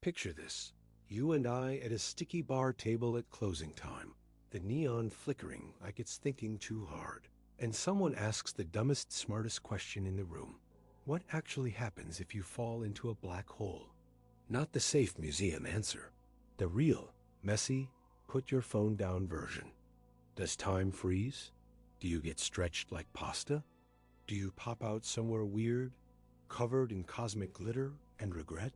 Picture this. You and I at a sticky bar table at closing time, the neon flickering like it's thinking too hard. And someone asks the dumbest, smartest question in the room. What actually happens if you fall into a black hole? Not the safe museum answer. The real, messy, put your phone down version. Does time freeze? Do you get stretched like pasta? Do you pop out somewhere weird, covered in cosmic glitter and regret?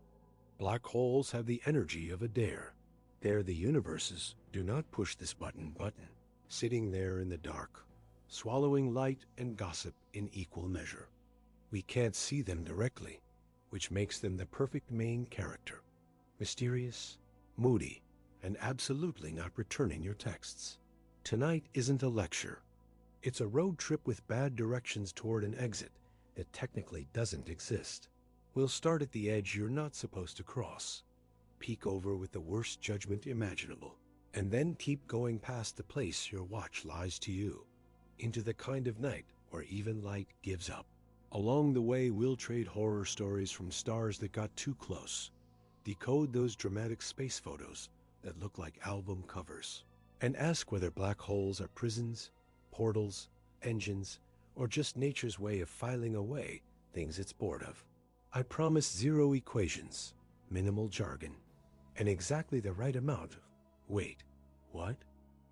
Black holes have the energy of a dare. They're the universes. Do not push this button, sitting there in the dark, swallowing light and gossip in equal measure. We can't see them directly, which makes them the perfect main character. Mysterious, moody, and absolutely not returning your texts. Tonight isn't a lecture. It's a road trip with bad directions toward an exit that technically doesn't exist. We'll start at the edge you're not supposed to cross, peek over with the worst judgment imaginable, and then keep going past the place your watch lies to you, into the kind of night where even light gives up. Along the way, we'll trade horror stories from stars that got too close, decode those dramatic space photos that look like album covers, and ask whether black holes are prisons, portals, engines, or just nature's way of filing away things it's bored of. I promise zero equations, minimal jargon, and exactly the right amount of, wait, what?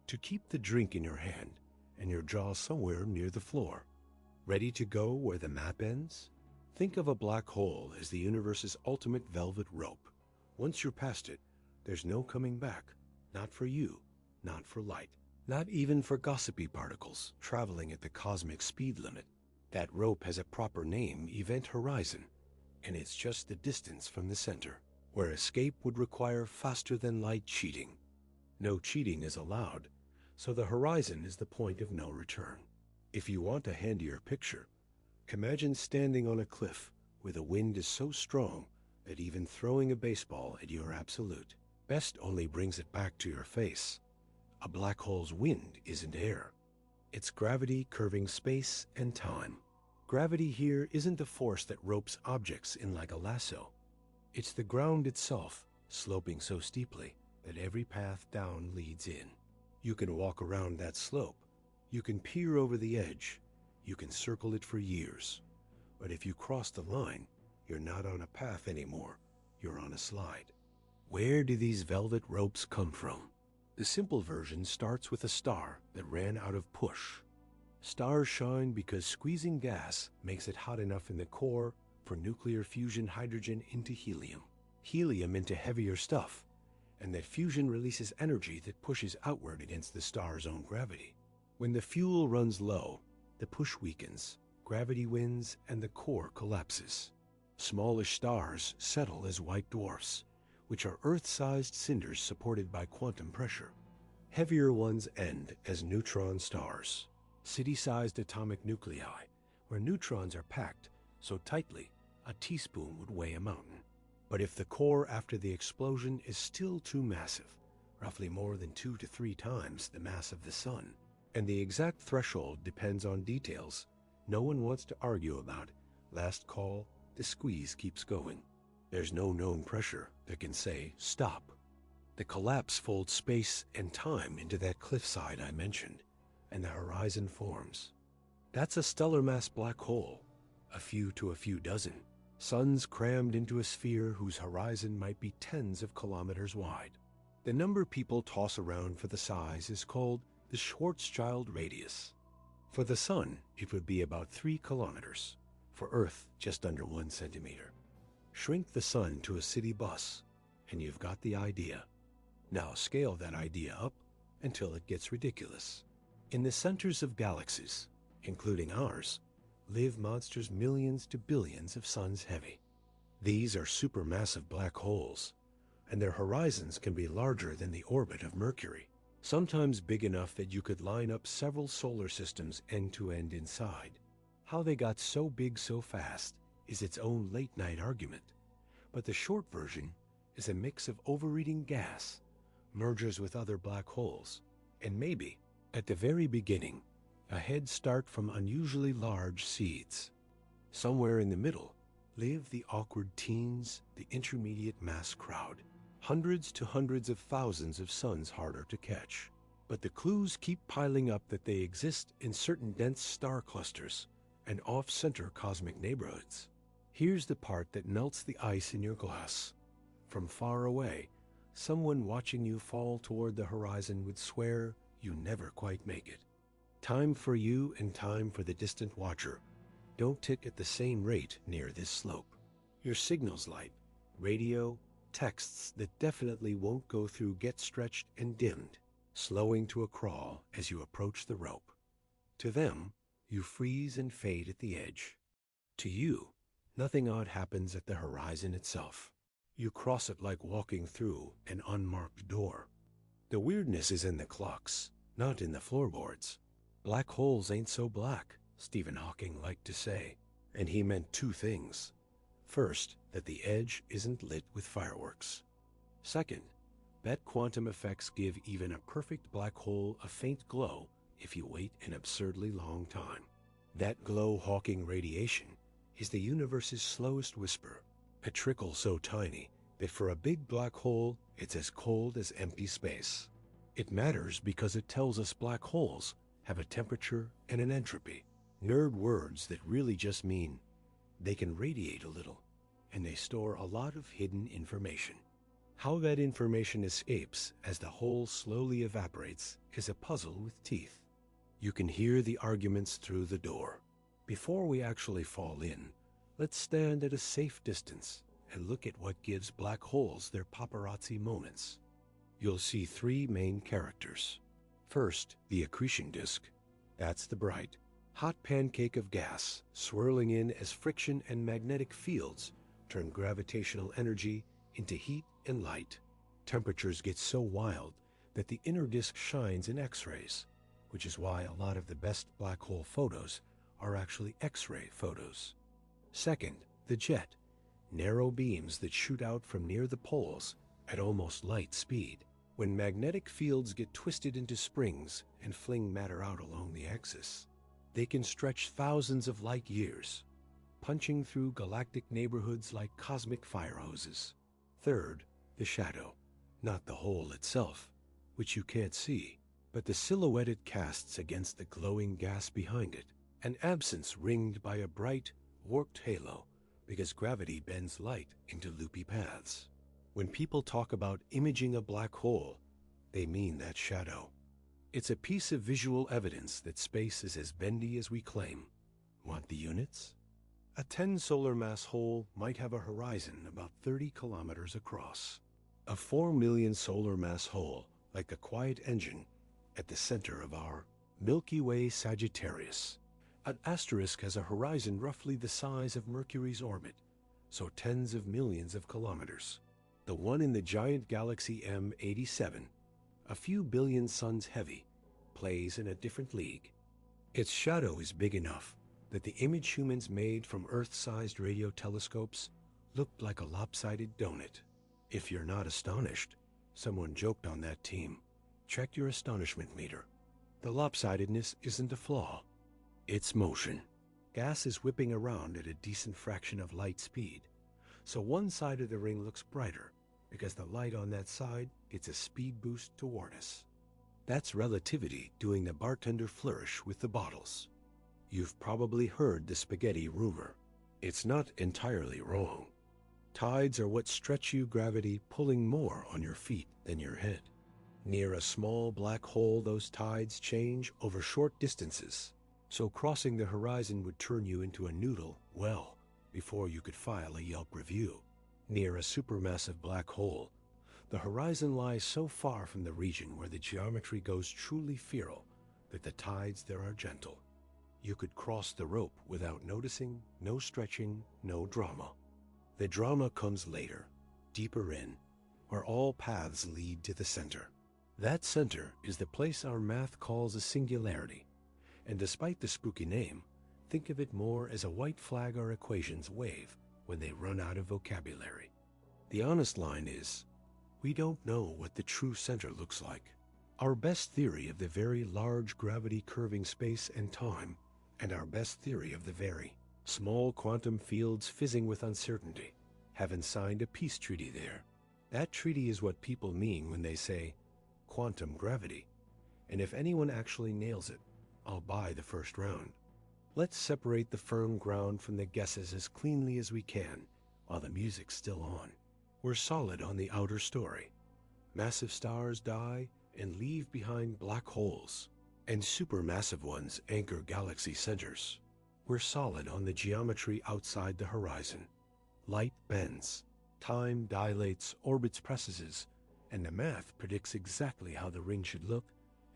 To keep the drink in your hand and your jaw somewhere near the floor. Ready to go where the map ends? Think of a black hole as the universe's ultimate velvet rope. Once you're past it, there's no coming back. Not for you, not for light, not even for gossipy particles traveling at the cosmic speed limit. That rope has a proper name, event horizon, and it's just the distance from the center, where escape would require faster-than-light cheating. No cheating is allowed, so the horizon is the point of no return. If you want a handier picture, imagine standing on a cliff where the wind is so strong that even throwing a baseball at your absolute best only brings it back to your face. A black hole's wind isn't air. It's gravity curving space and time. Gravity here isn't the force that ropes objects in like a lasso. It's the ground itself, sloping so steeply that every path down leads in. You can walk around that slope. You can peer over the edge. You can circle it for years. But if you cross the line, you're not on a path anymore. You're on a slide. Where do these velvet ropes come from? The simple version starts with a star that ran out of push. Stars shine because squeezing gas makes it hot enough in the core for nuclear fusion hydrogen into helium, helium into heavier stuff, and that fusion releases energy that pushes outward against the star's own gravity. When the fuel runs low, the push weakens, gravity wins, and the core collapses. Smallish stars settle as white dwarfs, which are Earth-sized cinders supported by quantum pressure. Heavier ones end as neutron stars, city-sized atomic nuclei, where neutrons are packed so tightly a teaspoon would weigh a mountain. But if the core after the explosion is still too massive, roughly more than 2 to 3 times the mass of the sun, and the exact threshold depends on details no one wants to argue about, last call, the squeeze keeps going. There's no known pressure that can say stop. The collapse folds space and time into that cliffside I mentioned, and the horizon forms. That's a stellar mass black hole, a few to a few dozen, suns crammed into a sphere whose horizon might be tens of kilometers wide. The number people toss around for the size is called the Schwarzschild radius. For the sun, it would be about 3 kilometers. For Earth, just under 1 centimeter. Shrink the sun to a city bus, and you've got the idea. Now scale that idea up until it gets ridiculous. In the centers of galaxies, including ours, live monsters millions to billions of suns heavy. These are supermassive black holes, and their horizons can be larger than the orbit of Mercury, sometimes big enough that you could line up several solar systems end to end inside. How they got so big so fast is its own late-night argument, but the short version is a mix of overeating gas, mergers with other black holes, and maybe, at the very beginning, a head start from unusually large seeds. Somewhere in the middle, live the awkward teens, the intermediate mass crowd. Hundreds to hundreds of thousands of suns harder to catch. But the clues keep piling up that they exist in certain dense star clusters and off-center cosmic neighborhoods. Here's the part that melts the ice in your glass. From far away, someone watching you fall toward the horizon would swear you never quite make it. Time for you and time for the distant watcher don't tick at the same rate near this slope. Your signals light, radio, texts that definitely won't go through get stretched and dimmed, slowing to a crawl as you approach the rope. To them, you freeze and fade at the edge. To you, nothing odd happens at the horizon itself. You cross it like walking through an unmarked door. The weirdness is in the clocks, not in the floorboards. Black holes ain't so black, Stephen Hawking liked to say, and he meant two things. First, that the edge isn't lit with fireworks. Second, bet quantum effects give even a perfect black hole a faint glow if you wait an absurdly long time. That glow Hawking radiation is the universe's slowest whisper, a trickle so tiny that for a big black hole it's as cold as empty space. It matters because it tells us black holes have a temperature and an entropy, nerd words that really just mean they can radiate a little, and they store a lot of hidden information. How that information escapes as the hole slowly evaporates is a puzzle with teeth. You can hear the arguments through the door. Before we actually fall in, let's stand at a safe distance and look at what gives black holes their paparazzi moments. You'll see three main characters. First, the accretion disk. That's the bright, hot pancake of gas swirling in as friction and magnetic fields turn gravitational energy into heat and light. Temperatures get so wild that the inner disk shines in X-rays, which is why a lot of the best black hole photos are actually X-ray photos. Second, the jet, narrow beams that shoot out from near the poles at almost light speed. When magnetic fields get twisted into springs and fling matter out along the axis, they can stretch thousands of light years, punching through galactic neighborhoods like cosmic fire hoses. Third, the shadow, not the hole itself, which you can't see, but the silhouette it casts against the glowing gas behind it, an absence ringed by a bright, warped halo because gravity bends light into loopy paths. When people talk about imaging a black hole, they mean that shadow. It's a piece of visual evidence that space is as bendy as we claim. Want the units? A 10 solar mass hole might have a horizon about 30 kilometers across. A 4 million solar mass hole, like the quiet engine at the center of our Milky Way Sagittarius. An asterisk has a horizon roughly the size of Mercury's orbit, so tens of millions of kilometers. The one in the giant galaxy M87, a few billion suns heavy, plays in a different league. Its shadow is big enough that the image humans made from Earth-sized radio telescopes looked like a lopsided donut. If you're not astonished, someone joked on that team, check your astonishment meter. The lopsidedness isn't a flaw, it's motion. Gas is whipping around at a decent fraction of light speed, so one side of the ring looks brighter because the light on that side gets a speed boost toward us. That's relativity doing the bartender flourish with the bottles. You've probably heard the spaghetti rumor. It's not entirely wrong. Tides are what stretch you gravity pulling more on your feet than your head. Near a small black hole, those tides change over short distances, so crossing the horizon would turn you into a noodle well before you could file a Yelp review. Near a supermassive black hole, the horizon lies so far from the region where the geometry goes truly feral that the tides there are gentle. You could cross the rope without noticing, no stretching, no drama. The drama comes later, deeper in, where all paths lead to the center. That center is the place our math calls a singularity, and despite the spooky name, think of it more as a white flag our equations wave when they run out of vocabulary. The honest line is, we don't know what the true center looks like. Our best theory of the very large gravity curving space and time, and our best theory of the very Small quantum fields fizzing with uncertainty haven't signed a peace treaty there. That treaty is what people mean when they say quantum gravity. And if anyone actually nails it, I'll buy the first round. Let's separate the firm ground from the guesses as cleanly as we can while the music's still on. We're solid on the outer story. Massive stars die and leave behind black holes, and supermassive ones anchor galaxy centers. We're solid on the geometry outside the horizon. Light bends, time dilates, orbits precesses, and the math predicts exactly how the ring should look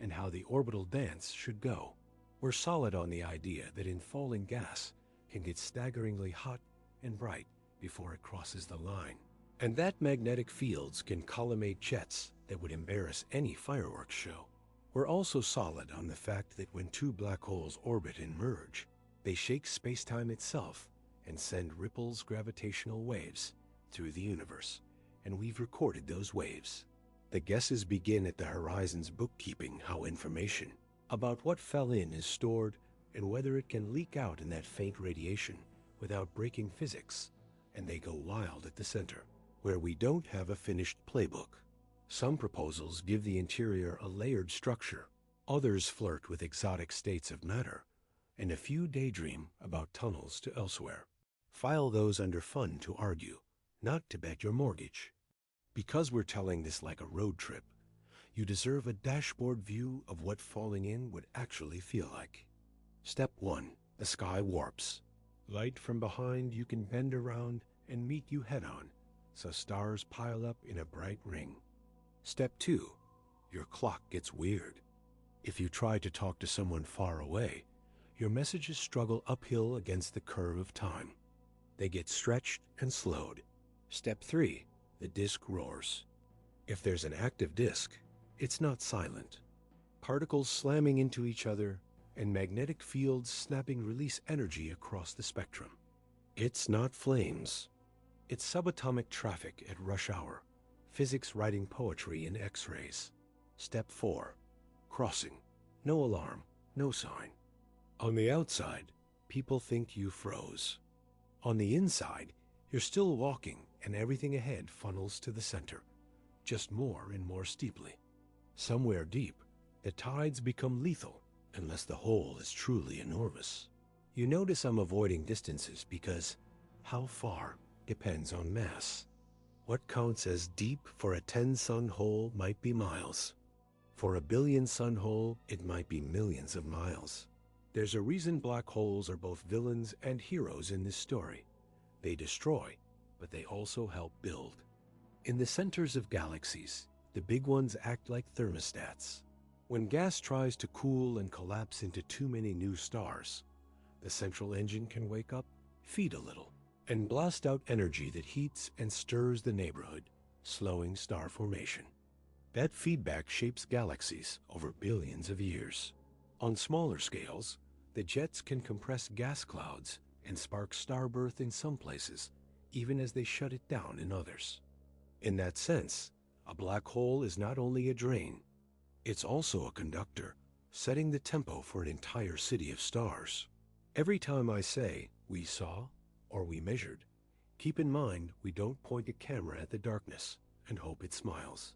and how the orbital dance should go. We're solid on the idea that infalling gas can get staggeringly hot and bright before it crosses the line, and that magnetic fields can collimate jets that would embarrass any fireworks show. We're also solid on the fact that when two black holes orbit and merge, they shake space-time itself and send ripples gravitational waves through the universe, and we've recorded those waves. The guesses begin at the horizon's bookkeeping how information about what fell in is stored and whether it can leak out in that faint radiation without breaking physics, and they go wild at the center, where we don't have a finished playbook. Some proposals give the interior a layered structure, others flirt with exotic states of matter, and a few daydream about tunnels to elsewhere. File those under fun to argue, not to bet your mortgage. Because we're telling this like a road trip, you deserve a dashboard view of what falling in would actually feel like. Step 1. The sky warps. Light from behind you can bend around and meet you head-on, so stars pile up in a bright ring. Step 2. Your clock gets weird. If you try to talk to someone far away, your messages struggle uphill against the curve of time. They get stretched and slowed. Step 3. The disk roars. If there's an active disk, it's not silent. Particles slamming into each other and magnetic fields snapping release energy across the spectrum. It's not flames. It's subatomic traffic at rush hour, physics writing poetry in X-rays. Step 4. Crossing. No alarm, no sign. On the outside, people think you froze. On the inside, you're still walking and everything ahead funnels to the center, just more and more steeply. Somewhere deep, the tides become lethal unless the hole is truly enormous. You notice I'm avoiding distances because how far depends on mass. What counts as deep for a 10-sun hole might be miles. For a billion-sun hole, it might be millions of miles. There's a reason black holes are both villains and heroes in this story. They destroy, but they also help build. In the centers of galaxies, the big ones act like thermostats. When gas tries to cool and collapse into too many new stars, the central engine can wake up, feed a little, and blast out energy that heats and stirs the neighborhood, slowing star formation. That feedback shapes galaxies over billions of years. On smaller scales, the jets can compress gas clouds and spark starbirth in some places, even as they shut it down in others. In that sense, a black hole is not only a drain, it's also a conductor, setting the tempo for an entire city of stars. Every time I say, we saw, or we measured, keep in mind we don't point a camera at the darkness and hope it smiles.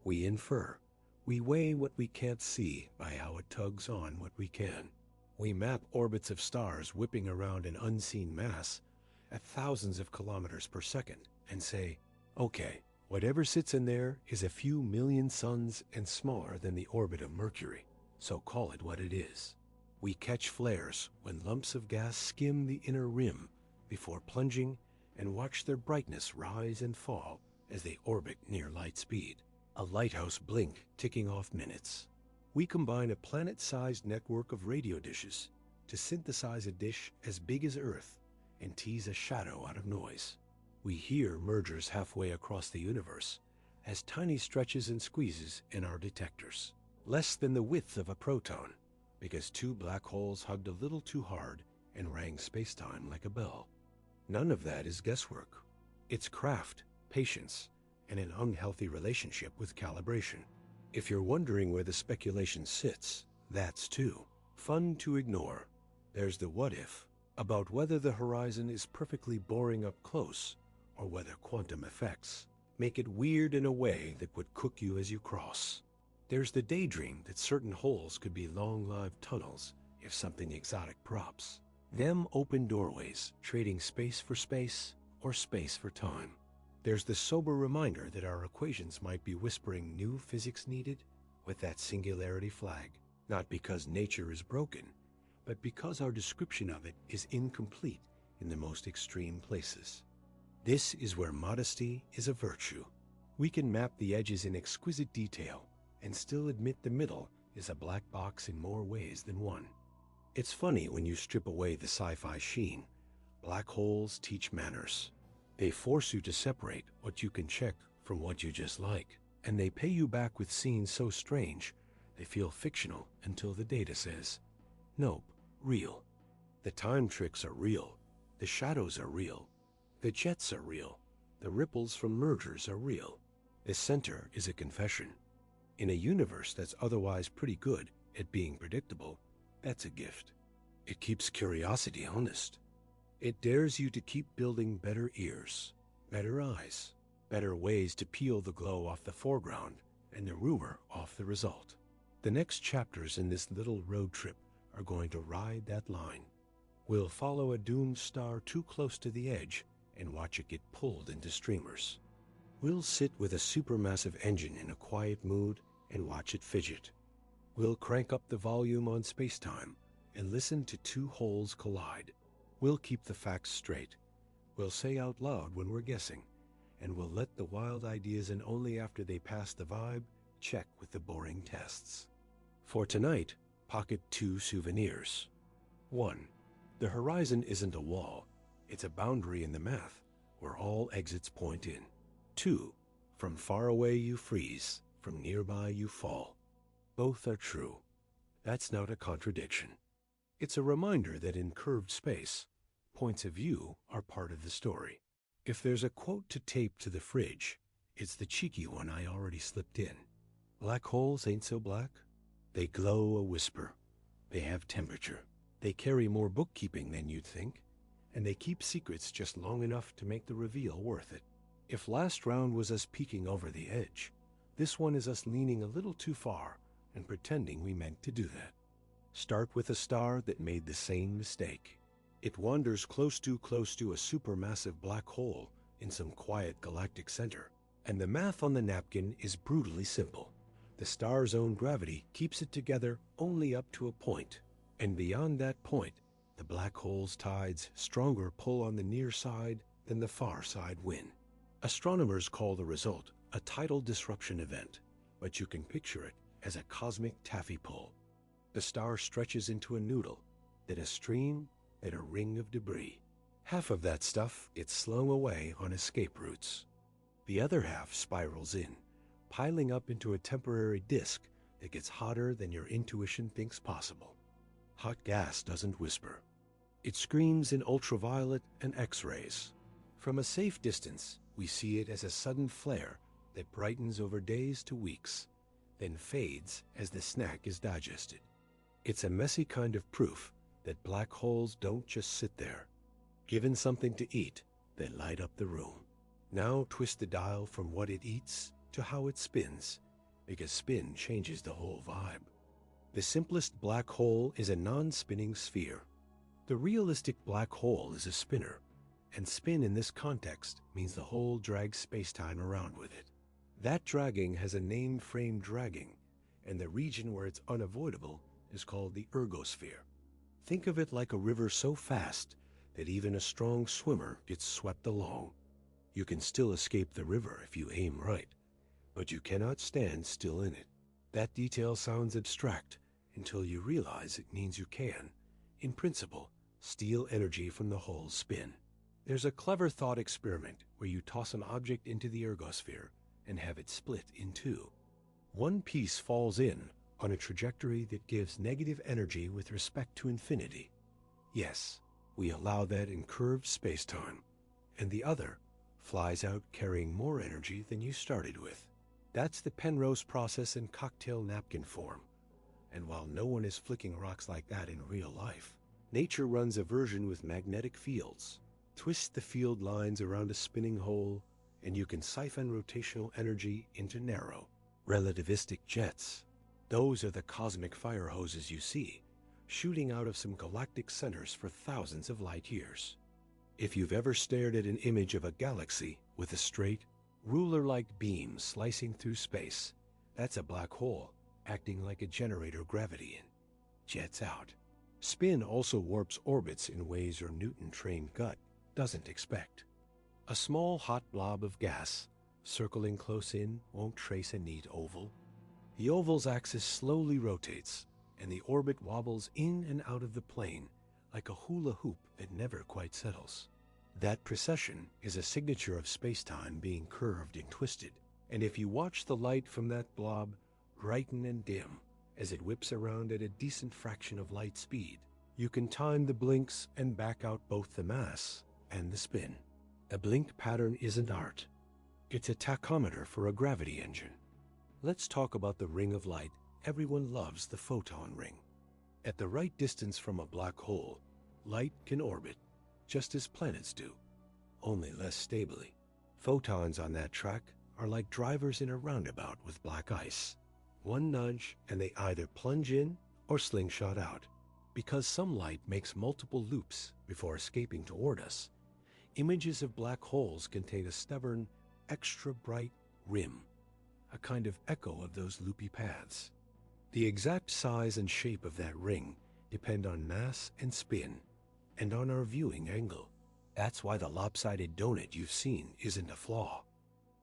We infer. We weigh what we can't see by how it tugs on what we can. We map orbits of stars whipping around an unseen mass at thousands of kilometers per second and say, okay, whatever sits in there is a few million suns and smaller than the orbit of Mercury, so call it what it is. We catch flares when lumps of gas skim the inner rim before plunging and watch their brightness rise and fall as they orbit near light speed. A lighthouse blink ticking off minutes. We combine a planet-sized network of radio dishes to synthesize a dish as big as Earth and tease a shadow out of noise. We hear mergers halfway across the universe as tiny stretches and squeezes in our detectors. Less than the width of a proton, because two black holes hugged a little too hard and rang space-time like a bell. None of that is guesswork. It's craft, patience, and an unhealthy relationship with calibration. If you're wondering where the speculation sits, that's too fun to ignore. There's the what if, about whether the horizon is perfectly boring up close or whether quantum effects make it weird in a way that would cook you as you cross. There's the daydream that certain holes could be long-lived tunnels if something exotic props. Them open doorways, trading space for space or space for time. There's the sober reminder that our equations might be whispering new physics needed with that singularity flag, not because nature is broken, but because our description of it is incomplete in the most extreme places. This is where modesty is a virtue. We can map the edges in exquisite detail and still admit the middle is a black box in more ways than one. It's funny when you strip away the sci-fi sheen. Black holes teach manners. They force you to separate what you can check from what you just like, and they pay you back with scenes so strange they feel fictional until the data says, nope, real. The time tricks are real. The shadows are real. The jets are real. The ripples from mergers are real. The center is a confession. In a universe that's otherwise pretty good at being predictable, that's a gift. It keeps curiosity honest. It dares you to keep building better ears, better eyes, better ways to peel the glow off the foreground and the rumor off the result. The next chapters in this little road trip are going to ride that line. We'll follow a doomed star too close to the edge and watch it get pulled into streamers. We'll sit with a supermassive engine in a quiet mood and watch it fidget. We'll crank up the volume on space-time and listen to two holes collide. We'll keep the facts straight. We'll say out loud when we're guessing, and we'll let the wild ideas in only after they pass the vibe check with the boring tests. For tonight, pocket 2 souvenirs. 1. The horizon isn't a wall. It's a boundary in the math where all exits point in. 2. From far away you freeze, from nearby you fall. Both are true. That's not a contradiction. It's a reminder that in curved space, points of view are part of the story. If there's a quote to tape to the fridge, it's the cheeky one I already slipped in. Black holes ain't so black. They glow a whisper. They have temperature. They carry more bookkeeping than you'd think, and they keep secrets just long enough to make the reveal worth it. If last round was us peeking over the edge, this one is us leaning a little too far and pretending we meant to do that. Start with a star that made the same mistake. It wanders close to a supermassive black hole in some quiet galactic center, and the math on the napkin is brutally simple. The star's own gravity keeps it together only up to a point, and beyond that point, the black hole's tides stronger pull on the near side than the far side win. Astronomers call the result a tidal disruption event, but you can picture it as a cosmic taffy pull. The star stretches into a noodle, then a stream, then a ring of debris. Half of that stuff gets slung away on escape routes. The other half spirals in, piling up into a temporary disk that gets hotter than your intuition thinks possible. Hot gas doesn't whisper. It screams in ultraviolet and X-rays. From a safe distance, we see it as a sudden flare that brightens over days to weeks, then fades as the snack is digested. It's a messy kind of proof that black holes don't just sit there. Given something to eat, they light up the room. Now twist the dial from what it eats to how it spins, because spin changes the whole vibe. The simplest black hole is a non-spinning sphere. The realistic black hole is a spinner, and spin in this context means the hole drags space-time around with it. That dragging has a name framed dragging, and the region where it's unavoidable is called the ergosphere. Think of it like a river so fast that even a strong swimmer gets swept along. You can still escape the river if you aim right, but you cannot stand still in it. That detail sounds abstract until you realize it means you can, in principle, steal energy from the hole's spin. There's a clever thought experiment where you toss an object into the ergosphere and have it split in two. One piece falls in on a trajectory that gives negative energy with respect to infinity. Yes, we allow that in curved space-time, and the other flies out carrying more energy than you started with. That's the Penrose process in cocktail napkin form. And while no one is flicking rocks like that in real life, Nature runs a version with magnetic fields. Twist the field lines around a spinning hole, and you can siphon rotational energy into narrow, relativistic jets. Those are the cosmic fire hoses you see, shooting out of some galactic centers for thousands of light years. If you've ever stared at an image of a galaxy with a straight, ruler-like beam slicing through space, that's a black hole acting like a generator gravity in, jets out. Spin also warps orbits in ways your Newton-trained gut doesn't expect. A small hot blob of gas, circling close in, won't trace a neat oval. The oval's axis slowly rotates, and the orbit wobbles in and out of the plane like a hula hoop that never quite settles. That precession is a signature of space-time being curved and twisted, and if you watch the light from that blob brighten and dim as it whips around at a decent fraction of light speed, you can time the blinks and back out both the mass and the spin. A blink pattern isn't art. It's a tachometer for a gravity engine. Let's talk about the ring of light. Everyone loves the photon ring. At the right distance from a black hole, light can orbit, just as planets do, only less stably. Photons on that track are like drivers in a roundabout with black ice. One nudge and they either plunge in or slingshot out. Because some light makes multiple loops before escaping toward us, images of black holes contain a stubborn, extra bright rim, a kind of echo of those loopy paths. The exact size and shape of that ring depend on mass and spin, and on our viewing angle. That's why the lopsided donut you've seen isn't a flaw.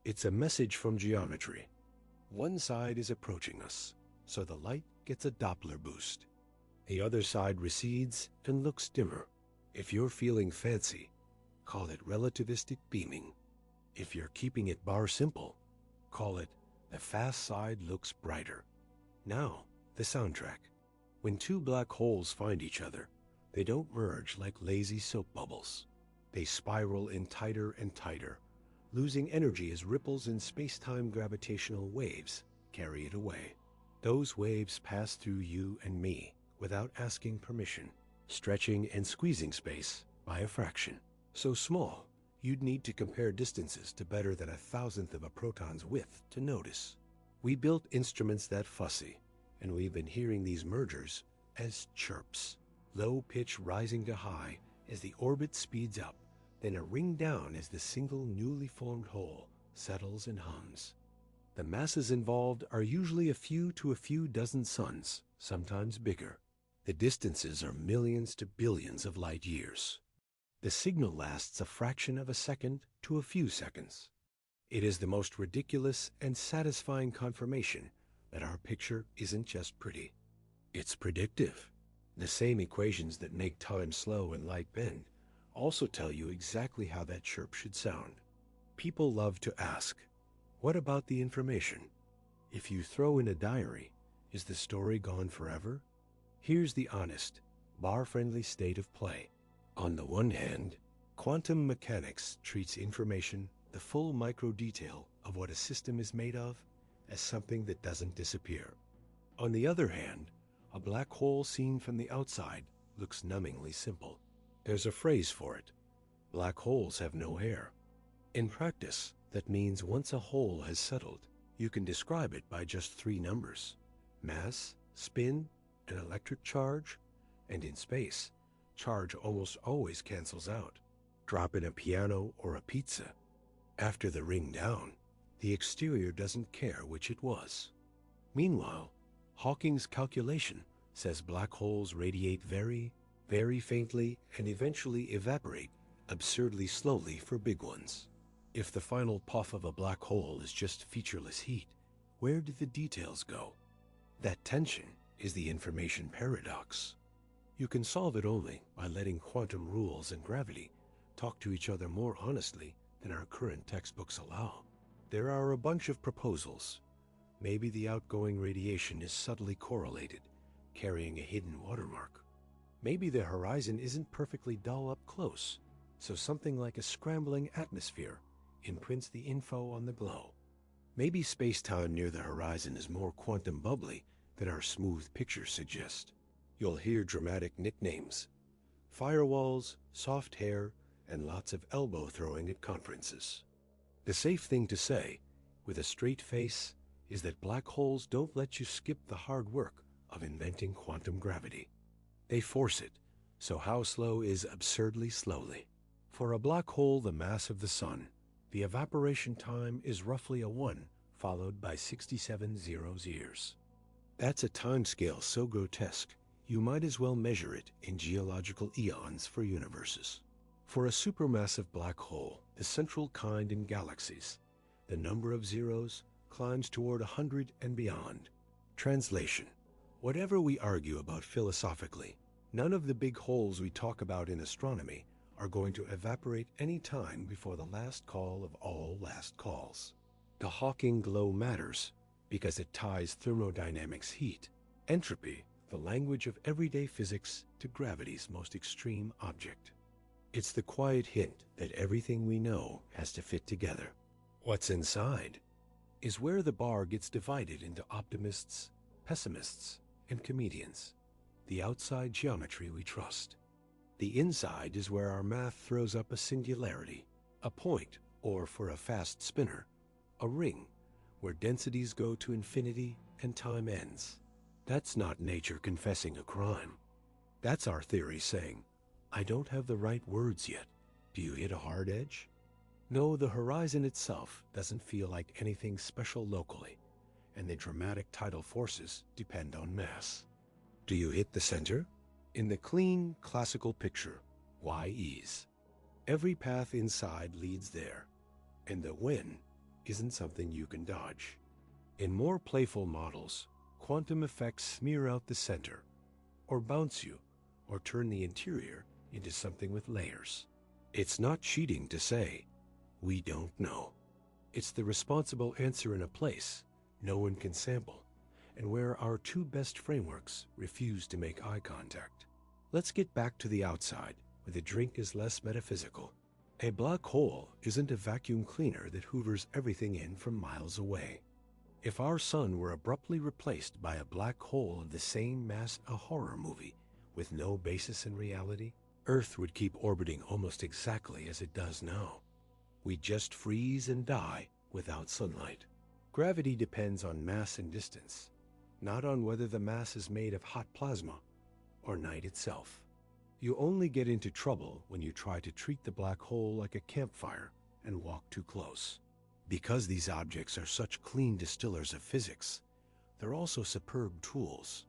It's a message from geometry. One side is approaching us, so the light gets a Doppler boost. The other side recedes and looks dimmer. If you're feeling fancy, call it relativistic beaming. If you're keeping it bar simple, call it the fast side looks brighter. Now, the soundtrack. When two black holes find each other, they don't merge like lazy soap bubbles. They spiral in tighter and tighter, losing energy as ripples in space-time gravitational waves carry it away. Those waves pass through you and me without asking permission, stretching and squeezing space by a fraction. So small, you'd need to compare distances to better than 1,000th of a proton's width to notice. We built instruments that fussy, and we've been hearing these mergers as chirps. Low pitch rising to high as the orbit speeds up, then a ring down as the single newly formed hole settles and hums. The masses involved are usually a few to a few dozen suns, sometimes bigger. The distances are millions to billions of light years. The signal lasts a fraction of a second to a few seconds. It is the most ridiculous and satisfying confirmation that our picture isn't just pretty. It's predictive. The same equations that make time slow and light bend also tell you exactly how that chirp should sound. People love to ask, what about the information? If you throw in a diary, is the story gone forever? Here's the honest, bar-friendly state of play. On the one hand, quantum mechanics treats information, the full micro-detail of what a system is made of, as something that doesn't disappear. On the other hand, a black hole seen from the outside looks numbingly simple. There's a phrase for it. Black holes have no hair. In practice, that means once a hole has settled, you can describe it by just 3 numbers: mass, spin, and electric charge. And in space, charge almost always cancels out. Drop in a piano or a pizza. After the ring down, the exterior doesn't care which it was. Meanwhile, Hawking's calculation says black holes radiate very, very faintly and eventually evaporate absurdly slowly for big ones. If the final puff of a black hole is just featureless heat, where do the details go? That tension is the information paradox. You can solve it only by letting quantum rules and gravity talk to each other more honestly than our current textbooks allow. There are a bunch of proposals. Maybe the outgoing radiation is subtly correlated, carrying a hidden watermark. Maybe the horizon isn't perfectly dull up close, so something like a scrambling atmosphere imprints the info on the glow. Maybe space-time near the horizon is more quantum bubbly than our smooth pictures suggest. You'll hear dramatic nicknames. Firewalls, soft hair, and lots of elbow throwing at conferences. The safe thing to say, with a straight face, is that black holes don't let you skip the hard work of inventing quantum gravity. They force it, so how slow is absurdly slowly. For a black hole the mass of the Sun, the evaporation time is roughly a 1 followed by 67 zeros years. That's a timescale so grotesque, you might as well measure it in geological eons for universes. For a supermassive black hole, the central kind in galaxies, the number of zeros climbs toward 100 and beyond. Translation: whatever we argue about philosophically, none of the big holes we talk about in astronomy are going to evaporate any time before the last call of all last calls. The Hawking glow matters because it ties thermodynamics heat, entropy, the language of everyday physics, to gravity's most extreme object. It's the quiet hint that everything we know has to fit together. What's inside is where the bar gets divided into optimists, pessimists, and comedians. The outside geometry we trust. The inside is where our math throws up a singularity, a point, or for a fast spinner, a ring, where densities go to infinity and time ends. That's not nature confessing a crime. That's our theory saying, I don't have the right words yet. Do you hit a hard edge? No, the horizon itself doesn't feel like anything special locally, and the dramatic tidal forces depend on mass. Do you hit the center? In the clean, classical picture, why ease? Every path inside leads there, and the when isn't something you can dodge. In more playful models, quantum effects smear out the center, or bounce you, or turn the interior into something with layers. It's not cheating to say, we don't know. It's the responsible answer in a place no one can sample, and where our two best frameworks refuse to make eye contact. Let's get back to the outside, where the drink is less metaphysical. A black hole isn't a vacuum cleaner that hoovers everything in from miles away. If our sun were abruptly replaced by a black hole of the same mass, a horror movie, with no basis in reality, Earth would keep orbiting almost exactly as it does now. We'd just freeze and die without sunlight. Gravity depends on mass and distance, not on whether the mass is made of hot plasma or night itself. You only get into trouble when you try to treat the black hole like a campfire and walk too close. Because these objects are such clean distillers of physics, they're also superb tools.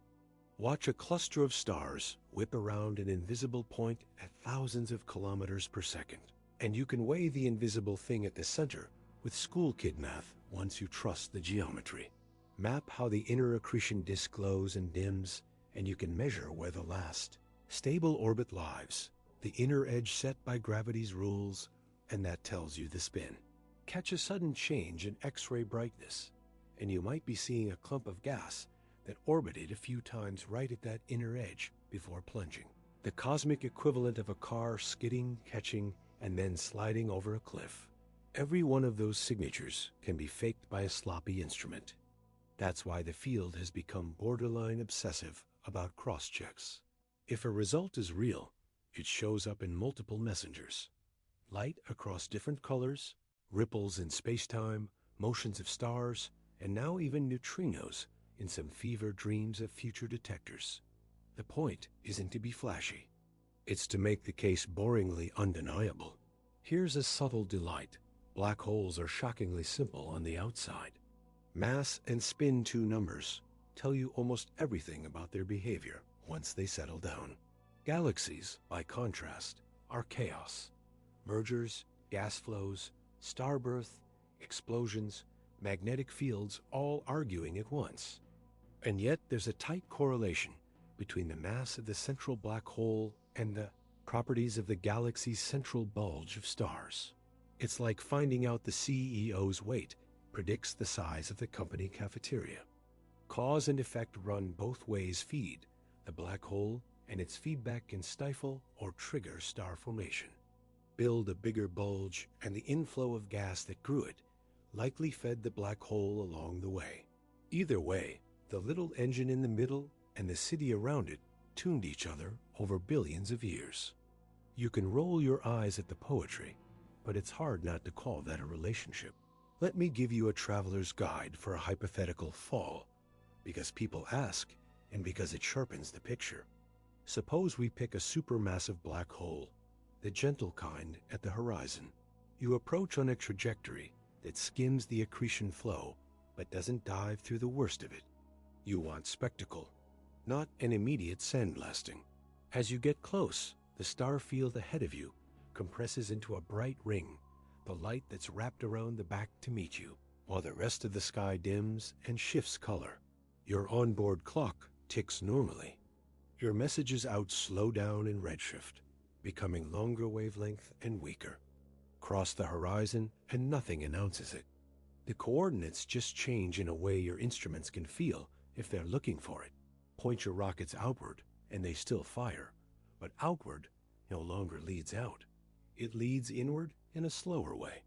Watch a cluster of stars whip around an invisible point at thousands of kilometers per second, and you can weigh the invisible thing at the center with school kid math once you trust the geometry. Map how the inner accretion disk glows and dims, and you can measure where the last stable orbit lies, the inner edge set by gravity's rules, and that tells you the spin. Catch a sudden change in X-ray brightness, and you might be seeing a clump of gas that orbited a few times right at that inner edge before plunging. The cosmic equivalent of a car skidding, catching, and then sliding over a cliff. Every one of those signatures can be faked by a sloppy instrument. That's why the field has become borderline obsessive about cross-checks. If a result is real, it shows up in multiple messengers. Light across different colors, ripples in space-time, motions of stars, and now even neutrinos in some fever dreams of future detectors. The point isn't to be flashy. It's to make the case boringly undeniable. Here's a subtle delight. Black holes are shockingly simple on the outside. Mass and spin, two numbers, tell you almost everything about their behavior once they settle down. Galaxies, by contrast, are chaos. Mergers, gas flows, star birth, explosions, magnetic fields all arguing at once. And yet there's a tight correlation between the mass of the central black hole and the properties of the galaxy's central bulge of stars. It's like finding out the CEO's weight predicts the size of the company cafeteria. Cause and effect run both ways feed the black hole, and its feedback can stifle or trigger star formation. Build a bigger bulge, and the inflow of gas that grew it likely fed the black hole along the way. Either way, the little engine in the middle and the city around it tuned each other over billions of years. You can roll your eyes at the poetry, but it's hard not to call that a relationship. Let me give you a traveler's guide for a hypothetical fall, because people ask and because it sharpens the picture. Suppose we pick a supermassive black hole, the gentle kind, at the horizon. You approach on a trajectory that skims the accretion flow but doesn't dive through the worst of it. You want spectacle, not an immediate sandblasting. As you get close, the star field ahead of you compresses into a bright ring, the light that's wrapped around the back to meet you, while the rest of the sky dims and shifts color. Your onboard clock ticks normally. Your messages out slow down in redshift, becoming longer wavelength and weaker. Cross the horizon and nothing announces it. The coordinates just change in a way your instruments can feel if they're looking for it. Point your rockets outward and they still fire, but outward no longer leads out. It leads inward in a slower way.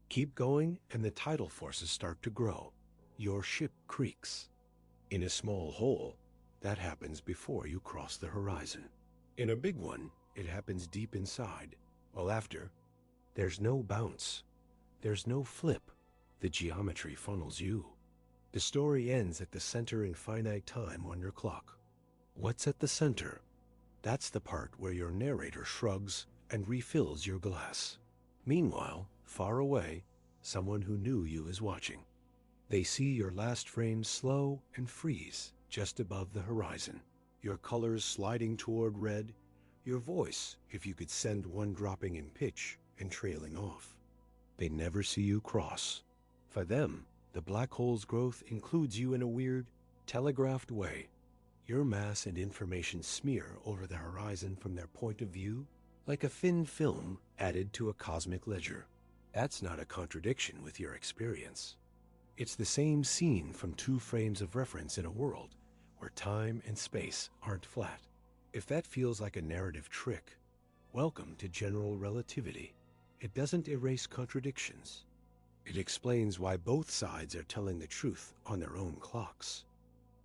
Keep going and the tidal forces start to grow. Your ship creaks. In a small hole, that happens before you cross the horizon. In a big one, it happens deep inside. While after, there's no bounce. There's no flip. The geometry funnels you. The story ends at the center in finite time on your clock. What's at the center? That's the part where your narrator shrugs and refills your glass. Meanwhile, far away, someone who knew you is watching. They see your last frame slow and freeze just above the horizon. Your colors sliding toward red, your voice, if you could send one dropping in pitch and trailing off. They never see you cross. For them, the black hole's growth includes you in a weird, telegraphed way. Your mass and information smear over the horizon from their point of view like a thin film added to a cosmic ledger. That's not a contradiction with your experience. It's the same scene from two frames of reference in a world where time and space aren't flat. If that feels like a narrative trick, welcome to general relativity. It doesn't erase contradictions. It explains why both sides are telling the truth on their own clocks.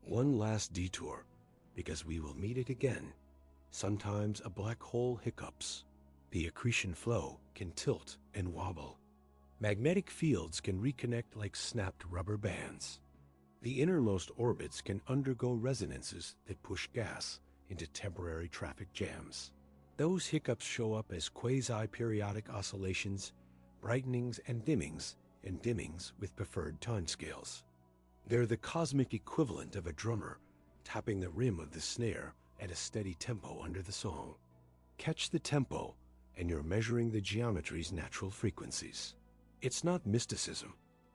One last detour, because we will meet it again. Sometimes a black hole hiccups. The accretion flow can tilt and wobble. Magnetic fields can reconnect like snapped rubber bands. The innermost orbits can undergo resonances that push gas into temporary traffic jams. Those hiccups show up as quasi-periodic oscillations, brightenings and dimmings with preferred timescales. They're the cosmic equivalent of a drummer tapping the rim of the snare at a steady tempo under the song. Catch the tempo, and you're measuring the geometry's natural frequencies. It's not mysticism,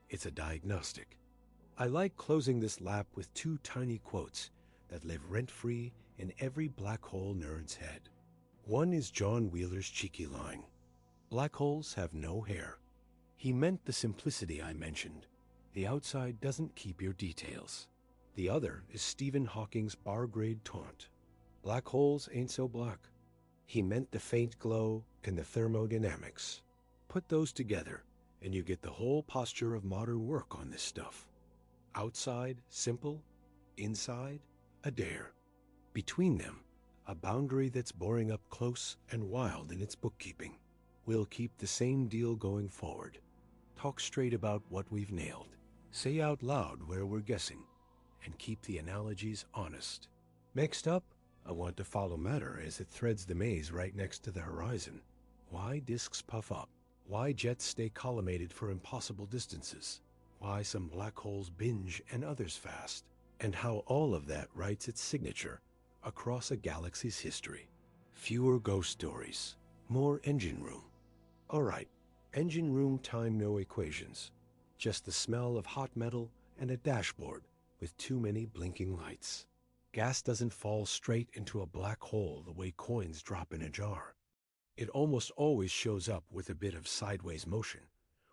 it's a diagnostic. I like closing this lap with two tiny quotes that live rent-free in every black hole nerd's head. One is John Wheeler's cheeky line, "Black holes have no hair." He meant the simplicity I mentioned. The outside doesn't keep your details. The other is Stephen Hawking's bar-grade taunt, "Black holes ain't so black." He meant the faint glow and the thermodynamics. Put those together, and you get the whole posture of modern work on this stuff. Outside, simple. Inside, a dare. Between them, a boundary that's boring up close and wild in its bookkeeping. We'll keep the same deal going forward. Talk straight about what we've nailed. Say out loud where we're guessing, and keep the analogies honest. Next up, I want to follow matter as it threads the maze right next to the horizon. Why disks puff up? Why jets stay collimated for impossible distances? Why some black holes binge and others fast? And how all of that writes its signature across a galaxy's history. Fewer ghost stories, more engine room. All right, engine room time, no equations. Just the smell of hot metal and a dashboard with too many blinking lights. Gas doesn't fall straight into a black hole the way coins drop in a jar. It almost always shows up with a bit of sideways motion,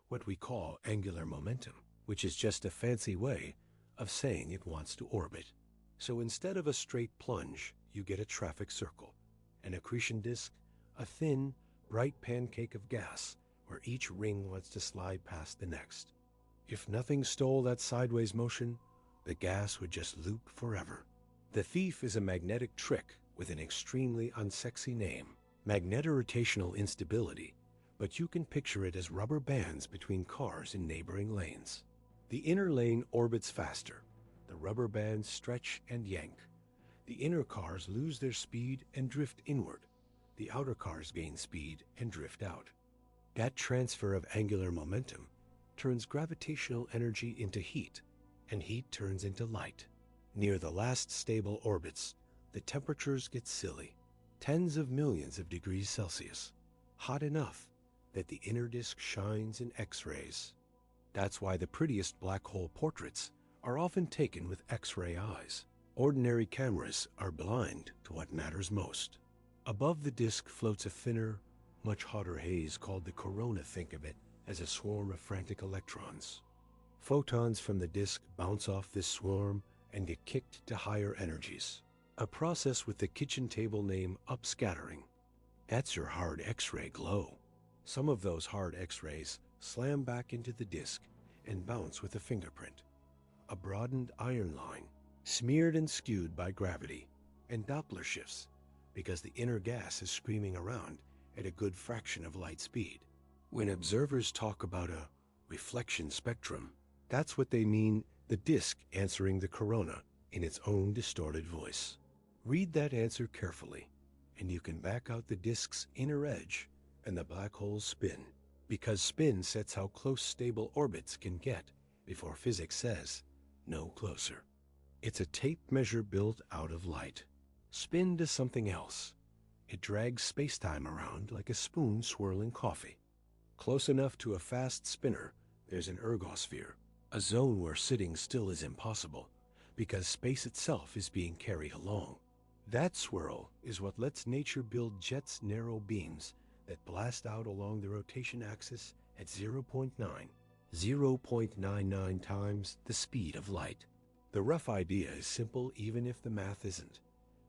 what we call angular momentum, which is just a fancy way of saying it wants to orbit. So instead of a straight plunge, you get a traffic circle, an accretion disk, a thin, bright pancake of gas where each ring wants to slide past the next. If nothing stole that sideways motion, the gas would just loop forever. The thief is a magnetic trick with an extremely unsexy name, magnetorotational instability, but you can picture it as rubber bands between cars in neighboring lanes. The inner lane orbits faster. The rubber bands stretch and yank. The inner cars lose their speed and drift inward. The outer cars gain speed and drift out. That transfer of angular momentum turns gravitational energy into heat, and heat turns into light. Near the last stable orbits, the temperatures get silly, tens of millions of degrees Celsius, hot enough that the inner disk shines in X-rays. That's why the prettiest black hole portraits are often taken with X-ray eyes. Ordinary cameras are blind to what matters most. Above the disk floats a thinner, much hotter haze called the corona. Think of it as a swarm of frantic electrons. Photons from the disk bounce off this swarm and get kicked to higher energies, a process with the kitchen table name upscattering. That's your hard X-ray glow. Some of those hard X-rays slam back into the disk and bounce with a fingerprint, a broadened iron line, smeared and skewed by gravity, and Doppler shifts because the inner gas is screaming around at a good fraction of light speed. When observers talk about a reflection spectrum, that's what they mean, the disk answering the corona in its own distorted voice. Read that answer carefully, and you can back out the disk's inner edge and the black hole's spin, because spin sets how close stable orbits can get before physics says no closer. It's a tape measure built out of light. Spin does something else. It drags space-time around like a spoon swirling coffee. Close enough to a fast spinner, there's an ergosphere, a zone where sitting still is impossible because space itself is being carried along. That swirl is what lets nature build Jet's narrow beams that blast out along the rotation axis at 0.99 times the speed of light. The rough idea is simple even if the math isn't.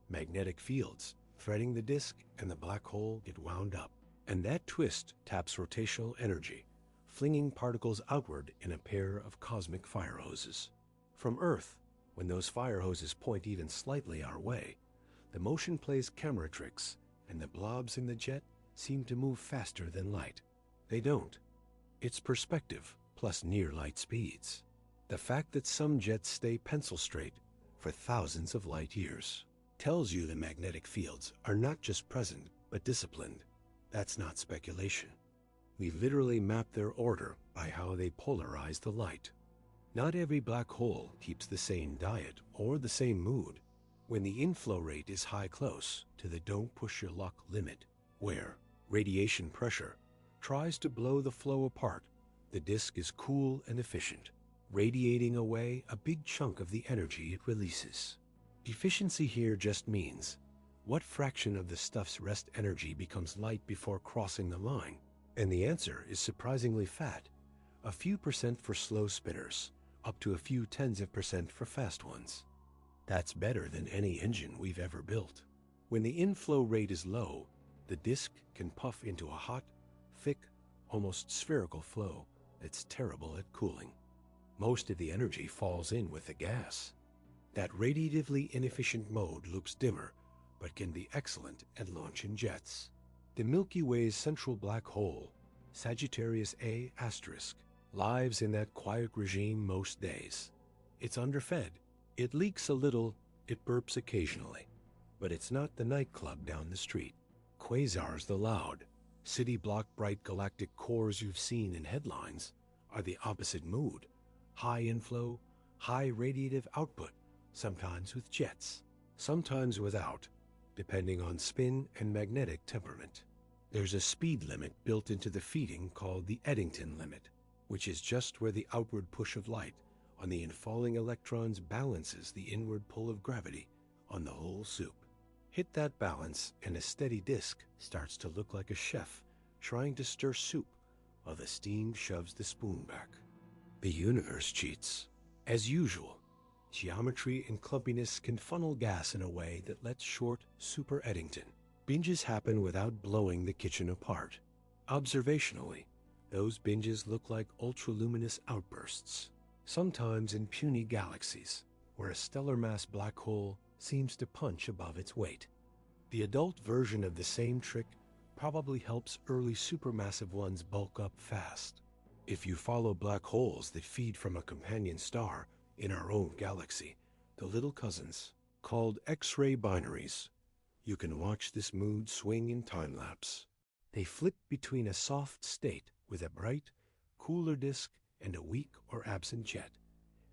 Magnetic fields threading the disk and the black hole get wound up, and that twist taps rotational energy, flinging particles outward in a pair of cosmic fire hoses. From Earth, when those fire hoses point even slightly our way, the motion plays camera tricks, and the blobs in the jet seem to move faster than light. They don't. It's perspective plus near light speeds. The fact that some jets stay pencil straight for thousands of light years tells you the magnetic fields are not just present, but disciplined. That's not speculation. We literally map their order by how they polarize the light. Not every black hole keeps the same diet or the same mood. When the inflow rate is high close to the don't push your luck limit, where radiation pressure tries to blow the flow apart, the disk is cool and efficient, radiating away a big chunk of the energy it releases. Efficiency here just means what fraction of the stuff's rest energy becomes light before crossing the line? And the answer is surprisingly fat, a few percent for slow spinners, up to a few tens of percent for fast ones. That's better than any engine we've ever built. When the inflow rate is low, the disk can puff into a hot, thick, almost spherical flow that's terrible at cooling. Most of the energy falls in with the gas. That radiatively inefficient mode looks dimmer, but can be excellent at launching jets. The Milky Way's central black hole, Sagittarius A*, lives in that quiet regime most days. It's underfed. It leaks a little, it burps occasionally. But it's not the nightclub down the street. Quasars, the loud, city block bright galactic cores you've seen in headlines, are the opposite mood. High inflow, high radiative output, sometimes with jets, sometimes without, depending on spin and magnetic temperament. There's a speed limit built into the feeding called the Eddington limit, which is just where the outward push of light on the infalling electrons balances the inward pull of gravity on the whole soup. Hit that balance and a steady disk starts to look like a chef trying to stir soup while the steam shoves the spoon back. The universe cheats. As usual, geometry and clumpiness can funnel gas in a way that lets short super Eddington. Binges happen without blowing the kitchen apart. Observationally, those binges look like ultraluminous outbursts, sometimes in puny galaxies, where a stellar mass black hole seems to punch above its weight. The adult version of the same trick probably helps early supermassive ones bulk up fast. If you follow black holes that feed from a companion star in our own galaxy, the little cousins, called X-ray binaries, you can watch this mood swing in time-lapse. They flip between a soft state with a bright, cooler disk and a weak or absent jet,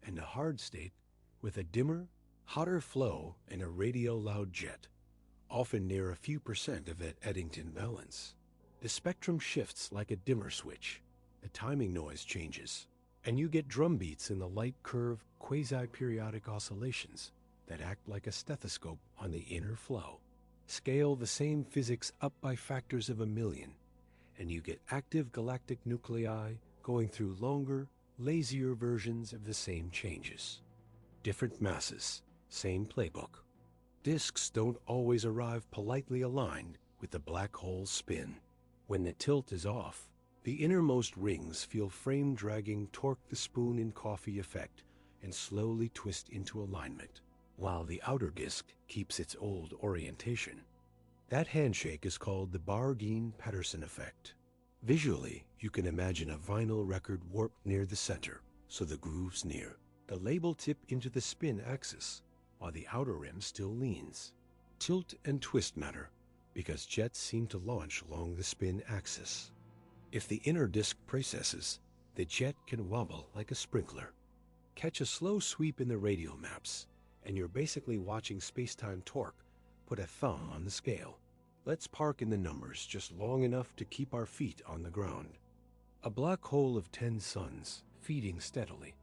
and a hard state with a dimmer, hotter flow and a radio-loud jet, often near a few percent of that Eddington balance. The spectrum shifts like a dimmer switch, the timing noise changes, and you get drum beats in the light curve quasi-periodic oscillations that act like a stethoscope on the inner flow. Scale the same physics up by factors of 1,000,000, and you get active galactic nuclei going through longer, lazier versions of the same changes. Different masses, same playbook. Disks don't always arrive politely aligned with the black hole's spin. When the tilt is off, the innermost rings feel frame-dragging torque the spoon in coffee effect and slowly twist into alignment, while the outer disk keeps its old orientation. That handshake is called the Barguin-Patterson effect. Visually, you can imagine a vinyl record warped near the center, so the groove's near. The label tip into the spin axis, while the outer rim still leans. Tilt and twist matter, because jets seem to launch along the spin axis. If the inner disk precesses, the jet can wobble like a sprinkler. Catch a slow sweep in the radial maps, and you're basically watching space-time torque put a thumb on the scale. Let's park in the numbers just long enough to keep our feet on the ground. A black hole of 10 suns, feeding steadily,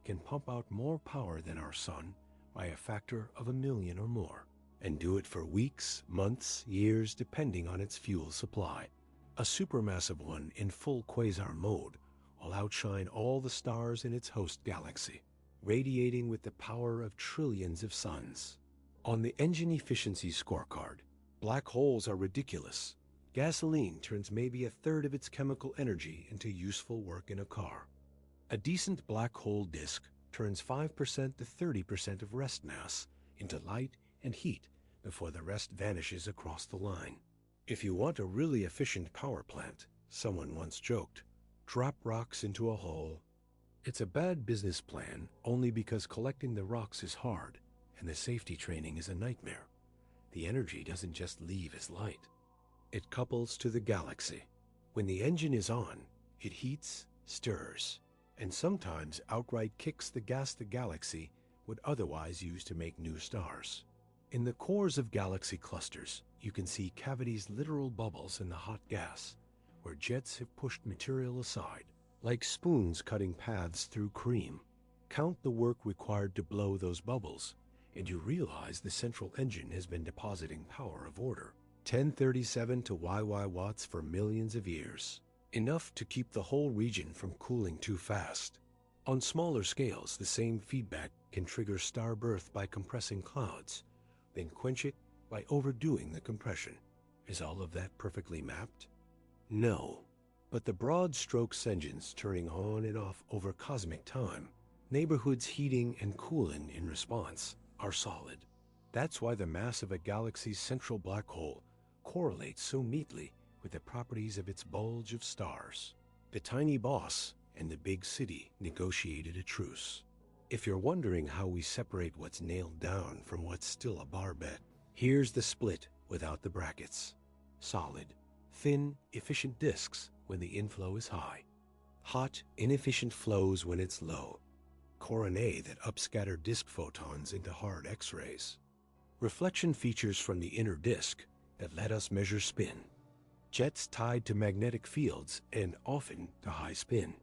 can pump out more power than our sun by a factor of 1,000,000 or more, and do it for weeks, months, years, depending on its fuel supply. A supermassive one in full quasar mode will outshine all the stars in its host galaxy, radiating with the power of trillions of suns. On the engine efficiency scorecard, black holes are ridiculous. Gasoline turns maybe 1/3 of its chemical energy into useful work in a car. A decent black hole disk turns 5% to 30% of rest mass into light and heat before the rest vanishes across the line. If you want a really efficient power plant, someone once joked, drop rocks into a hole. It's a bad business plan only because collecting the rocks is hard and the safety training is a nightmare. The energy doesn't just leave as light. It couples to the galaxy. When the engine is on, it heats, stirs, and sometimes outright kicks the gas the galaxy would otherwise use to make new stars. In the cores of galaxy clusters, you can see cavities, literal bubbles in the hot gas, where jets have pushed material aside, like spoons cutting paths through cream. Count the work required to blow those bubbles, and you realize the central engine has been depositing power of order 1037 to YY watts for millions of years, enough to keep the whole region from cooling too fast. On smaller scales, the same feedback can trigger star birth by compressing clouds, then quench it by overdoing the compression. Is all of that perfectly mapped? No, but the broad strokes engines turning on and off over cosmic time, neighborhoods heating and cooling in response, are solid. That's why the mass of a galaxy's central black hole correlates so neatly with the properties of its bulge of stars. The tiny boss and the big city negotiated a truce. If you're wondering how we separate what's nailed down from what's still a bar bet, here's the split without the brackets. Solid, thin, efficient disks when the inflow is high. Hot, inefficient flows when it's low. Coronae that upscatter disk photons into hard X-rays. Reflection features from the inner disk that let us measure spin. Jets tied to magnetic fields and often to high spin.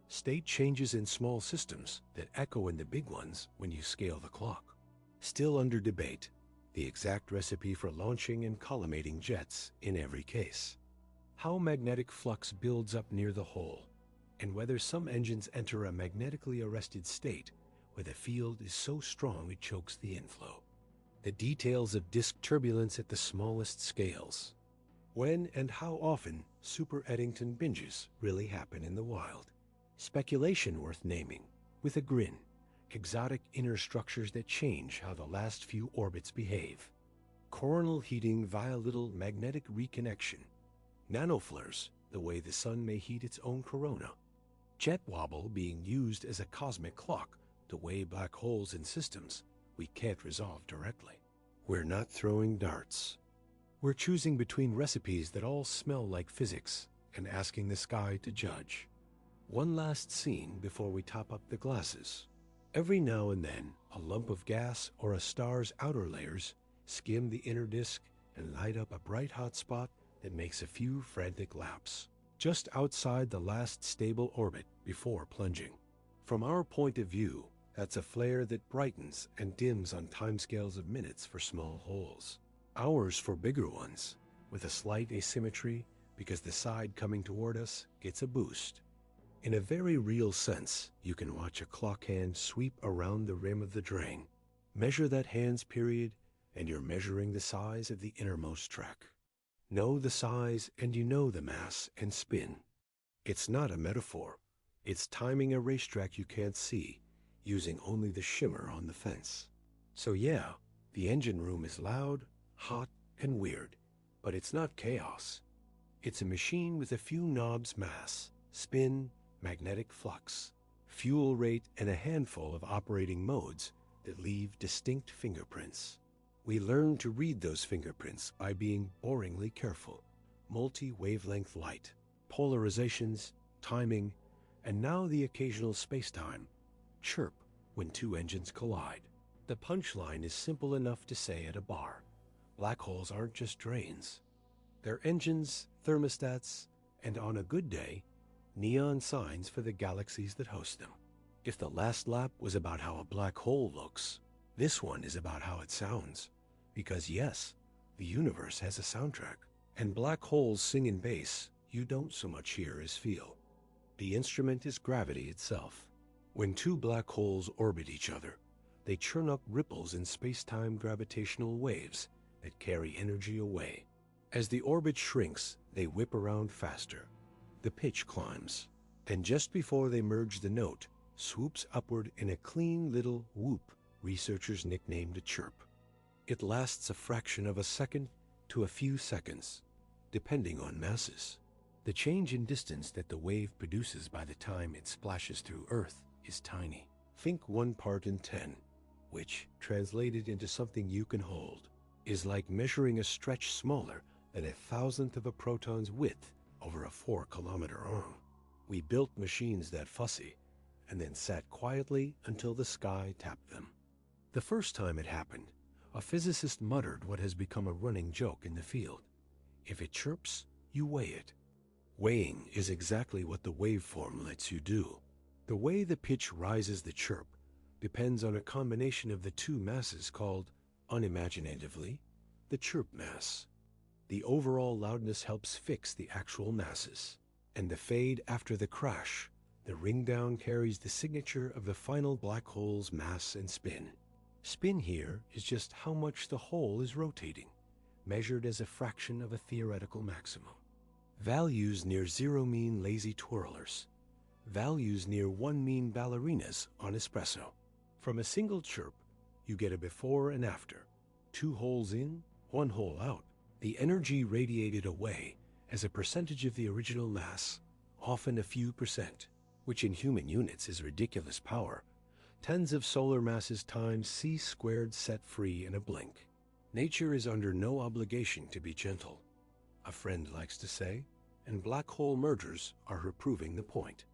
State changes in small systems that echo in the big ones when you scale the clock. Still under debate, the exact recipe for launching and collimating jets in every case. How magnetic flux builds up near the hole, and whether some engines enter a magnetically arrested state where the field is so strong it chokes the inflow. The details of disk turbulence at the smallest scales. When and how often super Eddington binges really happen in the wild. Speculation worth naming, with a grin. Exotic inner structures that change how the last few orbits behave. coronal heating via little magnetic reconnection, nanoflares, the way the sun may heat its own corona, jet wobble being used as a cosmic clock to weigh black holes in systems we can't resolve directly. We're not throwing darts. We're choosing between recipes that all smell like physics and asking the sky to judge. One last scene before we top up the glasses. Every now and then, a lump of gas or a star's outer layers skim the inner disk and light up a bright hot spot that makes a few frantic laps, just outside the last stable orbit before plunging. From our point of view, that's a flare that brightens and dims on timescales of minutes for small holes. Hours for bigger ones, with a slight asymmetry because the side coming toward us gets a boost. In a very real sense, you can watch a clock hand sweep around the rim of the drain. Measure that hand's period, and you're measuring the size of the innermost track. Know the size, and you know the mass and spin. It's not a metaphor. It's timing a racetrack you can't see, using only the shimmer on the fence. So yeah, the engine room is loud, hot, and weird, but it's not chaos. It's a machine with a few knobs: mass, spin, magnetic flux, fuel rate, and a handful of operating modes that leave distinct fingerprints. We learn to read those fingerprints by being boringly careful. Multi-wavelength light, polarizations, timing, and now the occasional space-time chirp when two engines collide. The punchline is simple enough to say at a bar. Black holes aren't just drains. They're engines, thermostats, and on a good day, neon signs for the galaxies that host them. If the last lap was about how a black hole looks, this one is about how it sounds. Because yes, the universe has a soundtrack, and black holes sing in bass you don't so much hear as feel. The instrument is gravity itself. When two black holes orbit each other, they churn up ripples in space-time gravitational waves that carry energy away. As the orbit shrinks, they whip around faster. The pitch climbs, and just before they merge, the note swoops upward in a clean little whoop researchers nicknamed a chirp. It lasts a fraction of a second to a few seconds, depending on masses. The change in distance that the wave produces by the time it splashes through Earth is tiny. Think 1 part in 10, which, translated into something you can hold, is like measuring a stretch smaller than 1,000th of a proton's width over a 4-kilometer arm. We built machines that fussy, and then sat quietly until the sky tapped them. The first time it happened, a physicist muttered what has become a running joke in the field. If it chirps, you weigh it. Weighing is exactly what the waveform lets you do. The way the pitch rises the chirp depends on a combination of the two masses called, unimaginatively, the chirp mass. The overall loudness helps fix the actual masses, and the fade after the crash, the ring down, carries the signature of the final black hole's mass and spin. Spin here is just how much the hole is rotating, measured as a fraction of a theoretical maximum. Values near zero mean lazy twirlers. Values near 1 mean ballerinas on espresso. From a single chirp, you get a before and after. 2 holes in, 1 hole out. The energy radiated away as a percentage of the original mass, often a few percent, which in human units is ridiculous power. Tens of solar masses times c squared set free in a blink. Nature is under no obligation to be gentle, a friend likes to say, and black hole mergers are her proving the point.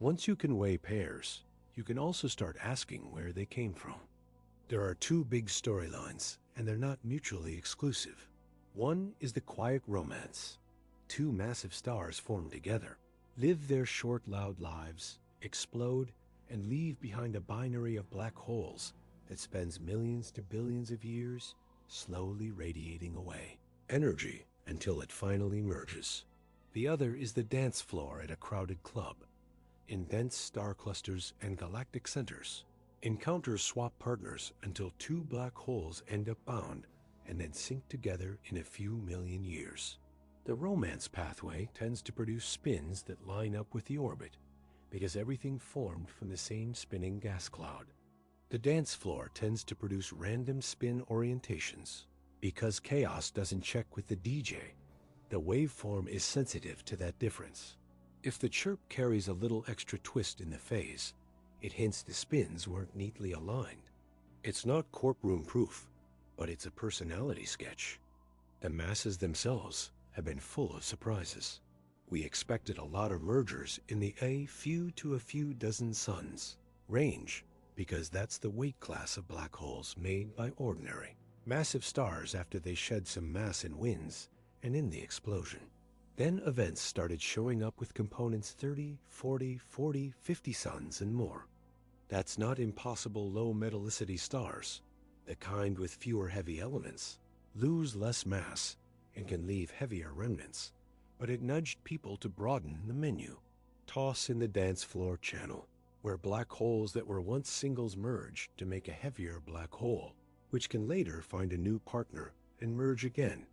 Once you can weigh pairs, you can also start asking where they came from. There are 2 big storylines, and they're not mutually exclusive. One is the quiet romance. 2 massive stars form together, live their short, loud lives, explode, and leave behind a binary of black holes that spends millions to billions of years slowly radiating away energy until it finally merges. The other is the dance floor at a crowded club. In dense star clusters and galactic centers, encounters swap partners until 2 black holes end up bound and then sync together in a few million years. The romance pathway tends to produce spins that line up with the orbit, because everything formed from the same spinning gas cloud. The dance floor tends to produce random spin orientations, Because chaos doesn't check with the DJ, the waveform is sensitive to that difference. If the chirp carries a little extra twist in the phase, it hints the spins weren't neatly aligned. It's not courtroom proof, but it's a personality sketch. The masses themselves have been full of surprises. We expected a lot of mergers in the few to a few dozen suns range, because that's the weight class of black holes made by ordinary massive stars after they shed some mass in winds and in the explosion. Then events started showing up with components 30, 40, 40, 50 suns and more. That's not impossible low metallicity stars. The kind with fewer heavy elements lose less mass and can leave heavier remnants, but it nudged people to broaden the menu. Toss in the dance floor channel, where black holes that were once singles merge to make a heavier black hole, which can later find a new partner and merge again,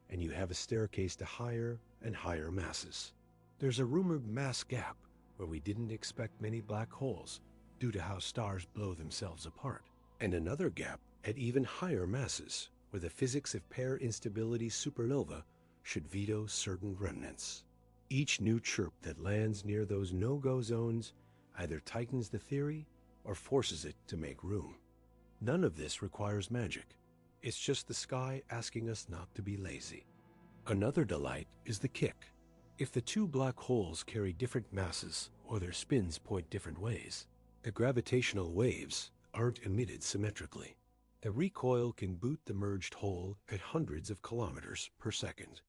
and you have a staircase to higher and higher masses. There's a rumored mass gap where we didn't expect many black holes due to how stars blow themselves apart, and another gap at even higher masses where the physics of pair instability supernova should veto certain remnants. Each new chirp that lands near those no-go zones either tightens the theory or forces it to make room. None of this requires magic. It's just the sky asking us not to be lazy. Another delight is the kick. If the two black holes carry different masses or their spins point different ways, the gravitational waves aren't emitted symmetrically. The recoil can boot the merged hole at hundreds of kilometers per second.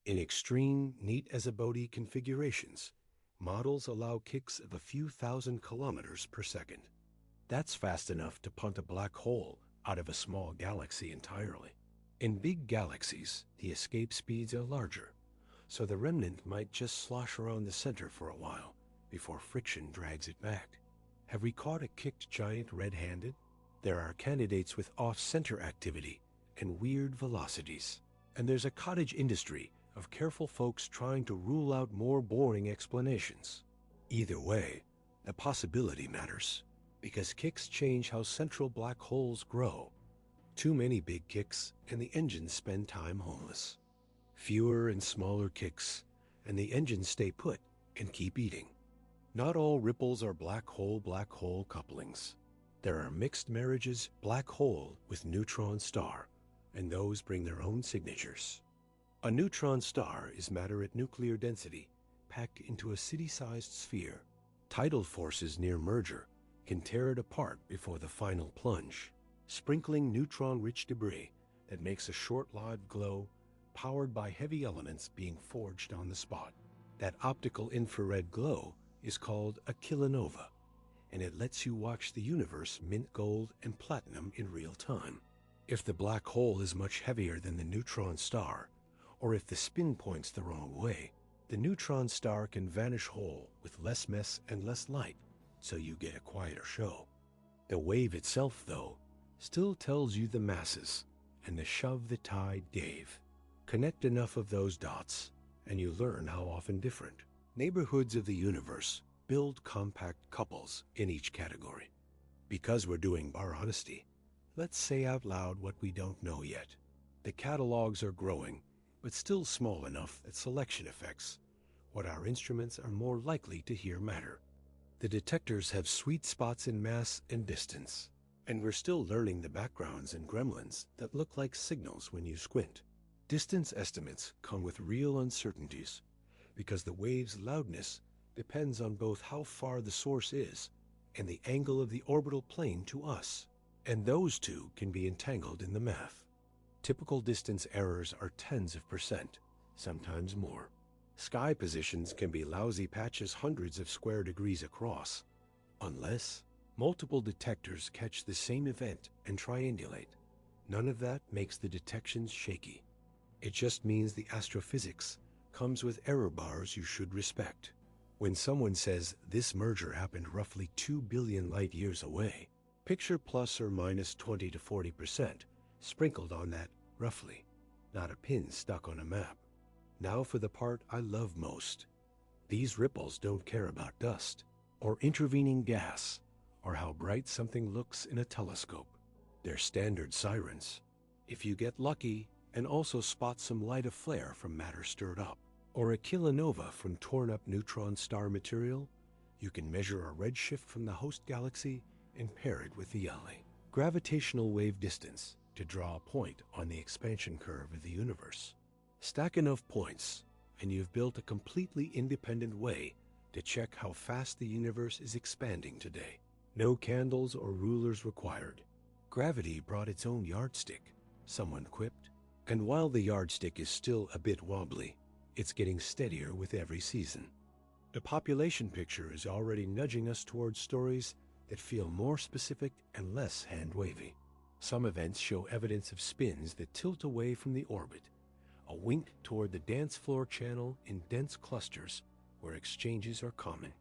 In extreme, neat-as-a-boaty configurations, models allow kicks of a few thousand kilometers per second. That's fast enough to punt a black hole out of a small galaxy entirely. In big galaxies, the escape speeds are larger, so the remnant might just slosh around the center for a while before friction drags it back. Have we caught a kicked giant red-handed? There are candidates with off-center activity and weird velocities. And there's a cottage industry of careful folks trying to rule out more boring explanations. Either way, the possibility matters, because kicks change how central black holes grow. Too many big kicks, and the engines spend time homeless. Fewer and smaller kicks, and the engines stay put and keep eating. Not all ripples are black hole couplings. There are mixed marriages, black hole with neutron star, and those bring their own signatures. A neutron star is matter at nuclear density, packed into a city-sized sphere. Tidal forces near merger can tear it apart before the final plunge, sprinkling neutron-rich debris that makes a short-lived glow powered by heavy elements being forged on the spot. That optical infrared glow is called a kilonova, and it lets you watch the universe mint gold and platinum in real time. If the black hole is much heavier than the neutron star, or if the spin points the wrong way, the neutron star can vanish whole with less mess and less light, so you get a quieter show. The wave itself, though, still tells you the masses and the shove the tide gave. Connect enough of those dots, and you learn how often different. Neighborhoods of the universe build compact couples in each category. Because we're doing bar honesty, let's say out loud what we don't know yet. The catalogs are growing, but still small enough that selection affects what our instruments are more likely to hear matter. The detectors have sweet spots in mass and distance, and we're still learning the backgrounds and gremlins that look like signals when you squint. Distance estimates come with real uncertainties, because the wave's loudness depends on both how far the source is and the angle of the orbital plane to us, and those two can be entangled in the math. Typical distance errors are tens of %, sometimes more. Sky positions can be lousy patches hundreds of square degrees across, unless multiple detectors catch the same event and triangulate. None of that makes the detections shaky. It just means the astrophysics comes with error bars you should respect. When someone says this merger happened roughly 2 billion light years away, picture plus or minus 20 to 40% sprinkled on that roughly, not a pin stuck on a map. Now for the part I love most. These ripples don't care about dust, or intervening gas, or how bright something looks in a telescope. They're standard sirens. If you get lucky and also spot some light of flare from matter stirred up, or a kilonova from torn up neutron star material, you can measure a redshift from the host galaxy and pair it with the gravitational wave distance to draw a point on the expansion curve of the universe. Stack enough points, and you've built a completely independent way to check how fast the universe is expanding today. No candles or rulers required. Gravity brought its own yardstick, someone quipped. And while the yardstick is still a bit wobbly, it's getting steadier with every season. The population picture is already nudging us towards stories that feel more specific and less hand-wavy. Some events show evidence of spins that tilt away from the orbit, a wink toward the dance floor channel in dense clusters where exchanges are common.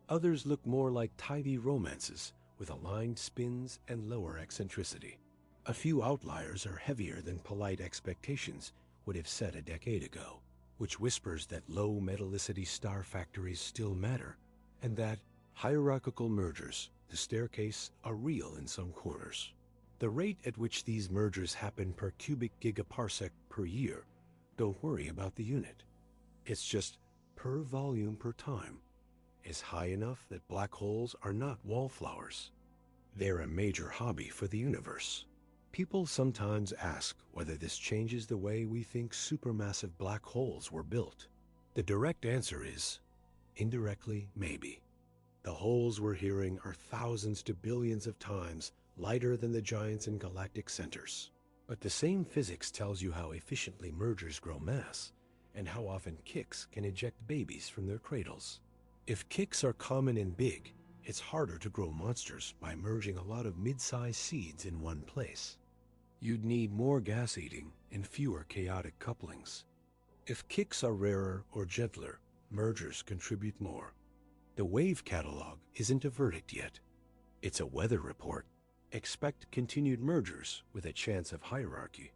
Others look more like tidy romances with aligned spins and lower eccentricity. A few outliers are heavier than polite expectations would have said a decade ago, which whispers that low metallicity star factories still matter, and that hierarchical mergers, the staircase, are real in some corners. The rate at which these mergers happen per cubic gigaparsec per year, don't worry about the unit. It's just per volume per time, is high enough that black holes are not wallflowers. They're a major hobby for the universe. People sometimes ask whether this changes the way we think supermassive black holes were built. The direct answer is, indirectly, maybe. The holes we're hearing are thousands to billions of times lighter than the giants in galactic centers. But the same physics tells you how efficiently mergers grow mass, and how often kicks can eject babies from their cradles. If kicks are common and big, it's harder to grow monsters by merging a lot of mid-sized seeds in one place. You'd need more gas eating and fewer chaotic couplings. If kicks are rarer or gentler, mergers contribute more. The wave catalog isn't a verdict yet. It's a weather report. Expect continued mergers with a chance of hierarchy.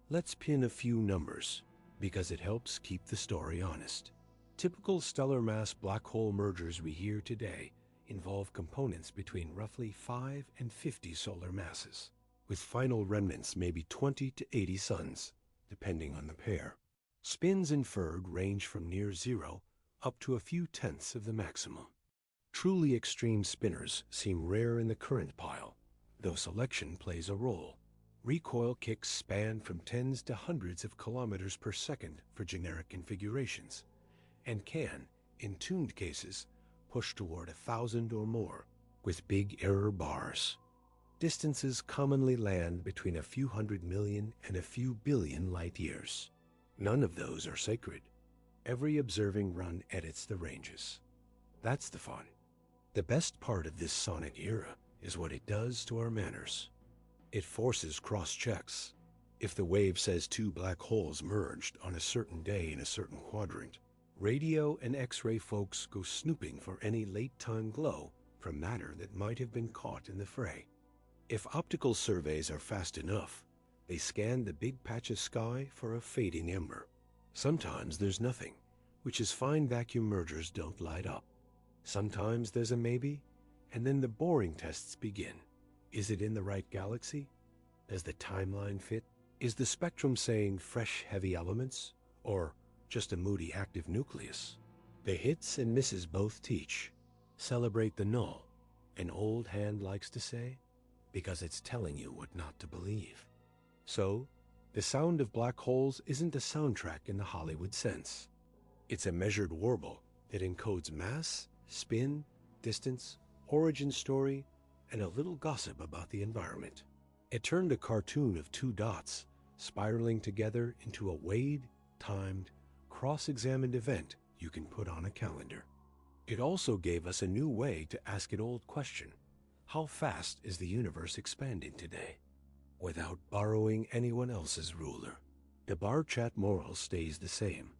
Let's pin a few numbers, because it helps keep the story honest. Typical stellar mass black hole mergers we hear today involve components between roughly 5 and 50 solar masses, with final remnants maybe 20 to 80 suns, depending on the pair. Spins inferred range from near zero up to a few tenths of the maximum. Truly extreme spinners seem rare in the current pile, though selection plays a role. Recoil kicks span from tens to hundreds of kilometers per second for generic configurations, and can, in tuned cases, push toward 1,000 or more, with big error bars. Distances commonly land between a few 100 million and a few billion light years. None of those are sacred. Every observing run edits the ranges. That's the fun. The best part of this sonic era is what it does to our manners. It forces cross-checks. If the wave says two black holes merged on a certain day in a certain quadrant, radio and X-ray folks go snooping for any late-time glow from matter that might have been caught in the fray. If optical surveys are fast enough, they scan the big patch of sky for a fading ember. Sometimes there's nothing, which is fine vacuum mergers don't light up. Sometimes there's a maybe, and then the boring tests begin. Is it in the right galaxy? Does the timeline fit? Is the spectrum saying fresh heavy elements, or just a moody active nucleus? The hits and misses both teach. Celebrate the null, an old hand likes to say, because it's telling you what not to believe. So, the sound of black holes isn't a soundtrack in the Hollywood sense. It's a measured warble that encodes mass, spin, distance, origin story, and a little gossip about the environment. It turned a cartoon of two dots spiraling together into a weighed, timed, cross-examined event you can put on a calendar. It also gave us a new way to ask an old question: how fast is the universe expanding today? Without borrowing anyone else's ruler. The bar chat moral stays the same.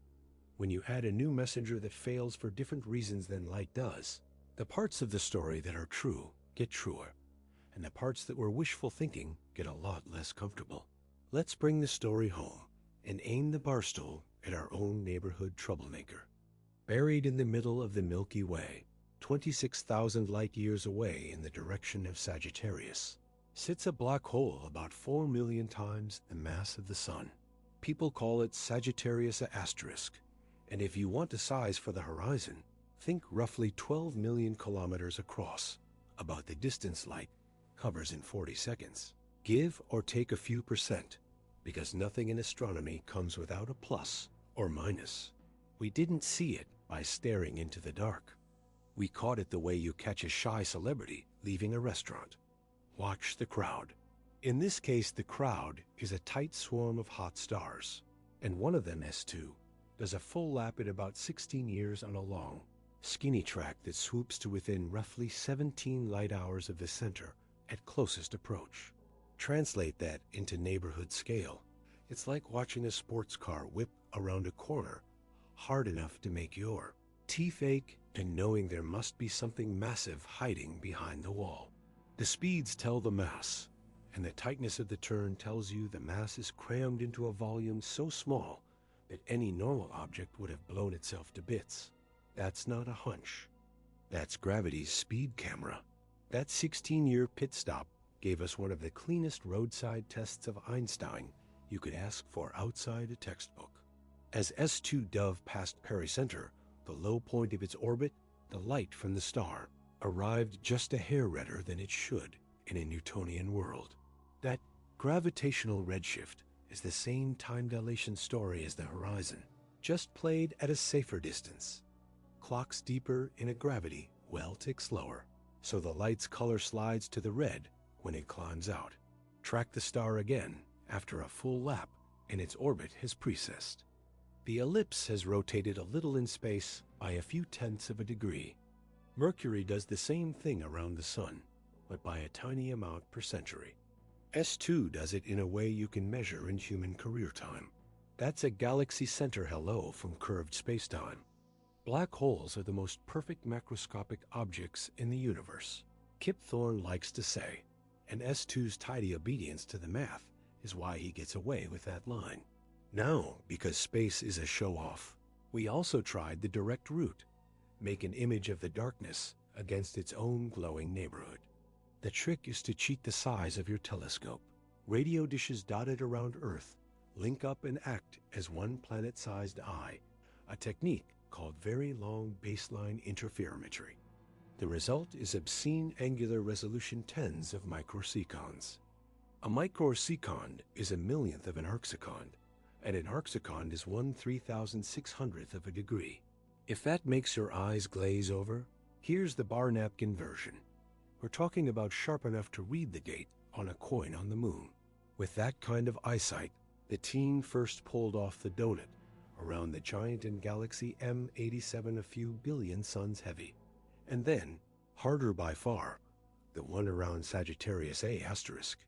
When you add a new messenger that fails for different reasons than light does, the parts of the story that are true get truer, and the parts that were wishful thinking get a lot less comfortable. Let's bring the story home and aim the barstool at our own neighborhood troublemaker. Buried in the middle of the Milky Way, 26,000 light years away in the direction of Sagittarius, sits a black hole about 4 million times the mass of the Sun. People call it Sagittarius asterisk, and if you want a size for the horizon, think roughly 12 million kilometers across, about the distance light covers in 40 seconds. Give or take a few percent, because nothing in astronomy comes without a plus or minus. We didn't see it by staring into the dark. We caught it the way you catch a shy celebrity leaving a restaurant. Watch the crowd. In this case, the crowd is a tight swarm of hot stars, and one of them, S2, does a full lap in about 16 years on a long, skinny track that swoops to within roughly 17 light hours of the center at closest approach. Translate that into neighborhood scale. It's like watching a sports car whip around a corner hard enough to make your teeth ache and knowing there must be something massive hiding behind the wall. The speeds tell the mass, and the tightness of the turn tells you the mass is crammed into a volume so small that any normal object would have blown itself to bits. That's not a hunch. That's gravity's speed camera. That 16-year pit stop gave us one of the cleanest roadside tests of Einstein you could ask for outside a textbook. As S2 Dove passed Pericenter, the low point of its orbit, the light from the star arrived just a hair redder than it should in a Newtonian world. That gravitational redshift is the same time dilation story as the horizon, just played at a safer distance. Clocks deeper in a gravity well tick slower, so the light's color slides to the red when it climbs out. Track the star again after a full lap and its orbit has precessed. The ellipse has rotated a little in space by a few tenths of a degree. Mercury does the same thing around the Sun, but by a tiny amount per century. S2 does it in a way you can measure in human career time. That's a galaxy center hello from curved spacetime. Black holes are the most perfect macroscopic objects in the universe, Kip Thorne likes to say, and S2's tidy obedience to the math is why he gets away with that line. Now, because space is a show-off, we also tried the direct route, make an image of the darkness against its own glowing neighborhood. The trick is to cheat the size of your telescope. Radio dishes dotted around Earth link up and act as one planet-sized eye, a technique called very long baseline interferometry. The result is obscene angular resolution tens of microsecond. A microsecond is a millionth of an arcsecond, and an arcsecond is 1/3600th of a degree. If that makes your eyes glaze over, here's the bar napkin version. We're talking about sharp enough to read the date on a coin on the moon. With that kind of eyesight, the team first pulled off the donut around the giant in galaxy M87 a few billion suns heavy, and then, harder by far, the one around Sagittarius A asterisk.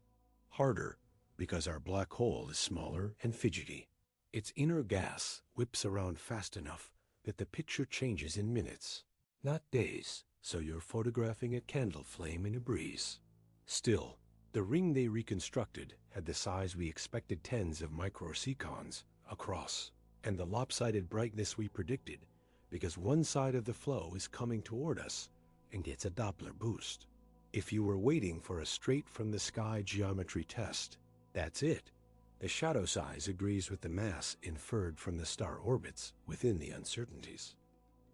Harder because our black hole is smaller and fidgety. Its inner gas whips around fast enough that the picture changes in minutes, not days, so you're photographing a candle flame in a breeze. Still, the ring they reconstructed had the size we expected tens of microseconds across, and the lopsided brightness we predicted, because one side of the flow is coming toward us and gets a Doppler boost. If you were waiting for a straight-from-the-sky geometry test, that's it. The shadow size agrees with the mass inferred from the star orbits within the uncertainties.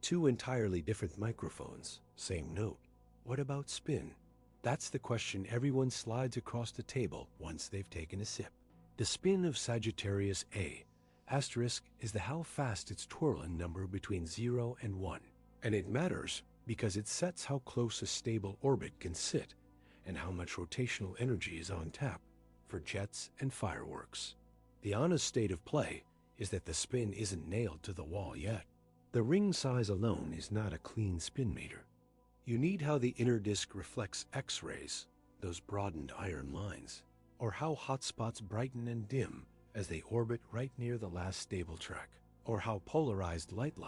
Two entirely different microphones, same note. What about spin? That's the question everyone slides across the table once they've taken a sip. The spin of Sagittarius A asterisk is the how fast it's twirling number between 0 and 1. And it matters because it sets how close a stable orbit can sit and how much rotational energy is on tap for jets and fireworks. The honest state of play is that the spin isn't nailed to the wall yet. The ring size alone is not a clean spin meter. You need how the inner disk reflects X-rays, those broadened iron lines, or how hot spots brighten and dim as they orbit right near the last stable track, or how polarized light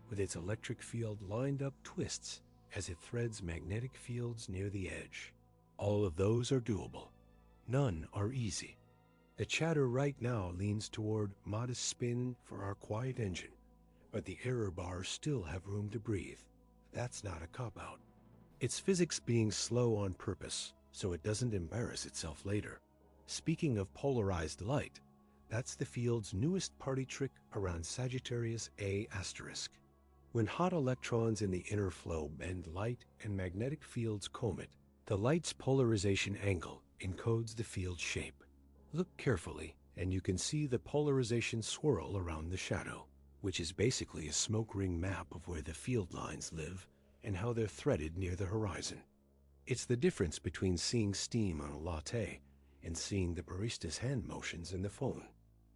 with its electric field lined up twists as it threads magnetic fields near the edge. All of those are doable. None are easy. The chatter right now leans toward modest spin for our quiet engine, but the error bars still have room to breathe. That's not a cop-out. It's physics being slow on purpose, so it doesn't embarrass itself later. Speaking of polarized light, that's the field's newest party trick around Sagittarius A asterisk. When hot electrons in the inner flow bend light and magnetic fields comb it, the light's polarization angle encodes the field's shape. Look carefully, and you can see the polarization swirl around the shadow, which is basically a smoke ring map of where the field lines live and how they're threaded near the horizon. It's the difference between seeing steam on a latte and seeing the barista's hand motions in the phone.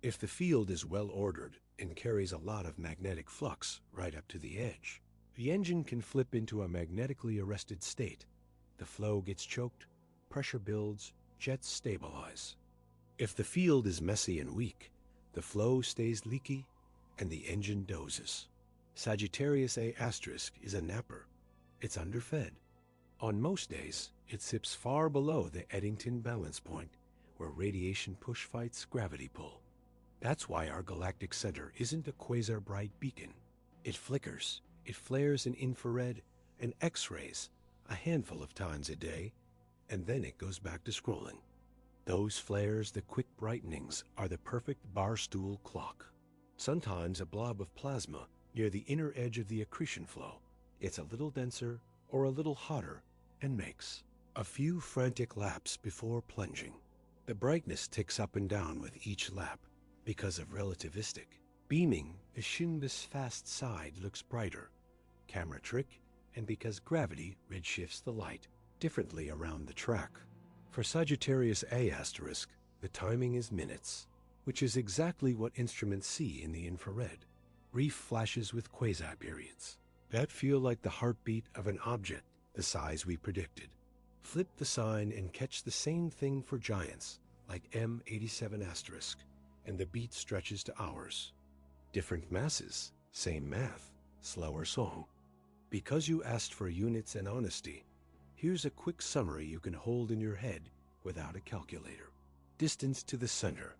If the field is well ordered and carries a lot of magnetic flux right up to the edge, the engine can flip into a magnetically arrested state. The flow gets choked, pressure builds, jets stabilize. If the field is messy and weak, the flow stays leaky and the engine dozes. Sagittarius A asterisk is a napper. It's underfed. On most days, it sips far below the Eddington balance point, where radiation push fights gravity pull. That's why our galactic center isn't a quasar-bright beacon. It flickers, it flares in infrared and X-rays a handful of times a day, and then it goes back to scrolling. Those flares, the quick brightenings, are the perfect bar stool clock. Sometimes a blob of plasma near the inner edge of the accretion flow. It's a little denser or a little hotter and makes a few frantic laps before plunging. The brightness ticks up and down with each lap because of relativistic. Beaming, the Shinbus fast side looks brighter. Camera trick, and because gravity redshifts the light differently around the track. For Sagittarius A asterisk, the timing is minutes, which is exactly what instruments see in the infrared. Brief flashes with quasar periods that feel like the heartbeat of an object the size we predicted. Flip the sign and catch the same thing for giants like M87 asterisk, and the beat stretches to hours. Different masses, same math, slower song. Because you asked for units and honesty, here's a quick summary you can hold in your head without a calculator. Distance to the center,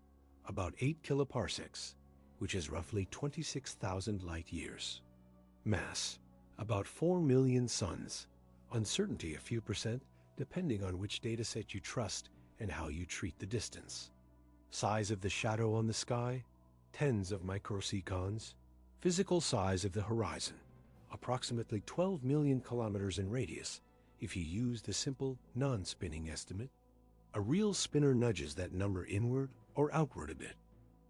about 8 kiloparsecs, which is roughly 26,000 light years. Mass, about 4 million suns. Uncertainty a few percent, depending on which dataset you trust and how you treat the distance. Size of the shadow on the sky, tens of microsecons. Physical size of the horizon, approximately 12 million kilometers in radius if you use the simple non-spinning estimate. A real spinner nudges that number inward or outward a bit.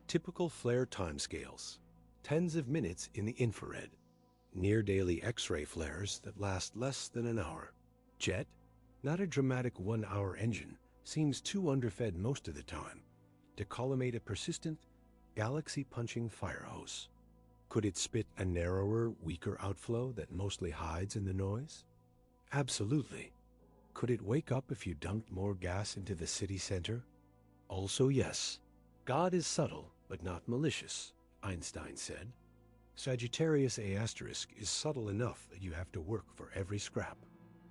Typical flare timescales, tens of minutes in the infrared. Near-daily X-ray flares that last less than an hour. Jet, not a dramatic 1-hour engine, seems too underfed most of the time to collimate a persistent, galaxy-punching fire hose. Could it spit a narrower, weaker outflow that mostly hides in the noise? Absolutely. Could it wake up if you dumped more gas into the city center? Also yes. God is subtle, but not malicious, Einstein said. Sagittarius A asterisk is subtle enough that you have to work for every scrap.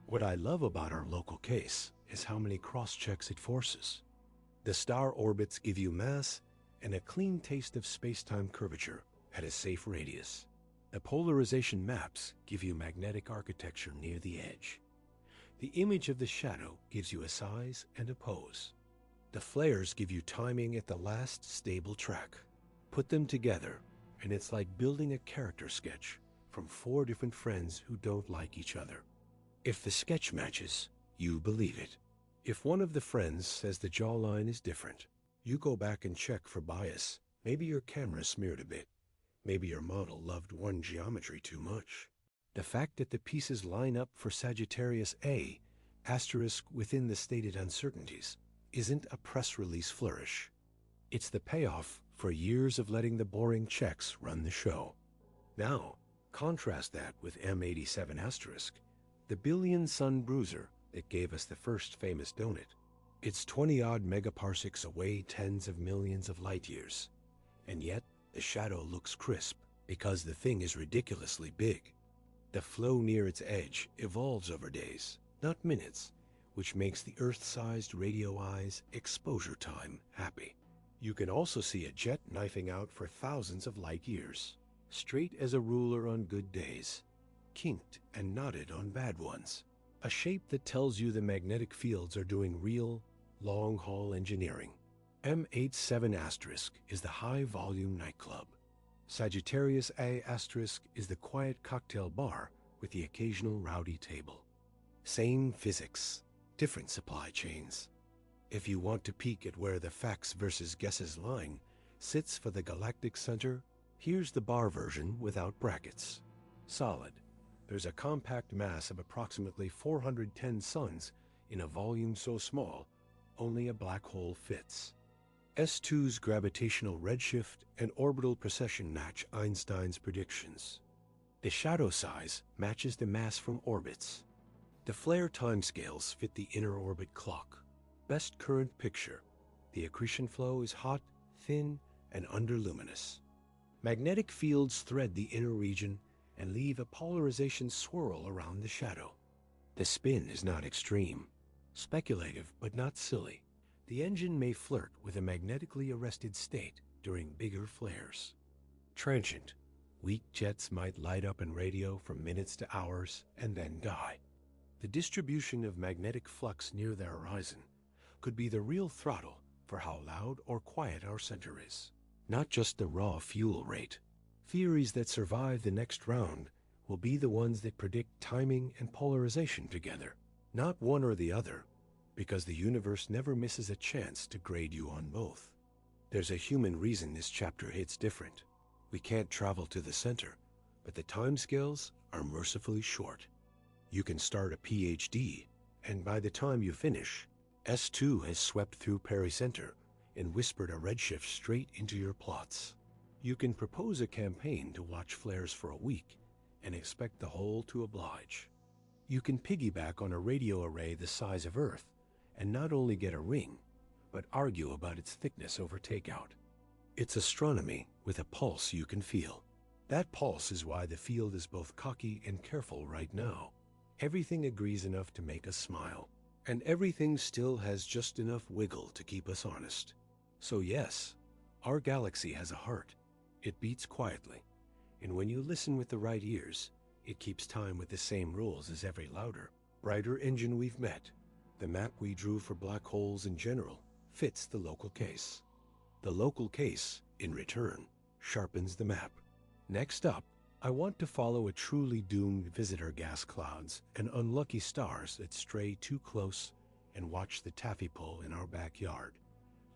What I love about our local case is how many cross-checks it forces. The star orbits give you mass and a clean taste of space-time curvature at a safe radius. The polarization maps give you magnetic architecture near the edge. The image of the shadow gives you a size and a pose. The flares give you timing at the last stable track. Put them together, and it's like building a character sketch from 4 different friends who don't like each other. If the sketch matches, you believe it. If one of the friends says the jawline is different, you go back and check for bias. Maybe your camera smeared a bit. Maybe your model loved one geometry too much. The fact that the pieces line up for Sagittarius A asterisk within the stated uncertainties isn't a press release flourish. It's the payoff for years of letting the boring checks run the show. Now, contrast that with M87 asterisk, the billion-sun bruiser that gave us the first famous donut. It's 20-odd megaparsecs away, tens of millions of light years. And yet, the shadow looks crisp because the thing is ridiculously big. The flow near its edge evolves over days, not minutes, which makes the Earth-sized radio eyes exposure time happy. You can also see a jet knifing out for thousands of light years, straight as a ruler on good days, kinked and knotted on bad ones. a shape that tells you the magnetic fields are doing real, long-haul engineering. M87 asterisk is the high-volume nightclub. Sagittarius A asterisk is the quiet cocktail bar with the occasional rowdy table. Same physics, different supply chains. If you want to peek at where the facts versus guesses line sits for the galactic center, here's the bar version without brackets. Solid. There's a compact mass of approximately 410 suns in a volume so small, only a black hole fits. S2's gravitational redshift and orbital precession match Einstein's predictions. The shadow size matches the mass from orbits. The flare timescales fit the inner orbit clock. Best current picture. The accretion flow is hot, thin, and underluminous. Magnetic fields thread the inner region and leave a polarization swirl around the shadow. The spin is not extreme. Speculative, but not silly. The engine may flirt with a magnetically arrested state during bigger flares. Transient. Weak jets might light up in radio from minutes to hours and then die. The distribution of magnetic flux near the horizon could be the real throttle for how loud or quiet our center is, not just the raw fuel rate. Theories that survive the next round will be the ones that predict timing and polarization together, not one or the other, because the universe never misses a chance to grade you on both. There's a human reason this chapter hits different. We can't travel to the center, but the timescales are mercifully short. You can start a PhD, and by the time you finish, S2 has swept through pericenter and whispered a redshift straight into your plots. You can propose a campaign to watch flares for a week and expect the whole to oblige. You can piggyback on a radio array the size of Earth and not only get a ring, but argue about its thickness over takeout. It's astronomy with a pulse you can feel. That pulse is why the field is both cocky and careful right now. Everything agrees enough to make us smile, and everything still has just enough wiggle to keep us honest. So yes, our galaxy has a heart. It beats quietly, and when you listen with the right ears, it keeps time with the same rules as every louder, brighter engine we've met. The map we drew for black holes in general fits the local case. The local case, in return, sharpens the map. Next up, I want to follow a truly doomed visitor gas clouds and unlucky stars that stray too close and watch the taffy pull in our backyard.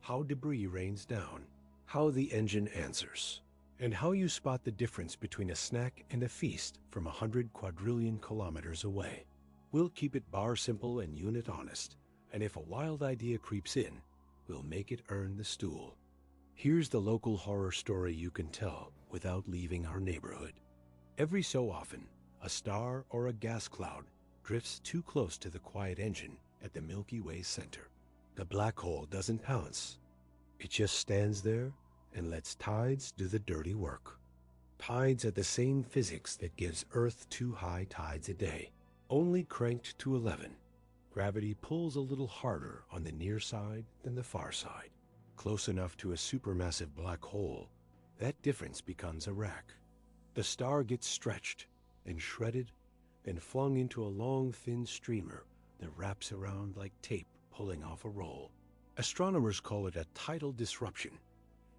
How debris rains down, how the engine answers, and how you spot the difference between a snack and a feast from 100 quadrillion kilometers away. We'll keep it bar simple and unit honest, and if a wild idea creeps in, we'll make it earn the stool. Here's the local horror story you can tell without leaving our neighborhood. Every so often, a star or a gas cloud drifts too close to the quiet engine at the Milky Way's center. The black hole doesn't pounce. It just stands there and lets tides do the dirty work. Tides are the same physics that gives Earth 2 high tides a day, only cranked to 11. Gravity pulls a little harder on the near side than the far side. Close enough to a supermassive black hole, that difference becomes a rack. The star gets stretched and shredded, then flung into a long, thin streamer that wraps around like tape pulling off a roll. Astronomers call it a tidal disruption.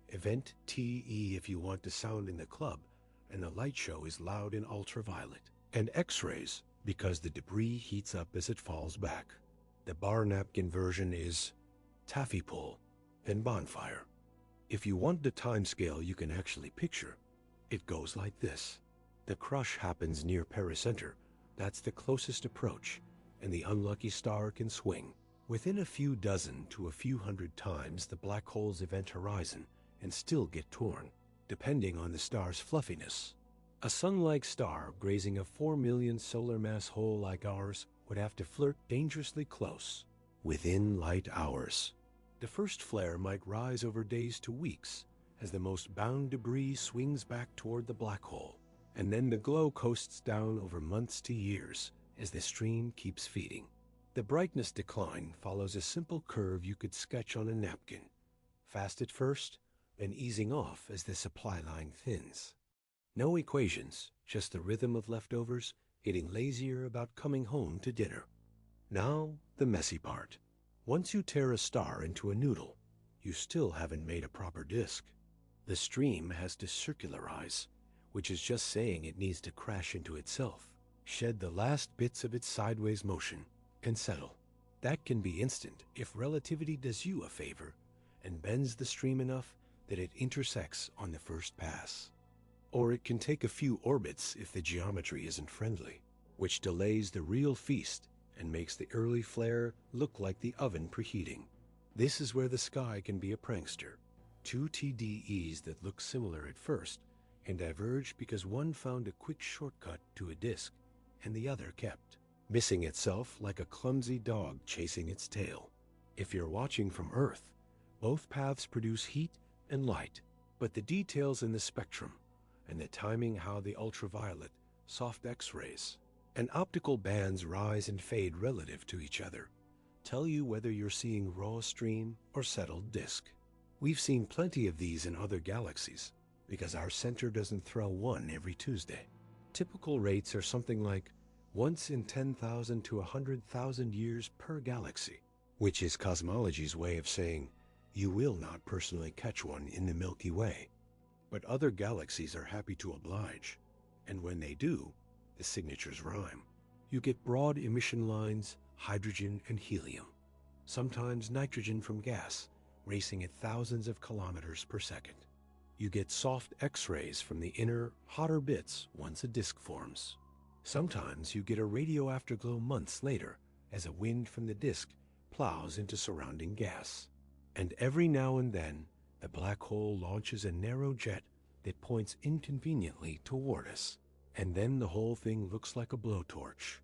Event TE if you want to sound in the club, and the light show is loud in ultraviolet. And X-rays because the debris heats up as it falls back. The bar napkin version is taffy pull, then bonfire. If you want the time scale you can actually picture, it goes like this. The crush happens near pericenter. That's the closest approach, and the unlucky star can swing. Within a few dozen to a few hundred times the black hole's event horizon and still get torn, depending on the star's fluffiness. A sun-like star grazing a 4 million solar mass hole like ours would have to flirt dangerously close, within light hours. The first flare might rise over days to weeks as the most bound debris swings back toward the black hole, and then the glow coasts down over months to years as the stream keeps feeding. The brightness decline follows a simple curve you could sketch on a napkin, fast at first, then easing off as the supply line thins. No equations, just the rhythm of leftovers getting lazier about coming home to dinner. Now, the messy part. Once you tear a star into a noodle, you still haven't made a proper disk. The stream has to circularize, which is just saying it needs to crash into itself, shed the last bits of its sideways motion, and settle. That can be instant if relativity does you a favor and bends the stream enough that it intersects on the first pass. Or it can take a few orbits if the geometry isn't friendly, which delays the real feast and makes the early flare look like the oven preheating. This is where the sky can be a prankster. Two TDEs that look similar at first and diverge because one found a quick shortcut to a disk and the other kept, missing itself like a clumsy dog chasing its tail. If you're watching from Earth, both paths produce heat and light, but the details in the spectrum and the timing how the ultraviolet, soft X-rays, and optical bands rise and fade relative to each other tell you whether you're seeing raw stream or settled disk. We've seen plenty of these in other galaxies because our center doesn't throw one every Tuesday. Typical rates are something like once in 10,000 to 100,000 years per galaxy, which is cosmology's way of saying you will not personally catch one in the Milky Way. But other galaxies are happy to oblige, and when they do, the signatures rhyme. You get broad emission lines, hydrogen and helium, sometimes nitrogen from gas, racing at thousands of kilometers per second. You get soft X-rays from the inner, hotter bits once a disk forms. Sometimes you get a radio afterglow months later as a wind from the disk plows into surrounding gas. And every now and then, the black hole launches a narrow jet that points inconveniently toward us. And then the whole thing looks like a blowtorch.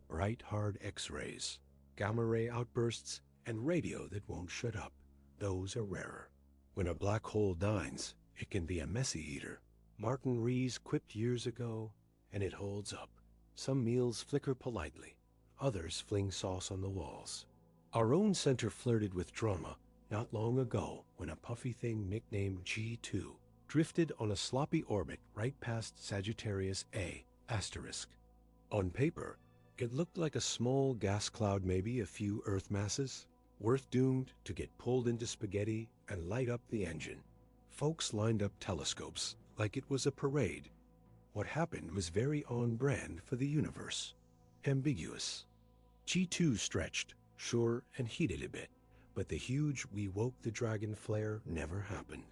Bright, hard X-rays, gamma-ray outbursts, and radio that won't shut up. Those are rarer. When a black hole dines, it can be a messy eater. Martin Rees quipped years ago, and it holds up. Some meals flicker politely. Others fling sauce on the walls. Our own center flirted with drama not long ago when a puffy thing nicknamed G2 drifted on a sloppy orbit right past Sagittarius A*. On paper, it looked like a small gas cloud, maybe a few Earth masses, worth doomed to get pulled into spaghetti and light up the engine. Folks lined up telescopes like it was a parade. What happened was very on brand for the universe. Ambiguous. G2 stretched, sure, and heated a bit, but the huge "we woke the dragon" flare never happened.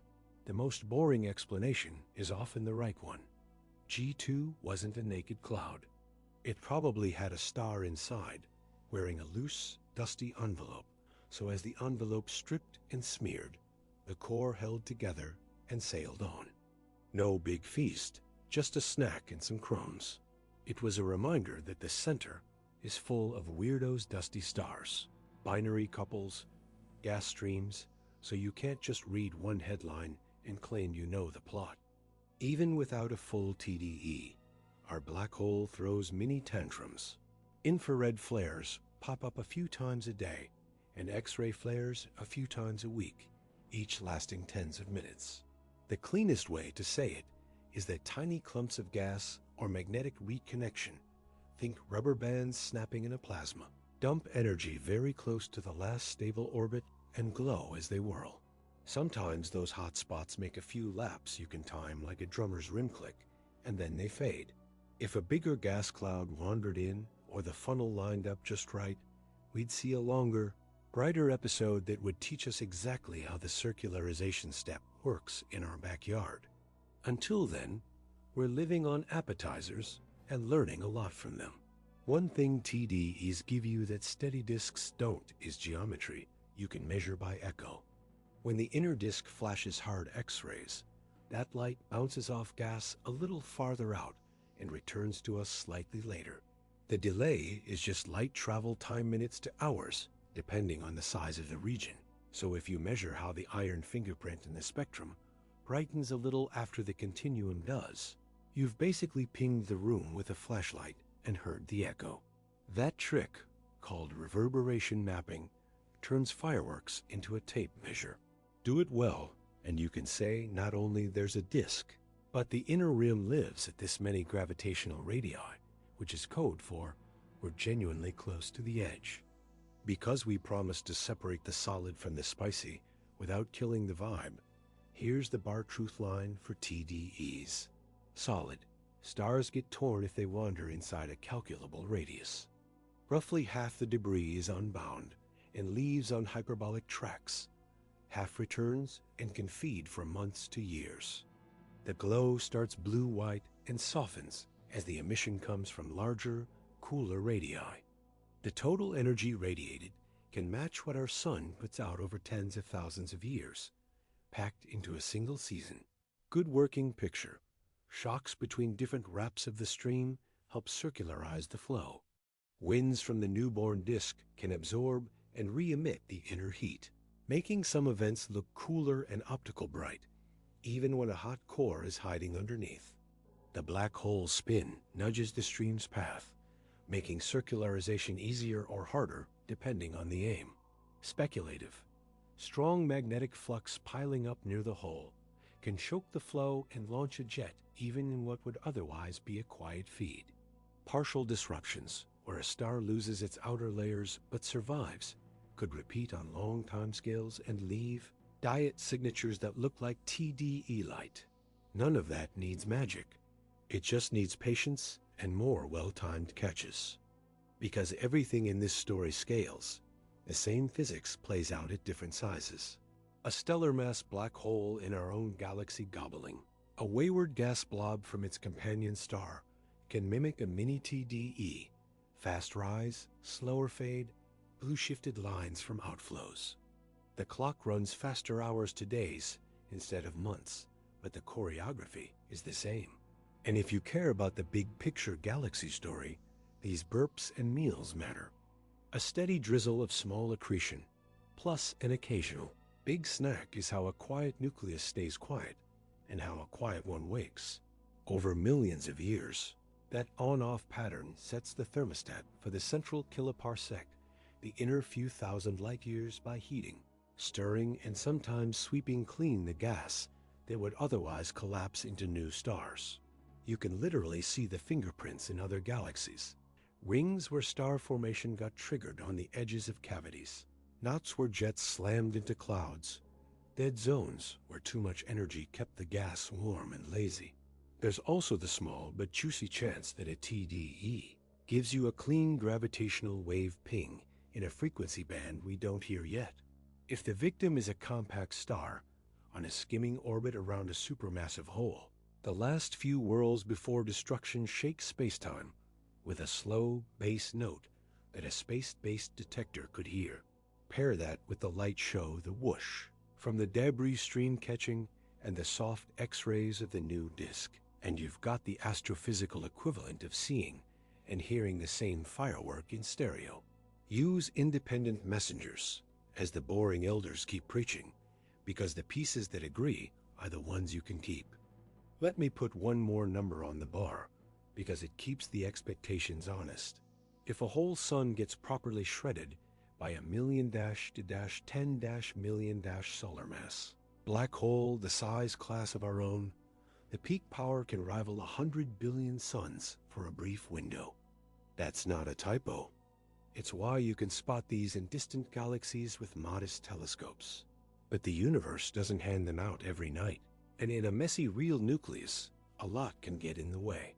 The most boring explanation is often the right one. G2 wasn't a naked cloud. It probably had a star inside, wearing a loose, dusty envelope, so as the envelope stripped and smeared, the core held together and sailed on. No big feast, just a snack and some crumbs. It was a reminder that the center is full of weirdos' dusty stars, binary couples, gas streams, so you can't just read one headline and claim you know the plot. Even without a full TDE, our black hole throws mini tantrums. Infrared flares pop up a few times a day, and X-ray flares a few times a week, each lasting tens of minutes. The cleanest way to say it is that tiny clumps of gas or magnetic reconnection, think rubber bands snapping in a plasma, dump energy very close to the last stable orbit and glow as they whirl. Sometimes those hot spots make a few laps you can time like a drummer's rim click, and then they fade. If a bigger gas cloud wandered in or the funnel lined up just right, we'd see a longer, brighter episode that would teach us exactly how the circularization step works in our backyard. Until then, we're living on appetizers and learning a lot from them. One thing TDEs give you that steady disks don't is geometry you can measure by echo. When the inner disk flashes hard X-rays, that light bounces off gas a little farther out and returns to us slightly later. The delay is just light travel time minutes to hours, depending on the size of the region. So if you measure how the iron fingerprint in the spectrum brightens a little after the continuum does, you've basically pinged the room with a flashlight and heard the echo. That trick, called reverberation mapping, turns fireworks into a tape measure. Do it well, and you can say not only there's a disk, but the inner rim lives at this many gravitational radii, which is code for we're genuinely close to the edge. Because we promised to separate the solid from the spicy without killing the vibe, here's the bar truth line for TDEs. Solid. Stars get torn if they wander inside a calculable radius. Roughly half the debris is unbound and leaves on hyperbolic tracks. Half returns and can feed for months to years. The glow starts blue-white and softens as the emission comes from larger, cooler radii. The total energy radiated can match what our sun puts out over tens of thousands of years, packed into a single season. Good working picture. Shocks between different wraps of the stream help circularize the flow. Winds from the newborn disk can absorb and re-emit the inner heat, making some events look cooler and optical bright, even when a hot core is hiding underneath. The black hole's spin nudges the stream's path, making circularization easier or harder depending on the aim. Speculative. Strong magnetic flux piling up near the hole can choke the flow and launch a jet even in what would otherwise be a quiet feed. Partial disruptions, where a star loses its outer layers but survives, could repeat on long timescales and leave diet signatures that look like TDE light. None of that needs magic. It just needs patience and more well-timed catches. Because everything in this story scales, the same physics plays out at different sizes. A stellar mass black hole in our own galaxy gobbling, a wayward gas blob from its companion star, can mimic a mini TDE, fast rise, slower fade, blue-shifted lines from outflows. The clock runs faster hours to days instead of months, but the choreography is the same. And if you care about the big picture galaxy story, these burps and meals matter. A steady drizzle of small accretion, plus an occasional big snack is how a quiet nucleus stays quiet and how a quiet one wakes. Over millions of years, that on-off pattern sets the thermostat for the central kiloparsec, the inner few thousand light years by heating, stirring and sometimes sweeping clean the gas that would otherwise collapse into new stars. You can literally see the fingerprints in other galaxies. Rings where star formation got triggered on the edges of cavities. Knots where jets slammed into clouds. Dead zones where too much energy kept the gas warm and lazy. There's also the small but juicy chance that a TDE gives you a clean gravitational wave ping in a frequency band we don't hear yet. If the victim is a compact star on a skimming orbit around a supermassive hole, the last few whirls before destruction shake spacetime with a slow bass note that a space-based detector could hear. Pair that with the light show, the whoosh, from the debris stream catching and the soft X-rays of the new disk, and you've got the astrophysical equivalent of seeing and hearing the same firework in stereo. Use independent messengers, as the boring elders keep preaching, because the pieces that agree are the ones you can keep. Let me put one more number on the bar, because it keeps the expectations honest. If a whole sun gets properly shredded by a million dash to dash 10 dash million dash solar mass, black hole the size class of our own, the peak power can rival 100 billion suns for a brief window. That's not a typo. It's why you can spot these in distant galaxies with modest telescopes. But the universe doesn't hand them out every night, and in a messy real nucleus, a lot can get in the way.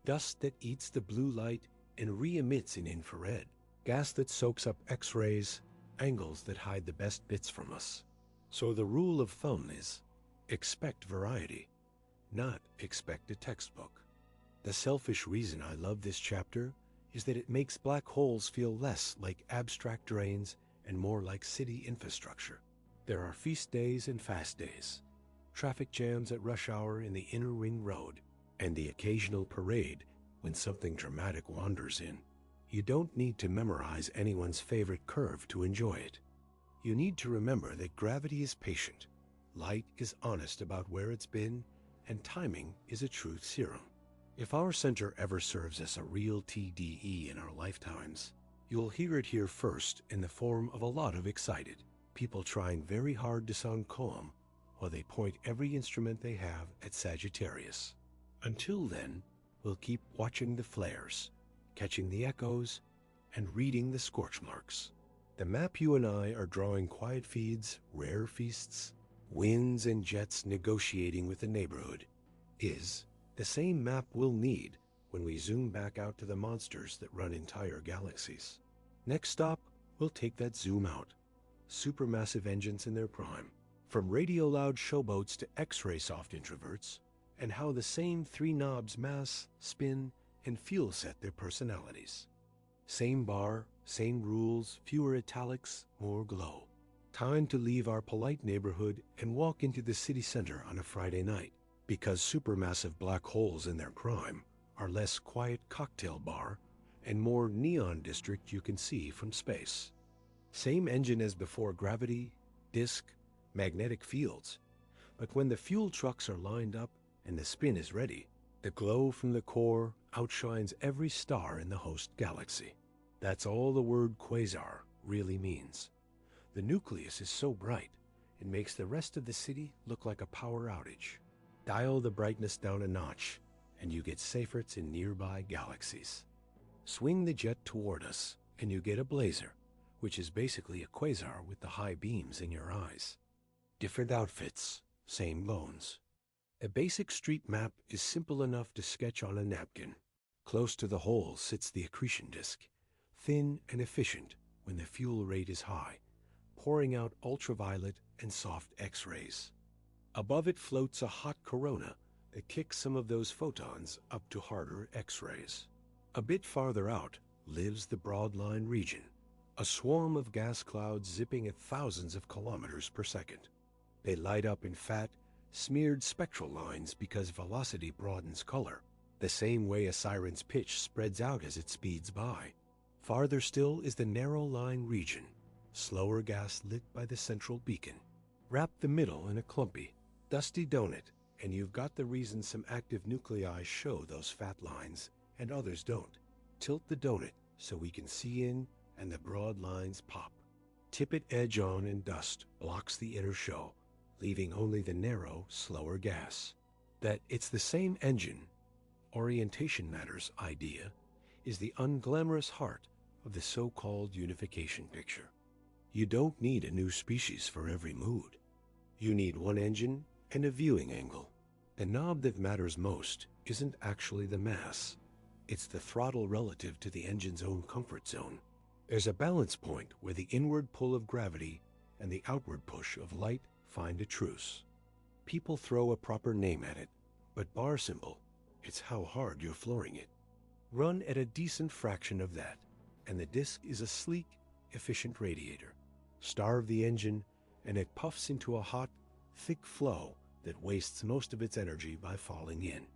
Dust that eats the blue light and re-emits in infrared, gas that soaks up X-rays, angles that hide the best bits from us. So the rule of thumb is, expect variety, not expect a textbook. The selfish reason I love this chapter is that it makes black holes feel less like abstract drains and more like city infrastructure. There are feast days and fast days, traffic jams at rush hour in the inner ring road, and the occasional parade when something dramatic wanders in. You don't need to memorize anyone's favorite curve to enjoy it. You need to remember that gravity is patient, light is honest about where it's been, and timing is a truth serum. If our center ever serves as a real TDE in our lifetimes, you'll hear it here first in the form of a lot of excited people trying very hard to sound calm while they point every instrument they have at Sagittarius. Until then, we'll keep watching the flares, catching the echoes, and reading the scorch marks. The map you and I are drawing quiet feeds, rare feasts, winds and jets negotiating with the neighborhood is the same map we'll need when we zoom back out to the monsters that run entire galaxies. Next stop, we'll take that zoom out. Supermassive engines in their prime, from radio-loud showboats to X-ray soft introverts, and how the same three knobs mass, spin, and fuel set their personalities. Same bar, same rules, fewer italics, more glow. Time to leave our polite neighborhood and walk into the city center on a Friday night, because supermassive black holes in their prime are less quiet cocktail bar and more neon district you can see from space. Same engine as before: gravity, disk, magnetic fields. But when the fuel trucks are lined up and the spin is ready, the glow from the core outshines every star in the host galaxy. That's all the word quasar really means. The nucleus is so bright, it makes the rest of the city look like a power outage. Dial the brightness down a notch, and you get Seyferts in nearby galaxies. Swing the jet toward us, and you get a blazer, which is basically a quasar with the high beams in your eyes. Different outfits, same bones. A basic street map is simple enough to sketch on a napkin. Close to the hole sits the accretion disk, thin and efficient when the fuel rate is high, pouring out ultraviolet and soft X-rays. Above it floats a hot corona that kicks some of those photons up to harder X-rays. A bit farther out lives the broadline region, a swarm of gas clouds zipping at thousands of kilometers per second. They light up in fat, smeared spectral lines because velocity broadens color, the same way a siren's pitch spreads out as it speeds by. Farther still is the narrow line region, slower gas lit by the central beacon. Wrap the middle in a clumpy, dusty donut, and you've got the reason some active nuclei show those fat lines and others don't. Tilt the donut so we can see in and the broad lines pop. Tip it edge on and dust blocks the inner show, leaving only the narrow, slower gas. That it's the same engine, orientation matters idea, is the unglamorous heart of the so-called unification picture. You don't need a new species for every mood. You need one engine and a viewing angle. The knob that matters most isn't actually the mass. It's the throttle relative to the engine's own comfort zone. There's a balance point where the inward pull of gravity and the outward push of light find a truce. People throw a proper name at it, but bar simple, it's how hard you're flooring it. Run at a decent fraction of that, and the disk is a sleek, efficient radiator. Starve the engine, and it puffs into a hot, thick flow that wastes most of its energy by falling in.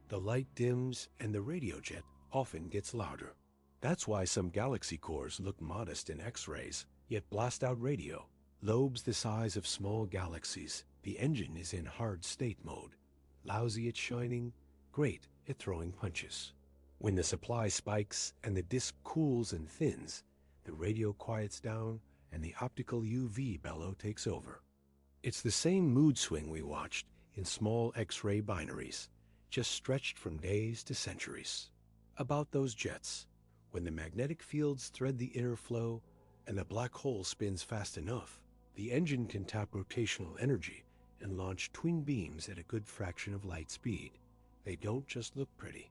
The light dims, and the radio jet often gets louder. That's why some galaxy cores look modest in X-rays, yet blast out radio. Lobes the size of small galaxies, the engine is in hard state mode. Lousy at shining, great at throwing punches. When the supply spikes and the disk cools and thins, the radio quiets down and the optical UV bellow takes over. It's the same mood swing we watched in small X-ray binaries, just stretched from days to centuries. About those jets, when the magnetic fields thread the inner flow and the black hole spins fast enough, the engine can tap rotational energy and launch twin beams at a good fraction of light speed. They don't just look pretty.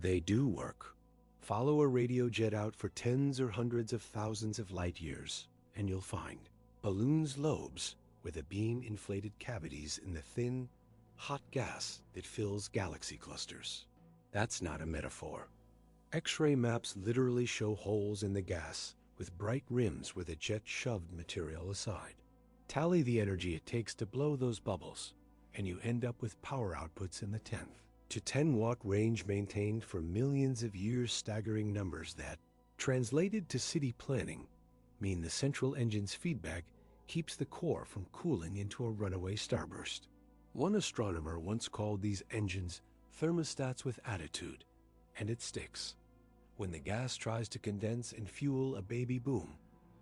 They do work. Follow a radio jet out for tens or hundreds of thousands of light years, and you'll find balloons' lobes with the beam-inflated cavities in the thin, hot gas that fills galaxy clusters. That's not a metaphor. X-ray maps literally show holes in the gas with bright rims where the jet shoved material aside. Tally the energy it takes to blow those bubbles, and you end up with power outputs in the 10th to 10-watt range maintained for millions of years, staggering numbers that, translated to city planning, mean the central engine's feedback keeps the core from cooling into a runaway starburst. One astronomer once called these engines thermostats with attitude, and it sticks. When the gas tries to condense and fuel a baby boom,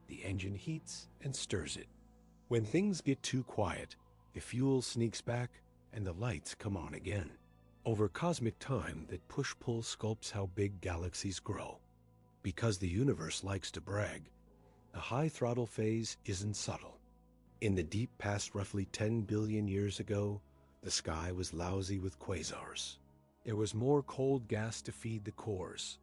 the engine heats and stirs it. When things get too quiet, the fuel sneaks back and the lights come on again. Over cosmic time, that push-pull sculpts how big galaxies grow. Because the universe likes to brag, the high throttle phase isn't subtle. In the deep past roughly 10 billion years ago, the sky was lousy with quasars. There was more cold gas to feed the cores.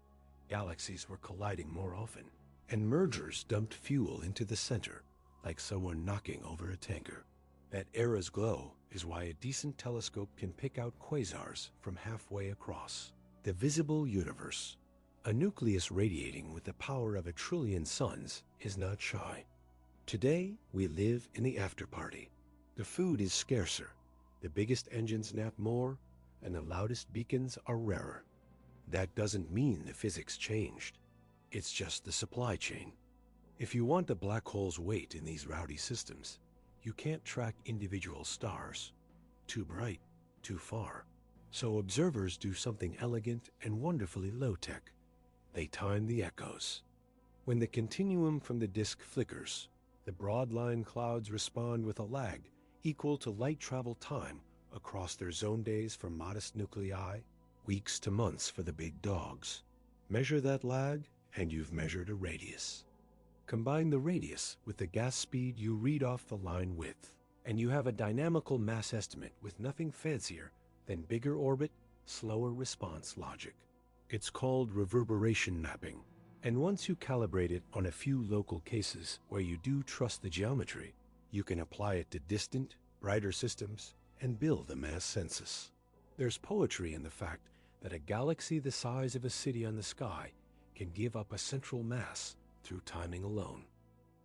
Galaxies were colliding more often, and mergers dumped fuel into the center, like someone knocking over a tanker. That era's glow is why a decent telescope can pick out quasars from halfway across. The visible universe, a nucleus radiating with the power of 1 trillion suns, is not shy. Today, we live in the afterparty. The food is scarcer, the biggest engines nap more, and the loudest beacons are rarer. That doesn't mean the physics changed. It's just the supply chain. If you want a black hole's weight in these rowdy systems, you can't track individual stars. Too bright, too far. So observers do something elegant and wonderfully low-tech. They time the echoes. When the continuum from the disk flickers, the broad-line clouds respond with a lag equal to light travel time across their zone days for modest nuclei, weeks to months for the big dogs. Measure that lag, and you've measured a radius. Combine the radius with the gas speed you read off the line width, and you have a dynamical mass estimate with nothing fancier than bigger orbit, slower response logic. It's called reverberation mapping, and once you calibrate it on a few local cases where you do trust the geometry, you can apply it to distant, brighter systems and build a mass census. There's poetry in the fact that a galaxy the size of a city on the sky can give up a central mass through timing alone.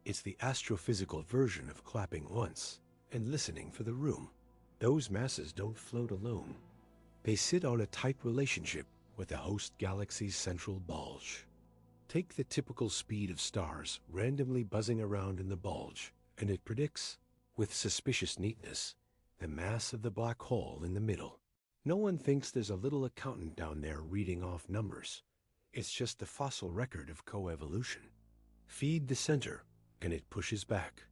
It's the astrophysical version of clapping once and listening for the room. Those masses don't float alone. They sit on a tight relationship with the host galaxy's central bulge. Take the typical speed of stars randomly buzzing around in the bulge, and it predicts, with suspicious neatness, the mass of the black hole in the middle. No one thinks there's a little accountant down there reading off numbers. It's just the fossil record of coevolution. Feed the center, and it pushes back.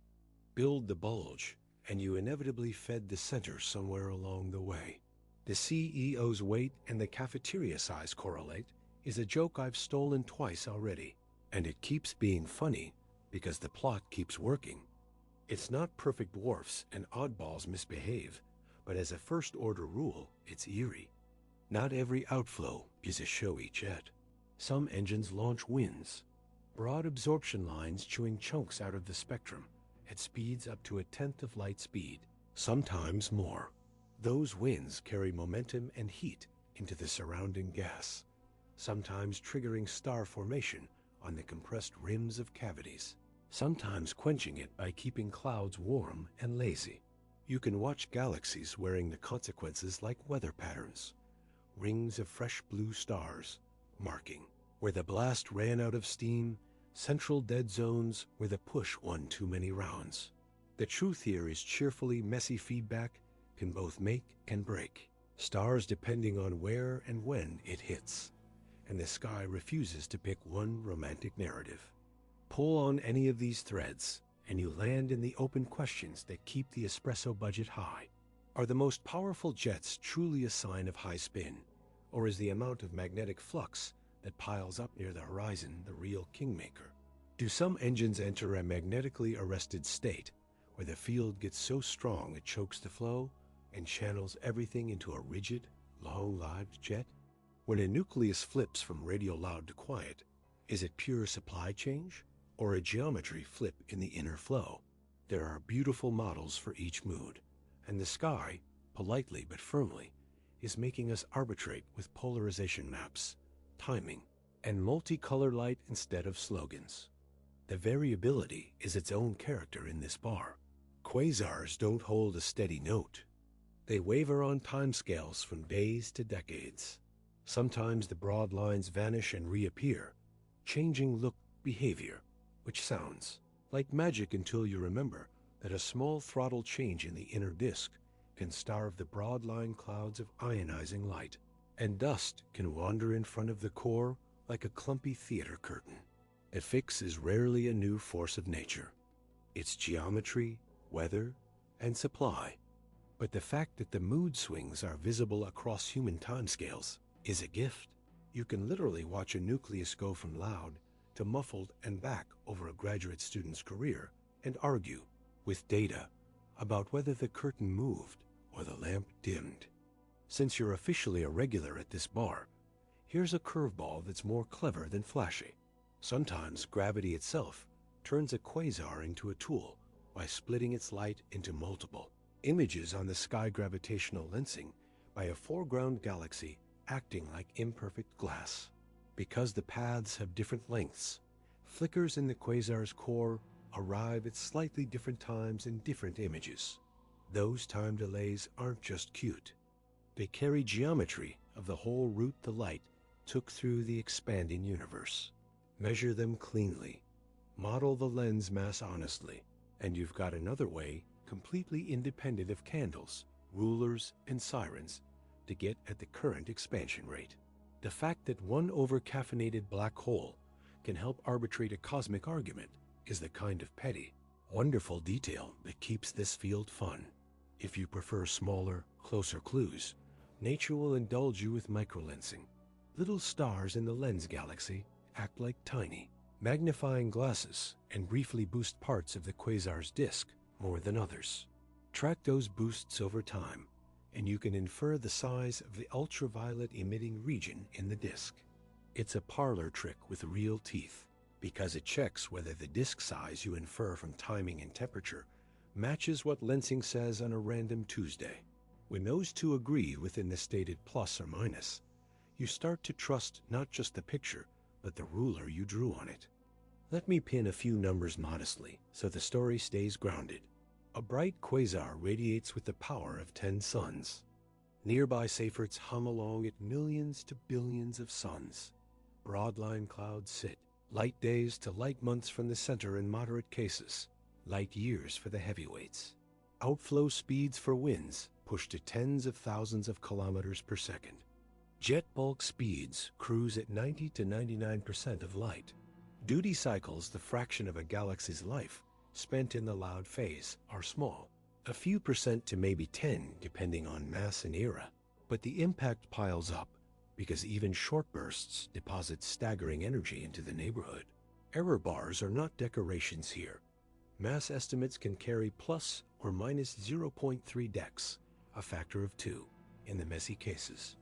Build the bulge, and you inevitably fed the center somewhere along the way. The CEO's weight and the cafeteria size correlate is a joke I've stolen twice already, and it keeps being funny because the plot keeps working. It's not perfect dwarfs and oddballs misbehave, but as a first-order rule, it's eerie. Not every outflow is a showy jet. Some engines launch winds, broad absorption lines chewing chunks out of the spectrum at speeds up to 1/10 of light speed, sometimes more. Those winds carry momentum and heat into the surrounding gas, sometimes triggering star formation on the compressed rims of cavities, sometimes quenching it by keeping clouds warm and lazy. You can watch galaxies wearing the consequences like weather patterns, rings of fresh blue stars, marking where the blast ran out of steam, central dead zones where the push won too many rounds. The truth here is cheerfully messy feedback can both make and break. Stars depending on where and when it hits, and the sky refuses to pick one romantic narrative. Pull on any of these threads, and you land in the open questions that keep the espresso budget high. Are the most powerful jets truly a sign of high spin, or is the amount of magnetic flux that piles up near the horizon the real kingmaker? Do some engines enter a magnetically arrested state, where the field gets so strong it chokes the flow and channels everything into a rigid, long-lived jet? When a nucleus flips from radio loud to quiet, is it pure supply change or a geometry flip in the inner flow? There are beautiful models for each mood, and the sky, politely but firmly, is making us arbitrate with polarization maps, timing, and multicolor light instead of slogans. The variability is its own character in this bar. Quasars don't hold a steady note. They waver on timescales from days to decades. Sometimes the broad lines vanish and reappear, changing look, behavior, which sounds like magic until you remember that a small throttle change in the inner disk can starve the broad line clouds of ionizing light, and dust can wander in front of the core like a clumpy theater curtain. A fix is rarely a new force of nature. It's geometry, weather, and supply. But the fact that the mood swings are visible across human timescales is a gift. You can literally watch a nucleus go from loud to muffled and back over a graduate student's career and argue, with data, about whether the curtain moved or the lamp dimmed. Since you're officially a regular at this bar, here's a curveball that's more clever than flashy. Sometimes gravity itself turns a quasar into a tool by splitting its light into multiple images on the sky gravitational lensing by a foreground galaxy acting like imperfect glass. Because the paths have different lengths, flickers in the quasar's core arrive at slightly different times in different images. Those time delays aren't just cute. They carry geometry of the whole route the light took through the expanding universe. Measure them cleanly, model the lens mass honestly, and you've got another way, completely independent of candles, rulers, and sirens, to get at the current expansion rate. The fact that one over-caffeinated black hole can help arbitrate a cosmic argument is the kind of petty, wonderful detail that keeps this field fun. If you prefer smaller, closer clues, nature will indulge you with microlensing. Little stars in the lens galaxy act like tiny, magnifying glasses and briefly boost parts of the quasar's disk more than others. Track those boosts over time, and you can infer the size of the ultraviolet emitting region in the disk. It's a parlor trick with real teeth, because it checks whether the disk size you infer from timing and temperature matches what lensing says on a random Tuesday. When those two agree within the stated plus or minus, you start to trust not just the picture, but the ruler you drew on it. Let me pin a few numbers modestly so the story stays grounded. A bright quasar radiates with the power of 10 suns. Nearby Seyferts hum along at millions to billions of suns. Broadline clouds sit, light days to light months from the center in moderate cases, light years for the heavyweights. Outflow speeds for winds push to tens of thousands of kilometers per second. Jet bulk speeds cruise at 90 to 99% of light. Duty cycles, the fraction of a galaxy's life spent in the loud phase, are small, a few percent to maybe 10 depending on mass and era. But the impact piles up because even short bursts deposit staggering energy into the neighborhood. Error bars are not decorations here. Mass estimates can carry plus or minus 0.3 dex, a factor of 2, in the messy cases.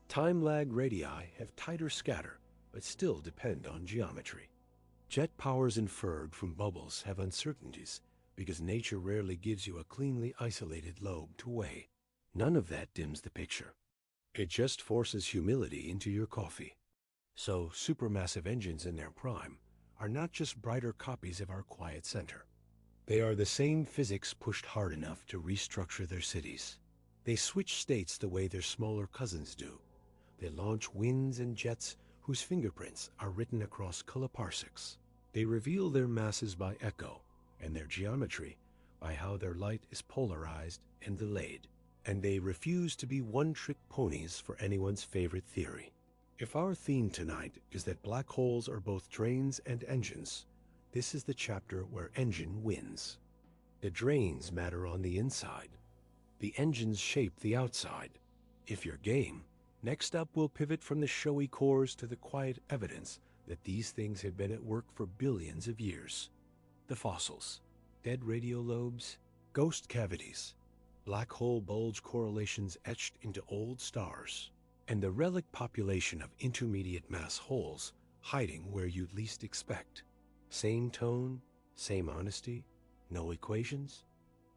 Time lag radii have tighter scatter, but still depend on geometry. Jet powers inferred from bubbles have uncertainties because nature rarely gives you a cleanly isolated lobe to weigh. None of that dims the picture. It just forces humility into your coffee. So supermassive engines in their prime are not just brighter copies of our quiet center. They are the same physics pushed hard enough to restructure their cities. They switch states the way their smaller cousins do. They launch winds and jets whose fingerprints are written across kiloparsecs. They reveal their masses by echo and their geometry by how their light is polarized and delayed. And they refuse to be one-trick ponies for anyone's favorite theory. If our theme tonight is that black holes are both drains and engines, this is the chapter where engine wins. The drains matter on the inside. The engines shape the outside. If you're game, next up we'll pivot from the showy cores to the quiet evidence that these things have been at work for billions of years. The fossils, dead radio lobes, ghost cavities, black hole bulge correlations etched into old stars, and the relic population of intermediate mass holes hiding where you'd least expect. Same tone, same honesty, no equations,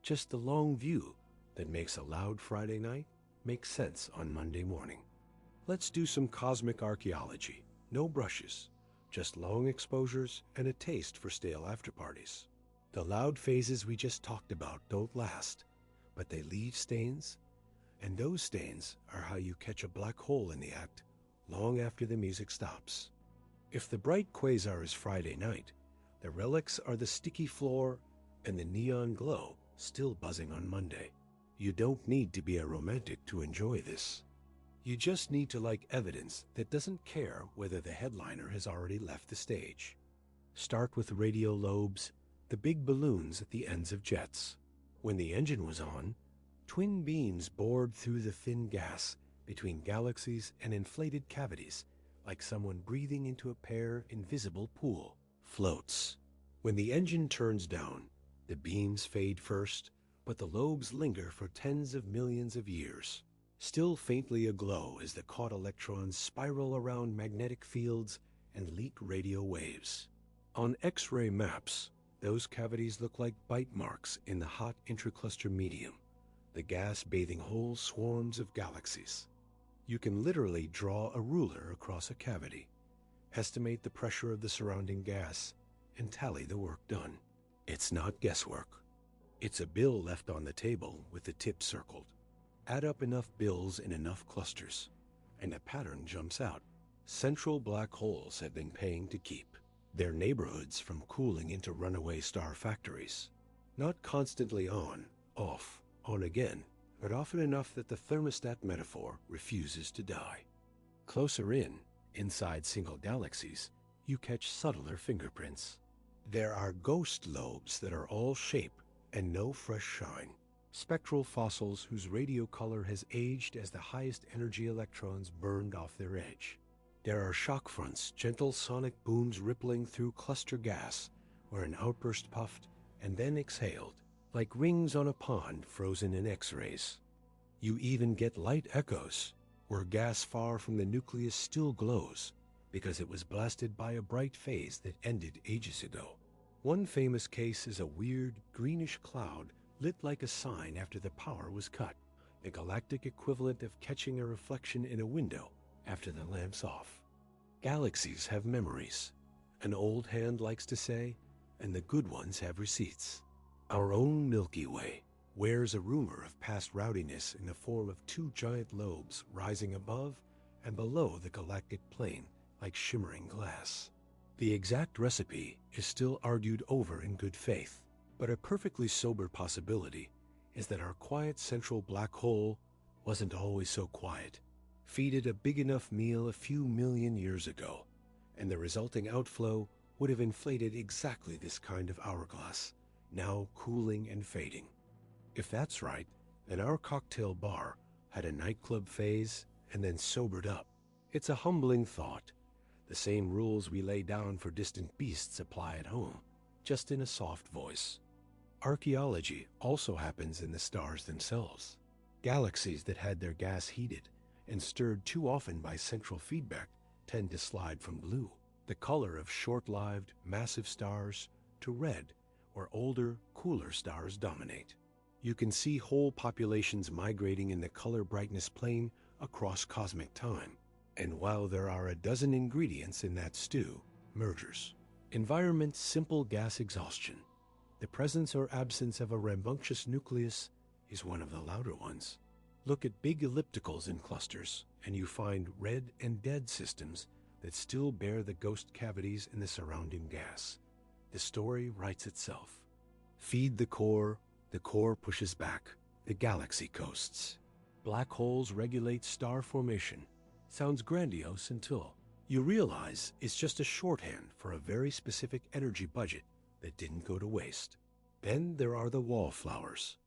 just the long view that makes a loud Friday night make sense on Monday morning. Let's do some cosmic archaeology. No brushes, just long exposures and a taste for stale afterparties. The loud phases we just talked about don't last, but they leave stains, and those stains are how you catch a black hole in the act long after the music stops. If the bright quasar is Friday night, the relics are the sticky floor and the neon glow still buzzing on Monday. You don't need to be a romantic to enjoy this. You just need to like evidence that doesn't care whether the headliner has already left the stage. Start with radio lobes, the big balloons at the ends of jets. When the engine was on, twin beams bored through the thin gas between galaxies and inflated cavities like someone breathing into a invisible pool, floats. When the engine turns down, the beams fade first, but the lobes linger for tens of millions of years, still faintly aglow as the caught electrons spiral around magnetic fields and leak radio waves. On X-ray maps, those cavities look like bite marks in the hot intercluster medium, the gas-bathing whole swarms of galaxies. You can literally draw a ruler across a cavity, estimate the pressure of the surrounding gas, and tally the work done. It's not guesswork. It's a bill left on the table with the tip circled. Add up enough bills in enough clusters, and a pattern jumps out. Central black holes have been paying to keep their neighborhoods from cooling into runaway star factories. Not constantly on, off, on again, but often enough that the thermostat metaphor refuses to die. Closer in, inside single galaxies, you catch subtler fingerprints. There are ghost lobes that are all shape and no fresh shine. Spectral fossils whose radio color has aged as the highest energy electrons burned off their edge. There are shock fronts, gentle sonic booms rippling through cluster gas, where an outburst puffed and then exhaled, like rings on a pond frozen in X-rays. You even get light echoes, where gas far from the nucleus still glows, because it was blasted by a bright phase that ended ages ago. One famous case is a weird, greenish cloud lit like a sign after the power was cut, the galactic equivalent of catching a reflection in a window after the lamp's off. Galaxies have memories, an old hand likes to say, and the good ones have receipts. Our own Milky Way wears a rumor of past rowdiness in the form of two giant lobes rising above and below the galactic plane like shimmering glass. The exact recipe is still argued over in good faith, but a perfectly sober possibility is that our quiet central black hole wasn't always so quiet. Feed it a big enough meal a few million years ago, and the resulting outflow would have inflated exactly this kind of hourglass, now cooling and fading. If that's right, then our cocktail bar had a nightclub phase and then sobered up. It's a humbling thought. The same rules we lay down for distant beasts apply at home, just in a soft voice. Archaeology also happens in the stars themselves. Galaxies that had their gas heated and stirred too often by central feedback tend to slide from blue, the color of short-lived, massive stars, to red, where older, cooler stars dominate. You can see whole populations migrating in the color-brightness plane across cosmic time. And while there are a dozen ingredients in that stew, mergers, environment, simple gas exhaustion, the presence or absence of a rambunctious nucleus is one of the louder ones. Look at big ellipticals in clusters, and you find red and dead systems that still bear the ghost cavities in the surrounding gas. The story writes itself. Feed the core pushes back, the galaxy coasts. Black holes regulate star formation. Sounds grandiose until you realize it's just a shorthand for a very specific energy budget that didn't go to waste. Then there are the wallflowers,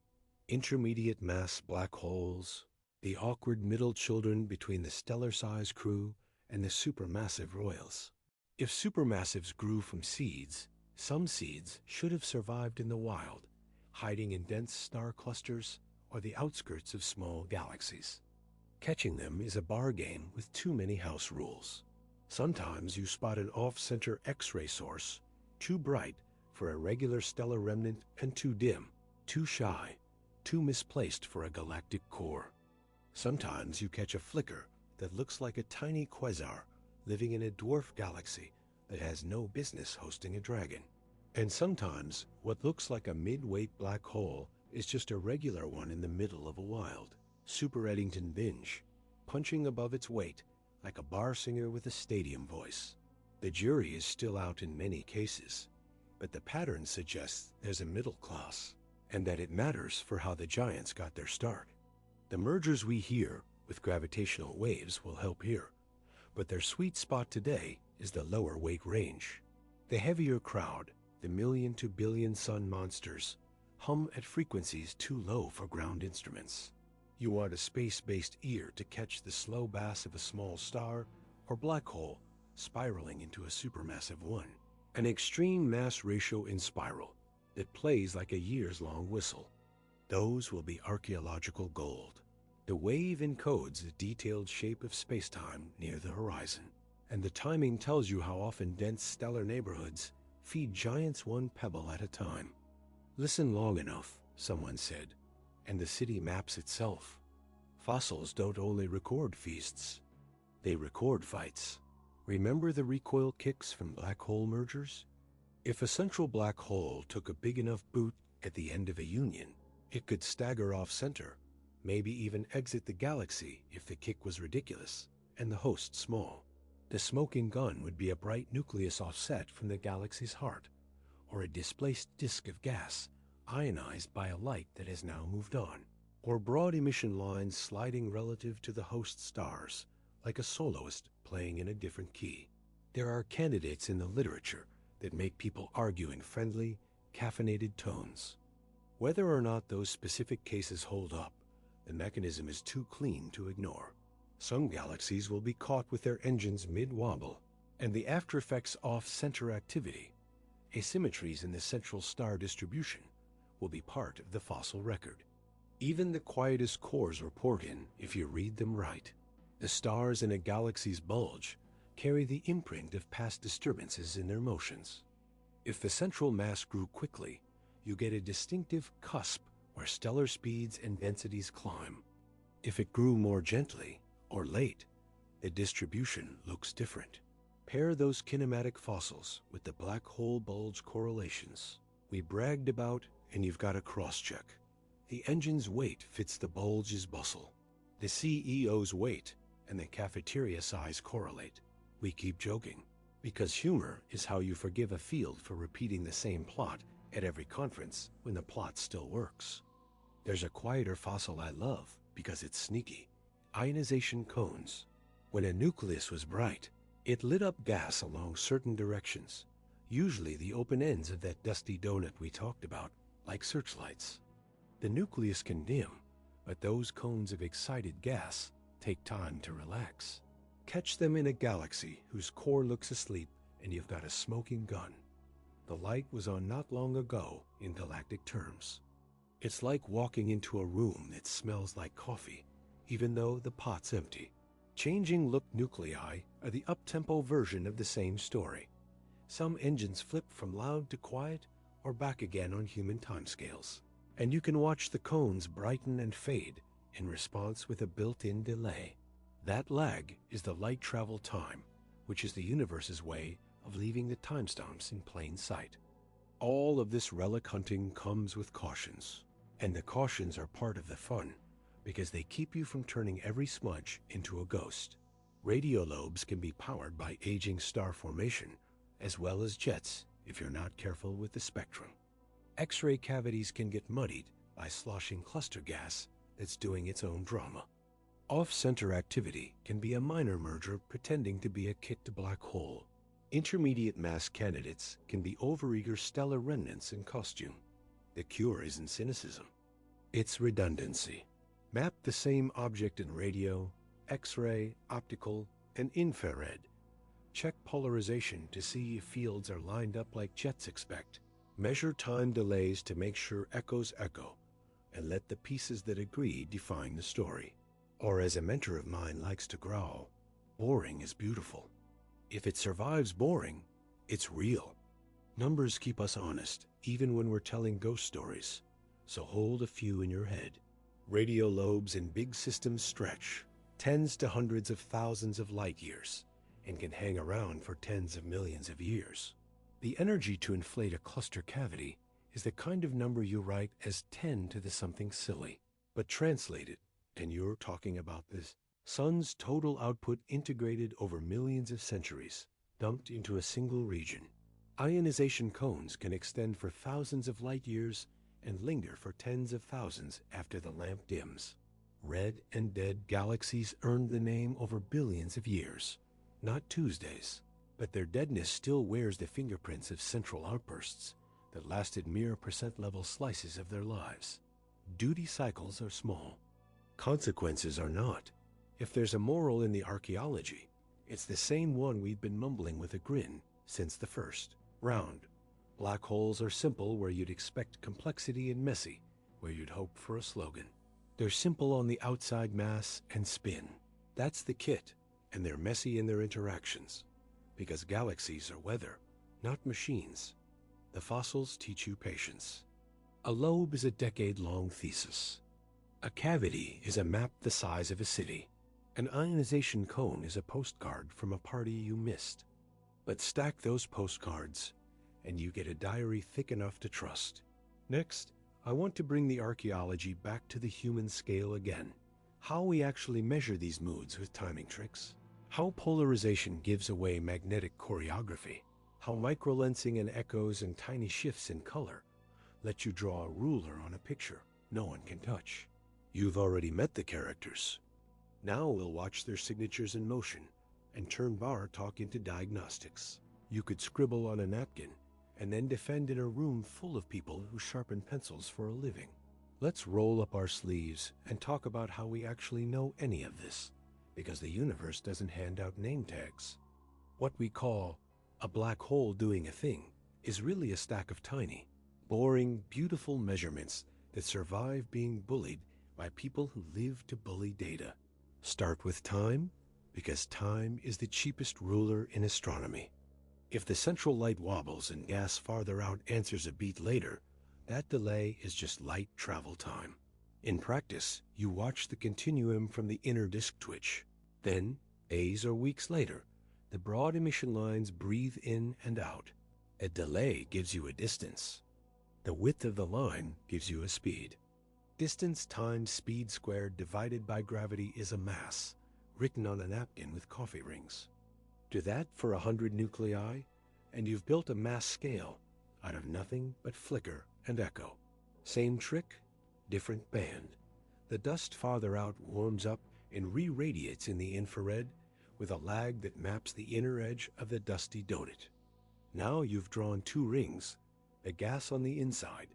intermediate mass black holes, the awkward middle children between the stellar-sized crew and the supermassive royals. If supermassives grew from seeds, some seeds should have survived in the wild, hiding in dense star clusters or the outskirts of small galaxies. Catching them is a bar game with too many house rules. Sometimes you spot an off-center X-ray source, too bright for a regular stellar remnant and too dim, too shy, too misplaced for a galactic core. Sometimes you catch a flicker that looks like a tiny quasar living in a dwarf galaxy that has no business hosting a dragon. And sometimes what looks like a mid-weight black hole is just a regular one in the middle of a wild, Super Eddington binge, punching above its weight like a bar singer with a stadium voice. The jury is still out in many cases, but the pattern suggests there's a middle class, and that it matters for how the giants got their start. The mergers we hear with gravitational waves will help here, but their sweet spot today is the lower weight range. The heavier crowd, the million to billion sun monsters, hum at frequencies too low for ground instruments. You want a space-based ear to catch the slow bass of a small star or black hole spiraling into a supermassive one. An extreme mass ratio in spiral that plays like a years-long whistle. Those will be archaeological gold. The wave encodes the detailed shape of spacetime near the horizon, and the timing tells you how often dense stellar neighborhoods feed giants one pebble at a time. Listen long enough, someone said, and the city maps itself. Fossils don't only record feasts, they record fights. Remember the recoil kicks from black hole mergers? If a central black hole took a big enough boot at the end of a union, it could stagger off center, maybe even exit the galaxy if the kick was ridiculous and the host small. The smoking gun would be a bright nucleus offset from the galaxy's heart, or a displaced disk of gas ionized by a light that has now moved on, or broad emission lines sliding relative to the host stars, like a soloist playing in a different key. There are candidates in the literature that make people argue in friendly, caffeinated tones. Whether or not those specific cases hold up, the mechanism is too clean to ignore. Some galaxies will be caught with their engines mid-wobble, and the after-effects off-center activity, asymmetries in the central star distribution, will be part of the fossil record. Even the quietest cores report in if you read them right. The stars in a galaxy's bulge carry the imprint of past disturbances in their motions. If the central mass grew quickly, you get a distinctive cusp where stellar speeds and densities climb. If it grew more gently or late, the distribution looks different. Pair those kinematic fossils with the black hole bulge correlations we bragged about, and you've got a cross-check. The engine's weight fits the bulge's bustle. The CEO's weight and the cafeteria size correlate. We keep joking, because humor is how you forgive a field for repeating the same plot at every conference when the plot still works. There's a quieter fossil I love because it's sneaky. Ionization cones. When a nucleus was bright, it lit up gas along certain directions, usually the open ends of that dusty donut we talked about, like searchlights. The nucleus can dim, but those cones of excited gas take time to relax. Catch them in a galaxy whose core looks asleep and you've got a smoking gun. The light was on not long ago in galactic terms. It's like walking into a room that smells like coffee, even though the pot's empty. Changing look nuclei are the up-tempo version of the same story. Some engines flip from loud to quiet or back again on human timescales, and you can watch the cones brighten and fade in response with a built-in delay. That lag is the light travel time, which is the universe's way of leaving the timestamps in plain sight. All of this relic hunting comes with cautions, and the cautions are part of the fun because they keep you from turning every smudge into a ghost. Radiolobes can be powered by aging star formation, as well as jets if you're not careful with the spectrum. X-ray cavities can get muddied by sloshing cluster gas that's doing its own drama. Off-center activity can be a minor merger pretending to be a kit-to-black hole. Intermediate mass candidates can be overeager stellar remnants in costume. The cure isn't cynicism, it's redundancy. Map the same object in radio, X-ray, optical, and infrared. Check polarization to see if fields are lined up like jets expect. Measure time delays to make sure echoes echo, and let the pieces that agree define the story. Or as a mentor of mine likes to growl, boring is beautiful. If it survives boring, it's real. Numbers keep us honest, even when we're telling ghost stories, so hold a few in your head. Radio lobes in big systems stretch tens to hundreds of thousands of light years and can hang around for tens of millions of years. The energy to inflate a cluster cavity is the kind of number you write as 10 to the something silly, but translate it, and you're talking about this sun's total output integrated over millions of centuries, dumped into a single region. Ionization cones can extend for thousands of light years and linger for tens of thousands after the lamp dims. Red and dead galaxies earned the name over billions of years. Not Tuesdays, but their deadness still wears the fingerprints of central outbursts that lasted mere percent-level slices of their lives. Duty cycles are small. Consequences are not. If there's a moral in the archaeology, It's the same one we've been mumbling with a grin since the first. Round. Black holes are simple where you'd expect complexity, and messy where you'd hope for a slogan. They're simple on the outside mass and spin. That's the kit, and they're messy in their interactions. Because galaxies are weather, not machines. The fossils teach you patience. A lobe is a decade-long thesis. A cavity is a map the size of a city. An ionization cone is a postcard from a party you missed. But stack those postcards, and you get a diary thick enough to trust. Next, I want to bring the archaeology back to the human scale again. How we actually measure these moods with timing tricks. How polarization gives away magnetic choreography. How microlensing and echoes and tiny shifts in color let you draw a ruler on a picture no one can touch. You've already met the characters. Now we'll watch their signatures in motion and turn bar talk into diagnostics. You could scribble on a napkin and then defend in a room full of people who sharpen pencils for a living. Let's roll up our sleeves and talk about how we actually know any of this, because the universe doesn't hand out name tags. What we call a black hole doing a thing is really a stack of tiny, boring, beautiful measurements that survive being bullied by people who live to bully data. Start with time, because time is the cheapest ruler in astronomy. If the central light wobbles and gas farther out answers a beat later, that delay is just light travel time. In practice, you watch the continuum from the inner disk twitch. Then, days or weeks later, the broad emission lines breathe in and out. A delay gives you a distance. The width of the line gives you a speed. Distance times speed squared divided by gravity is a mass, written on a napkin with coffee rings. Do that for 100 nuclei, and you've built a mass scale out of nothing but flicker and echo. Same trick, different band. The dust farther out warms up and re-radiates in the infrared with a lag that maps the inner edge of the dusty donut. Now you've drawn two rings, the gas on the inside,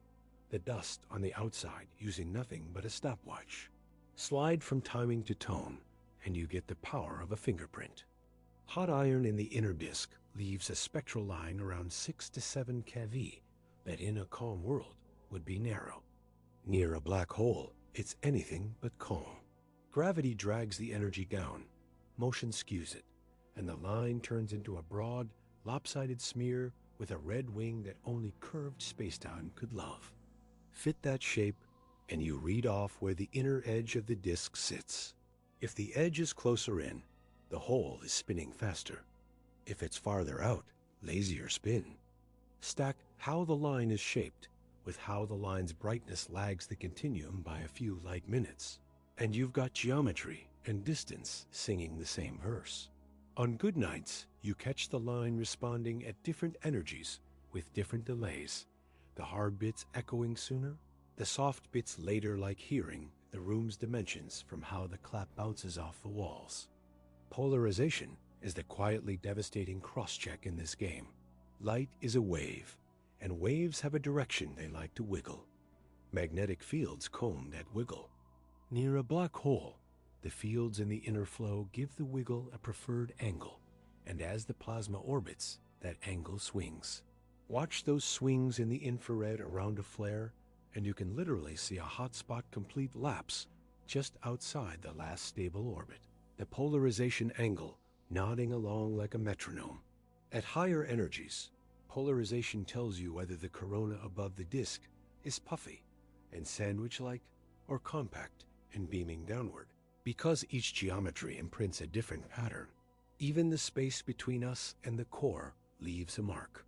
the dust on the outside, using nothing but a stopwatch. Slide from timing to tone, and you get the power of a fingerprint. Hot iron in the inner disk leaves a spectral line around 6 to 7 keV that in a calm world would be narrow. Near a black hole, it's anything but calm. Gravity drags the energy down, motion skews it, and the line turns into a broad, lopsided smear with a red wing that only curved spacetime could love. Fit that shape, and you read off where the inner edge of the disk sits. If the edge is closer in, the hole is spinning faster. If it's farther out, lazier spin. Stack how the line is shaped with how the line's brightness lags the continuum by a few light minutes, and you've got geometry and distance singing the same verse. On good nights, you catch the line responding at different energies with different delays, the hard bits echoing sooner, the soft bits later, like hearing the room's dimensions from how the clap bounces off the walls. Polarization is the quietly devastating cross-check in this game. Light is a wave, and waves have a direction they like to wiggle. Magnetic fields comb that wiggle. Near a black hole, the fields in the inner flow give the wiggle a preferred angle, and as the plasma orbits, that angle swings. Watch those swings in the infrared around a flare, and you can literally see a hotspot complete lapse just outside the last stable orbit. The polarization angle nodding along like a metronome. At higher energies, polarization tells you whether the corona above the disk is puffy and sandwich-like or compact and beaming downward. Because each geometry imprints a different pattern, even the space between us and the core leaves a mark.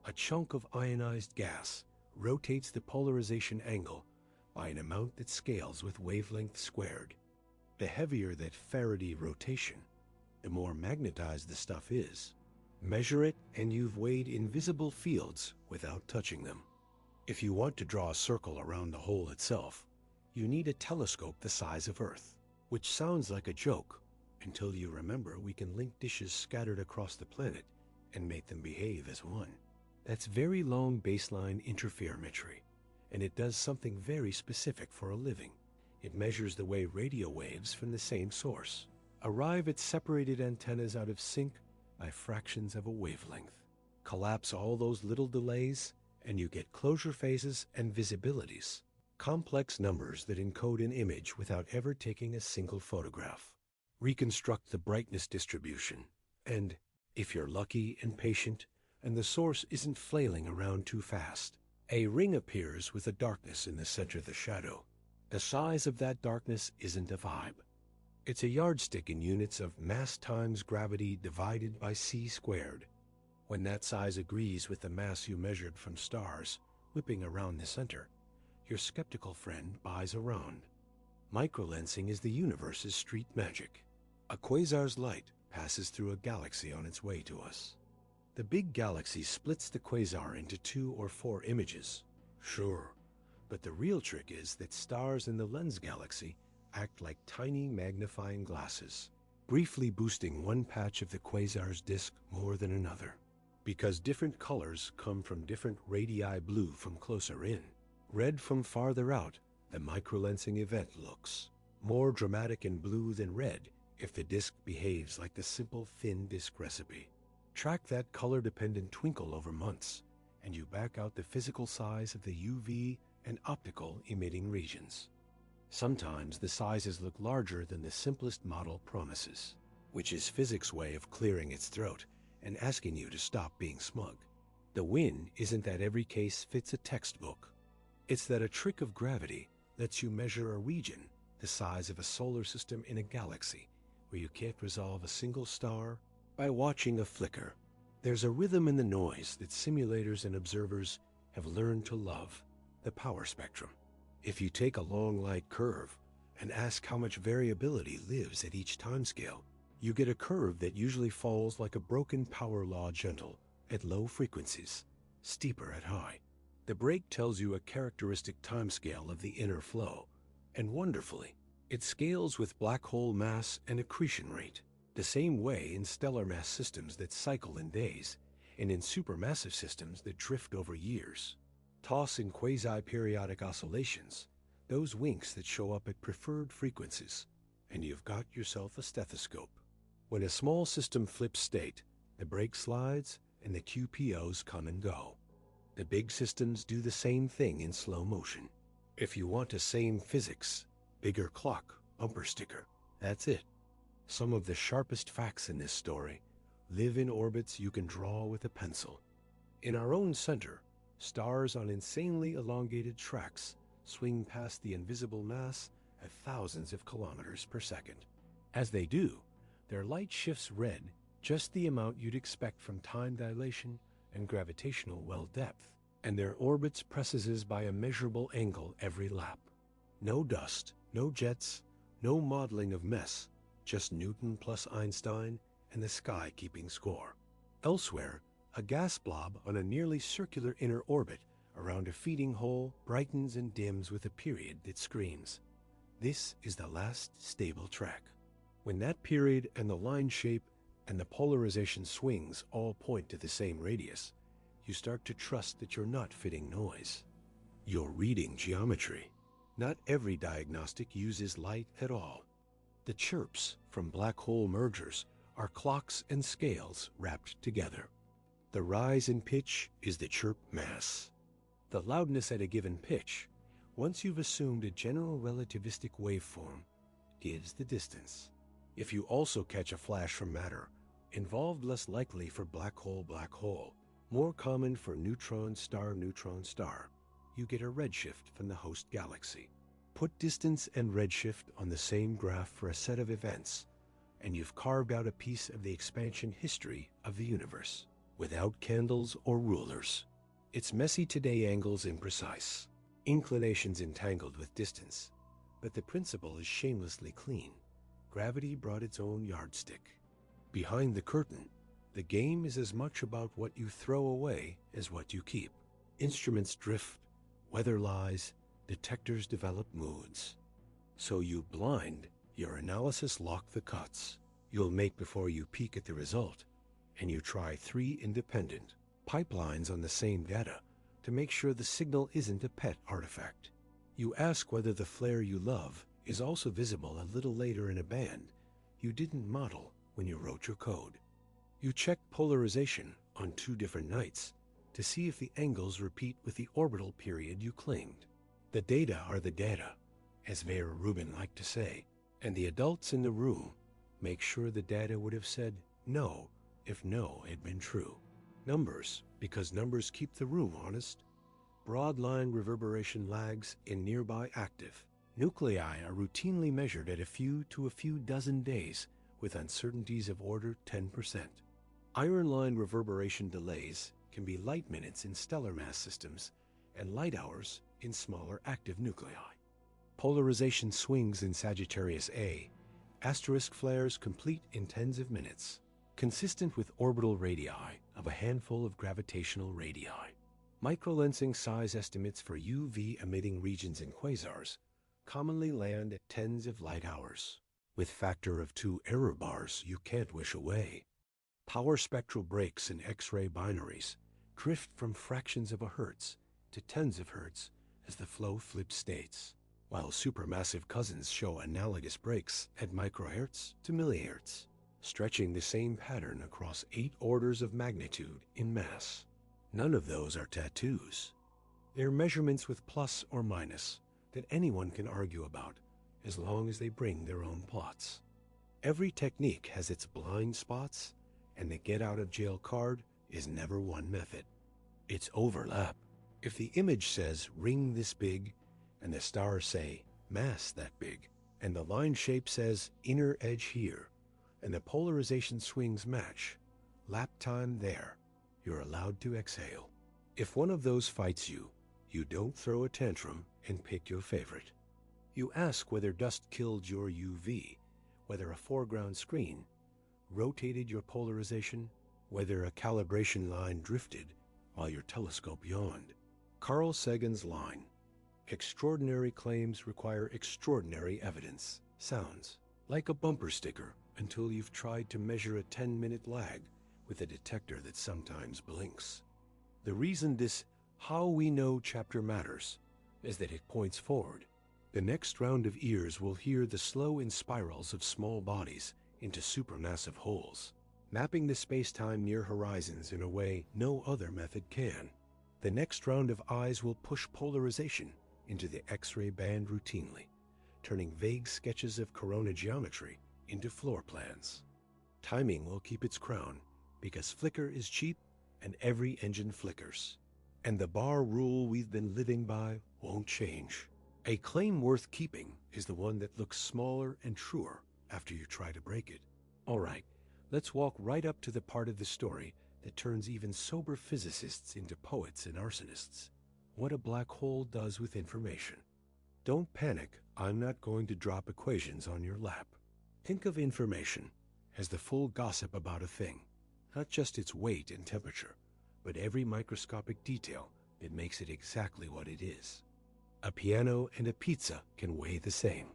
A chunk of ionized gas rotates the polarization angle by an amount that scales with wavelength squared. The heavier that Faraday rotation, the more magnetized the stuff is. Measure it and you've weighed invisible fields without touching them. If you want to draw a circle around the hole itself, you need a telescope the size of Earth, which sounds like a joke until you remember we can link dishes scattered across the planet and make them behave as one. That's very long baseline interferometry, and it does something very specific for a living. It measures the way radio waves from the same source, arrive at separated antennas out of sync by fractions of a wavelength. Collapse all those little delays, and you get closure phases and visibilities, complex numbers that encode an image without ever taking a single photograph. Reconstruct the brightness distribution, and, if you're lucky and patient, and the source isn't flailing around too fast, a ring appears with a darkness in the center of the shadow. The size of that darkness isn't a vibe. It's a yardstick in units of mass times gravity divided by c squared. When that size agrees with the mass you measured from stars whipping around the center, your skeptical friend buys a round. Microlensing is the universe's street magic. A quasar's light passes through a galaxy on its way to us. The big galaxy splits the quasar into 2 or 4 images. Sure, but the real trick is that stars in the lens galaxy act like tiny magnifying glasses, briefly boosting one patch of the quasar's disk more than another. Because different colors come from different radii blue from closer in. Red from farther out, the microlensing event looks more dramatic in blue than red if the disk behaves like the simple thin disk recipe. Track that color-dependent twinkle over months, and you back out the physical size of the UV and optical emitting regions. Sometimes the sizes look larger than the simplest model promises, which is physics' way of clearing its throat and asking you to stop being smug. The win isn't that every case fits a textbook. It's that a trick of gravity lets you measure a region the size of a solar system in a galaxy where you can't resolve a single star by watching a flicker. There's a rhythm in the noise that simulators and observers have learned to love, the power spectrum. If you take a long light curve and ask how much variability lives at each timescale, you get a curve that usually falls like a broken power law, gentle at low frequencies, steeper at high. The break tells you a characteristic timescale of the inner flow, and wonderfully, it scales with black hole mass and accretion rate, the same way in stellar mass systems that cycle in days, and in supermassive systems that drift over years. Toss in quasi-periodic oscillations, those winks that show up at preferred frequencies, and you've got yourself a stethoscope. When a small system flips state, the break slides and the QPOs come and go. The big systems do the same thing in slow motion. If you want a same physics, bigger clock, bumper sticker, that's it. Some of the sharpest facts in this story live in orbits you can draw with a pencil. In our own center, stars on insanely elongated tracks swing past the invisible mass at thousands of kilometers per second. As they do, their light shifts red just the amount you'd expect from time dilation and gravitational well depth, and their orbits presses by a measurable angle every lap. No dust, no jets, no modeling of mess, just Newton plus Einstein and the sky keeping score. Elsewhere, a gas blob on a nearly circular inner orbit around a feeding hole brightens and dims with a period that screams, "This is the last stable track." When that period and the line shape and the polarization swings all point to the same radius, you start to trust that you're not fitting noise. You're reading geometry. Not every diagnostic uses light at all. The chirps from black hole mergers are clocks and scales wrapped together. The rise in pitch is the chirp mass. The loudness at a given pitch, once you've assumed a general relativistic waveform, gives the distance. If you also catch a flash from matter, involved less likely for black hole, more common for neutron star, you get a redshift from the host galaxy. Put distance and redshift on the same graph for a set of events, and you've carved out a piece of the expansion history of the universe, without candles or rulers. It's messy today, angles imprecise, inclinations entangled with distance, but the principle is shamelessly clean. Gravity brought its own yardstick. Behind the curtain, the game is as much about what you throw away as what you keep. Instruments drift, weather lies, detectors develop moods. So you blind, your analysis lock the cuts you'll make before you peek at the result, and you try 3 independent pipelines on the same data to make sure the signal isn't a pet artifact. You ask whether the flare you love is also visible a little later in a band. you didn't model when you wrote your code. You check polarization on 2 different nights to see if the angles repeat with the orbital period you claimed. The data are the data, as Vera Rubin liked to say, and the adults in the room make sure the data would have said no if no had been true. Numbers, because numbers keep the room honest. Broad line reverberation lags in nearby active. Nuclei are routinely measured at a few dozen days with uncertainties of order 10%. Iron line reverberation delays can be light minutes in stellar mass systems and light hours in smaller active nuclei. Polarization swings in Sagittarius A, asterisk flares complete in tens of minutes, consistent with orbital radii of a handful of gravitational radii. Microlensing size estimates for UV-emitting regions in quasars commonly land at tens of light hours, with factor of 2 error bars you can't wish away. Power spectral breaks in X-ray binaries drift from fractions of a hertz to tens of hertz as the flow flips states, while supermassive cousins show analogous breaks at microhertz to millihertz, stretching the same pattern across 8 orders of magnitude in mass. None of those are tattoos. They're measurements with plus or minus that anyone can argue about as long as they bring their own plots. Every technique has its blind spots, and the get-out-of-jail card is never one method. It's overlap. If the image says ring this big, and the stars say mass that big, and the line shape says inner edge here, and the polarization swings match, lap time there, you're allowed to exhale. If one of those fights you, you don't throw a tantrum and pick your favorite. You ask whether dust killed your UV, whether a foreground screen rotated your polarization, whether a calibration line drifted while your telescope yawned. Carl Sagan's line, "Extraordinary claims require extraordinary evidence," sounds like a bumper sticker until you've tried to measure a 10-minute lag with a detector that sometimes blinks. The reason this How We Know chapter matters is that it points forward. The next round of ears will hear the slow spirals of small bodies into supermassive holes, mapping the space-time near horizons in a way no other method can. The next round of eyes will push polarization into the X-ray band routinely, turning vague sketches of corona geometry into floor plans. Timing will keep its crown because flicker is cheap and every engine flickers. And the bar rule we've been living by won't change. A claim worth keeping is the one that looks smaller and truer after you try to break it. All right, let's walk right up to the part of the story that turns even sober physicists into poets and arsonists. What a black hole does with information. Don't panic, I'm not going to drop equations on your lap. Think of information as the full gossip about a thing, not just its weight and temperature, but every microscopic detail that makes it exactly what it is. A piano and a pizza can weigh the same.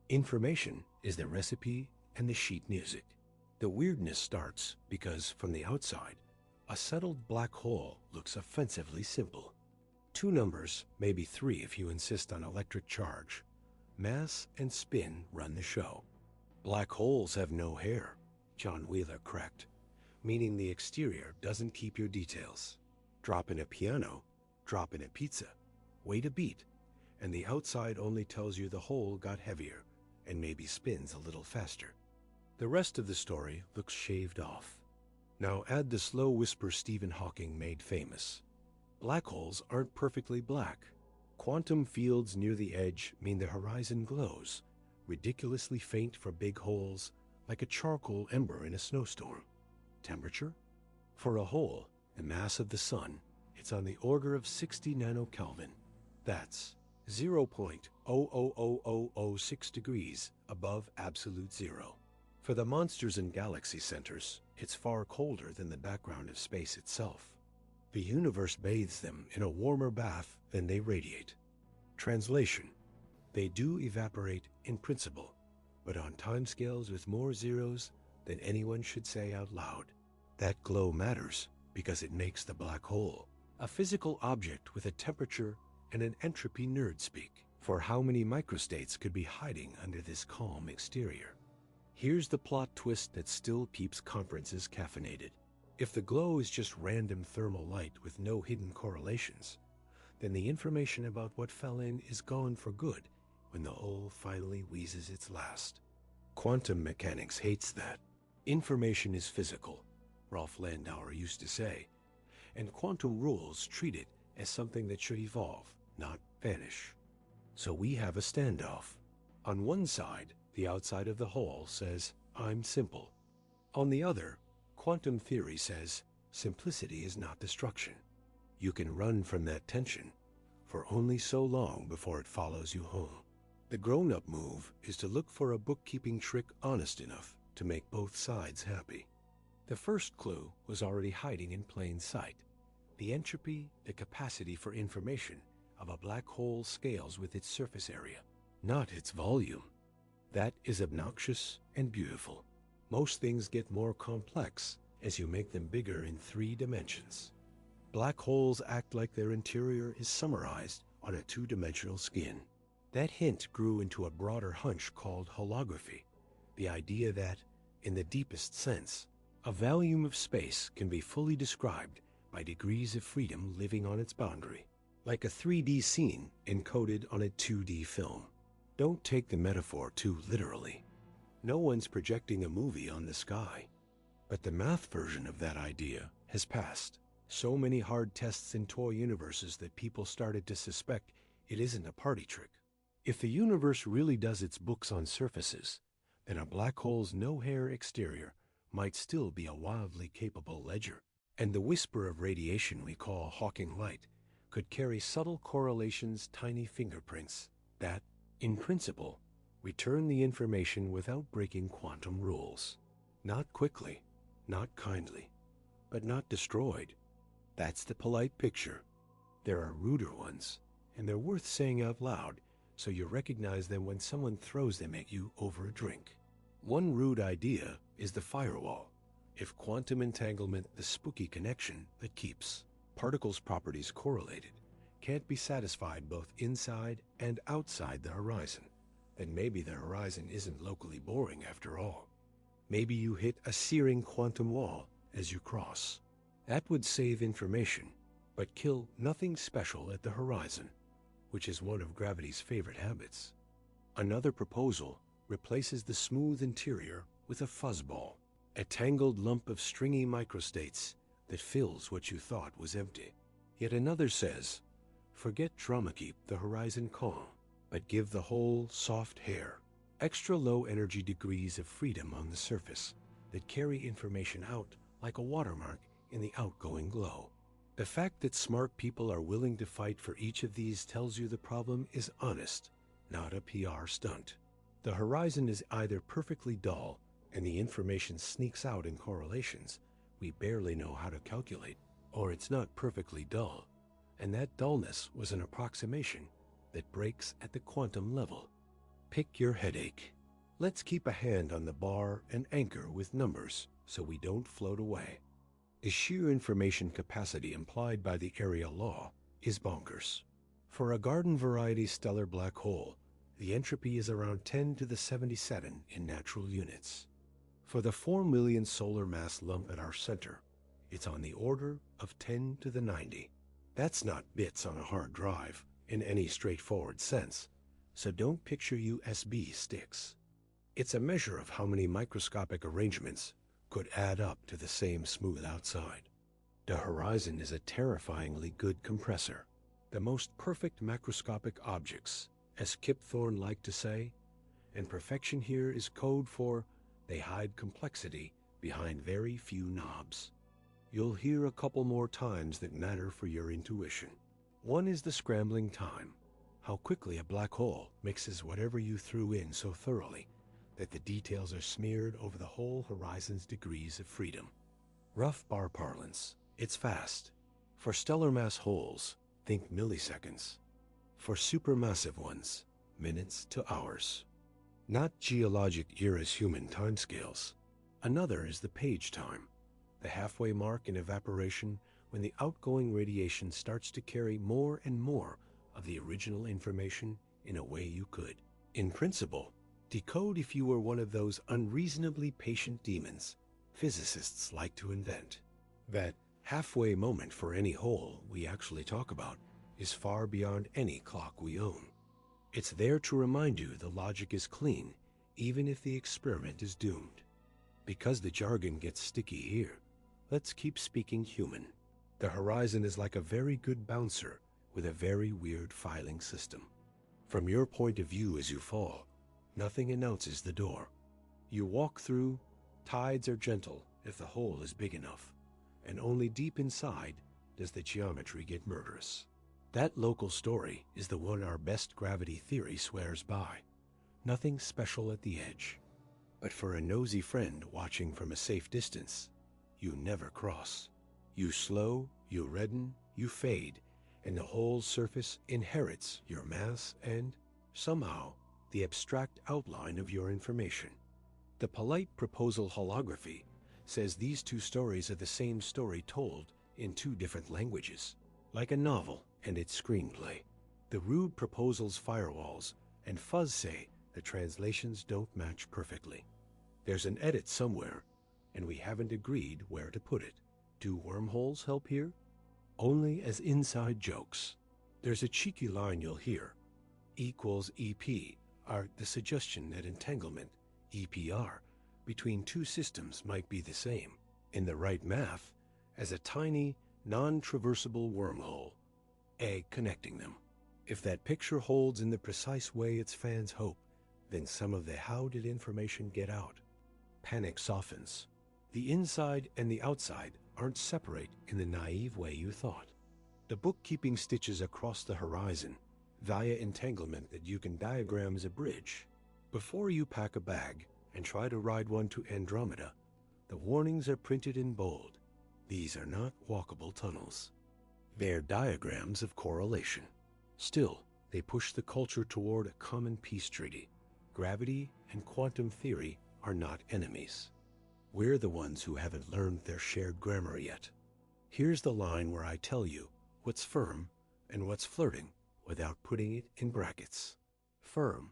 Information is the recipe and the sheet music. The weirdness starts because, from the outside, a settled black hole looks offensively simple. 2 numbers, maybe 3 if you insist on electric charge. Mass and spin run the show. Black holes have no hair, John Wheeler cracked, meaning the exterior doesn't keep your details. Drop in a piano, drop in a pizza, wait a beat, and the outside only tells you the hole got heavier and maybe spins a little faster. The rest of the story looks shaved off. Now add the slow whisper Stephen Hawking made famous. Black holes aren't perfectly black. Quantum fields near the edge mean the horizon glows, ridiculously faint for big holes, like a charcoal ember in a snowstorm. Temperature? For a hole, the mass of the sun, it's on the order of 60 nanokelvin. That's 0.000006 degrees above absolute zero. For the monsters in galaxy centers, it's far colder than the background of space itself. The universe bathes them in a warmer bath than they radiate. Translation: they do evaporate in principle, but on timescales with more zeros than anyone should say out loud. That glow matters because it makes the black hole a physical object with a temperature and an entropy nerd speak for how many microstates could be hiding under this calm exterior. Here's the plot twist that still keeps conferences caffeinated. If the glow is just random thermal light with no hidden correlations, then the information about what fell in is gone for good when the hole finally wheezes its last. Quantum mechanics hates that. Information is physical, Rolf Landauer used to say, and quantum rules treat it as something that should evolve, not vanish. So we have a standoff. On one side, the outside of the hole says, "I'm simple." On the other, quantum theory says, simplicity is not destruction. You can run from that tension for only so long before it follows you home. The grown-up move is to look for a bookkeeping trick honest enough to make both sides happy. The first clue was already hiding in plain sight. The entropy, the capacity for information of a black hole scales with its surface area, not its volume. That is obnoxious and beautiful. Most things get more complex as you make them bigger in 3 dimensions. Black holes act like their interior is summarized on a 2-dimensional skin. That hint grew into a broader hunch called holography, the idea that, in the deepest sense, a volume of space can be fully described by degrees of freedom living on its boundary, like a 3D scene encoded on a 2D film. Don't take the metaphor too literally. No one's projecting a movie on the sky. But the math version of that idea has passed so many hard tests in toy universes that people started to suspect it isn't a party trick. If the universe really does its books on surfaces, then a black hole's no-hair exterior might still be a wildly capable ledger. And the whisper of radiation we call Hawking light could carry subtle correlations, tiny fingerprints that, in principle, return the information without breaking quantum rules. Not quickly, not kindly, but not destroyed. That's the polite picture. There are ruder ones, and they're worth saying out loud so you recognize them when someone throws them at you over a drink. One rude idea is the firewall. If quantum entanglement, the spooky connection that keeps particles' properties correlated, can't be satisfied both inside and outside the horizon, then maybe the horizon isn't locally boring after all. Maybe you hit a searing quantum wall as you cross. That would save information, but kill nothing special at the horizon, which is one of gravity's favorite habits. Another proposal replaces the smooth interior with a fuzzball, a tangled lump of stringy microstates that fills what you thought was empty. Yet another says, forget drama, keep the horizon calm, but give the whole soft hair, extra low energy degrees of freedom on the surface that carry information out like a watermark in the outgoing glow. The fact that smart people are willing to fight for each of these tells you the problem is honest, not a PR stunt. The horizon is either perfectly dull and the information sneaks out in correlations we barely know how to calculate, or it's not perfectly dull, and that dullness was an approximation that breaks at the quantum level. Pick your headache. Let's keep a hand on the bar and anchor with numbers so we don't float away. The sheer information capacity implied by the area law is bonkers. For a garden-variety stellar black hole, the entropy is around 10 to the 77 in natural units. For the 4 million solar mass lump at our center, it's on the order of 10 to the 90. That's not bits on a hard drive in any straightforward sense, so don't picture USB sticks. It's a measure of how many microscopic arrangements could add up to the same smooth outside. The horizon is a terrifyingly good compressor. The most perfect macroscopic objects, as Kip Thorne liked to say, and perfection here is code for they hide complexity behind very few knobs. You'll hear a couple more times that matter for your intuition. One is the scrambling time, how quickly a black hole mixes whatever you threw in so thoroughly that the details are smeared over the whole horizon's degrees of freedom. Rough bar parlance, it's fast. For stellar mass holes, think milliseconds. For supermassive ones, minutes to hours. Not geologic era's human timescales. Another is the page time, the halfway mark in evaporation when the outgoing radiation starts to carry more and more of the original information in a way you could, in principle, Decode if you were one of those unreasonably patient demons physicists like to invent. That halfway moment for any hole we actually talk about is far beyond any clock we own. It's there to remind you the logic is clean, even if the experiment is doomed. Because the jargon gets sticky here, let's keep speaking human. The horizon is like a very good bouncer with a very weird filing system. From your point of view as you fall, nothing announces the door. You walk through, tides are gentle if the hole is big enough, and only deep inside does the geometry get murderous. That local story is the one our best gravity theory swears by. Nothing special at the edge. But for a nosy friend watching from a safe distance, you never cross. You slow, you redden, you fade, and the whole surface inherits your mass and, somehow, the abstract outline of your information. The polite proposal holography says these two stories are the same story told in two different languages, like a novel and its screenplay. The rude proposal's firewalls and fuzz say the translations don't match perfectly. There's an edit somewhere, and we haven't agreed where to put it. Do wormholes help here? Only as inside jokes. There's a cheeky line you'll hear. Equals EP are the suggestion that entanglement, EPR, between two systems might be the same, in the right math, as a tiny, non-traversable wormhole, egg connecting them. If that picture holds in the precise way its fans hope, then some of the how did information get out? Panic softens. The inside and the outside aren't separate in the naive way you thought. The bookkeeping stitches across the horizon via entanglement that you can diagram as a bridge. Before you pack a bag and try to ride one to Andromeda, the warnings are printed in bold. These are not walkable tunnels. They're diagrams of correlation. Still, they push the culture toward a common peace treaty. Gravity and quantum theory are not enemies. We're the ones who haven't learned their shared grammar yet. Here's the line where I tell you what's firm and what's flirting without putting it in brackets. Firm.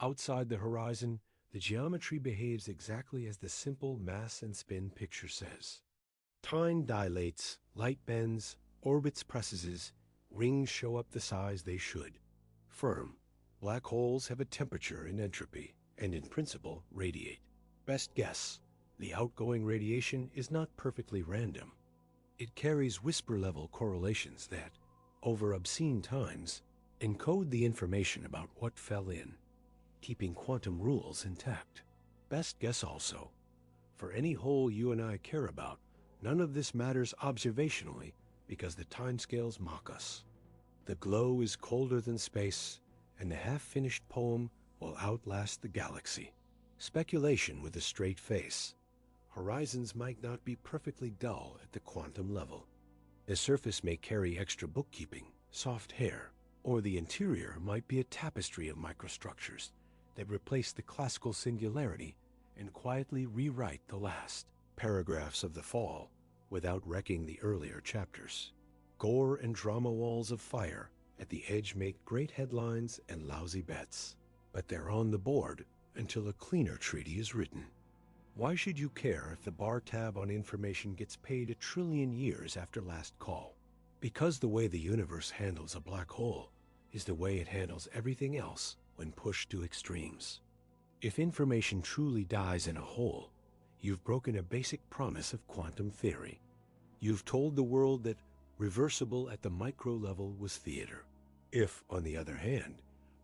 Outside the horizon, the geometry behaves exactly as the simple mass and spin picture says. Time dilates, light bends, orbits precesses, rings show up the size they should. Firm. Black holes have a temperature and entropy, and in principle radiate. Best guess, the outgoing radiation is not perfectly random. It carries whisper-level correlations that, over obscene times, encode the information about what fell in, keeping quantum rules intact. Best guess also, for any hole you and I care about, none of this matters observationally because the timescales mock us. The glow is colder than space, and the half-finished poem will outlast the galaxy. Speculation with a straight face. Horizons might not be perfectly dull at the quantum level. The surface may carry extra bookkeeping, soft hair, or the interior might be a tapestry of microstructures that replace the classical singularity and quietly rewrite the last paragraphs of the fall without wrecking the earlier chapters. Gore and drama walls of fire at the edge make great headlines and lousy bets, but they're on the board until a cleaner treaty is written. Why should you care if the bar tab on information gets paid 1 trillion years after last call? Because the way the universe handles a black hole is the way it handles everything else when pushed to extremes. If information truly dies in a hole, you've broken a basic promise of quantum theory. You've told the world that reversible at the micro level was theater. If, on the other hand,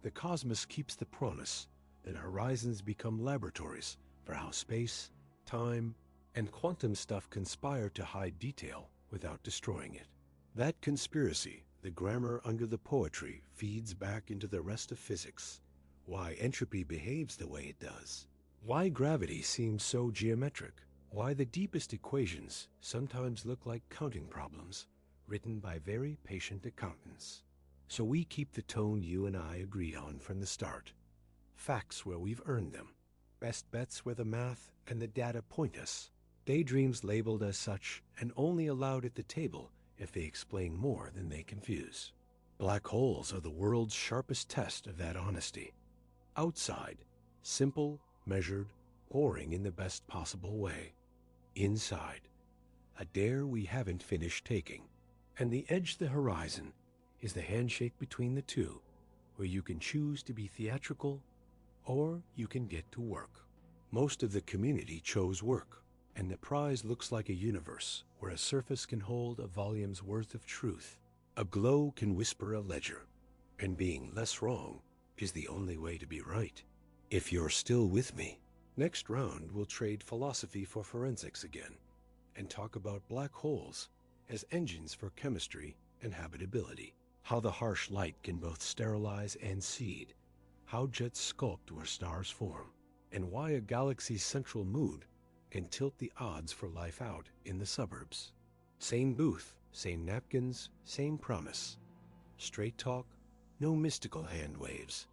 the cosmos keeps the promise, then horizons become laboratories for how space, time, and quantum stuff conspire to hide detail without destroying it. That conspiracy, the grammar under the poetry, feeds back into the rest of physics. Why entropy behaves the way it does. Why gravity seems so geometric. Why the deepest equations sometimes look like counting problems written by very patient accountants. So we keep the tone you and I agree on from the start. Facts where we've earned them. Best bets where the math and the data point us. Daydreams labeled as such and only allowed at the table if they explain more than they confuse. Black holes are the world's sharpest test of that honesty. Outside, Simple, measured, boring in the best possible way. Inside, a dare we haven't finished taking. And the edge of the horizon is the handshake between the two, where you can choose to be theatrical or you can get to work. Most of the community chose work, and the prize looks like a universe where a surface can hold a volume's worth of truth. A glow can whisper a ledger, and being less wrong is the only way to be right. If you're still with me, next round we'll trade philosophy for forensics again, and talk about black holes as engines for chemistry and habitability, how the harsh light can both sterilize and seed, how jets sculpt where stars form, and why a galaxy's central mood can tilt the odds for life out in the suburbs. Same booth, same napkins, same promise. Straight talk, no mystical hand waves,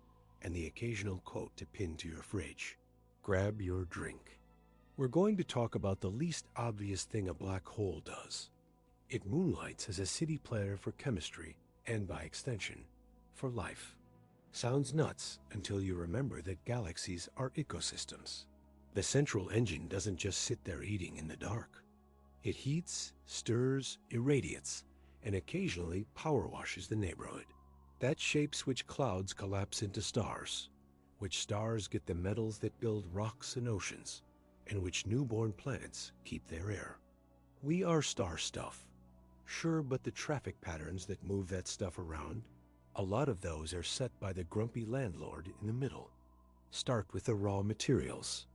and the occasional quote to pin to your fridge. Grab your drink. We're going to talk about the least obvious thing a black hole does. It moonlights as a city planner for chemistry, and by extension, for life. Sounds nuts until you remember that galaxies are ecosystems. The central engine doesn't just sit there eating in the dark. It heats, stirs, irradiates, and occasionally power washes the neighborhood. That shapes which clouds collapse into stars, which stars get the metals that build rocks and oceans, and which newborn planets keep their air. We are star stuff. Sure, but the traffic patterns that move that stuff around, a lot of those are set by the grumpy landlord in the middle. Start with the raw materials.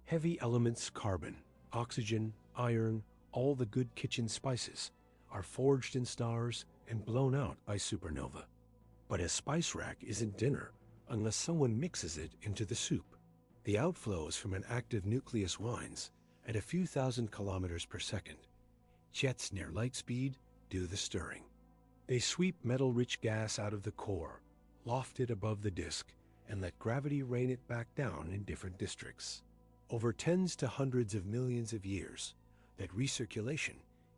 Heavy elements, carbon, oxygen, iron, all the good kitchen spices, are forged in stars and blown out by supernova. But a spice rack isn't dinner unless someone mixes it into the soup. The outflows from an active nucleus winds at a few thousand kilometers per second. Jets near light speed do the stirring. They sweep metal-rich gas out of the core, loft it above the disk, and let gravity rain it back down in different districts. Over tens to hundreds of millions of years, that recirculation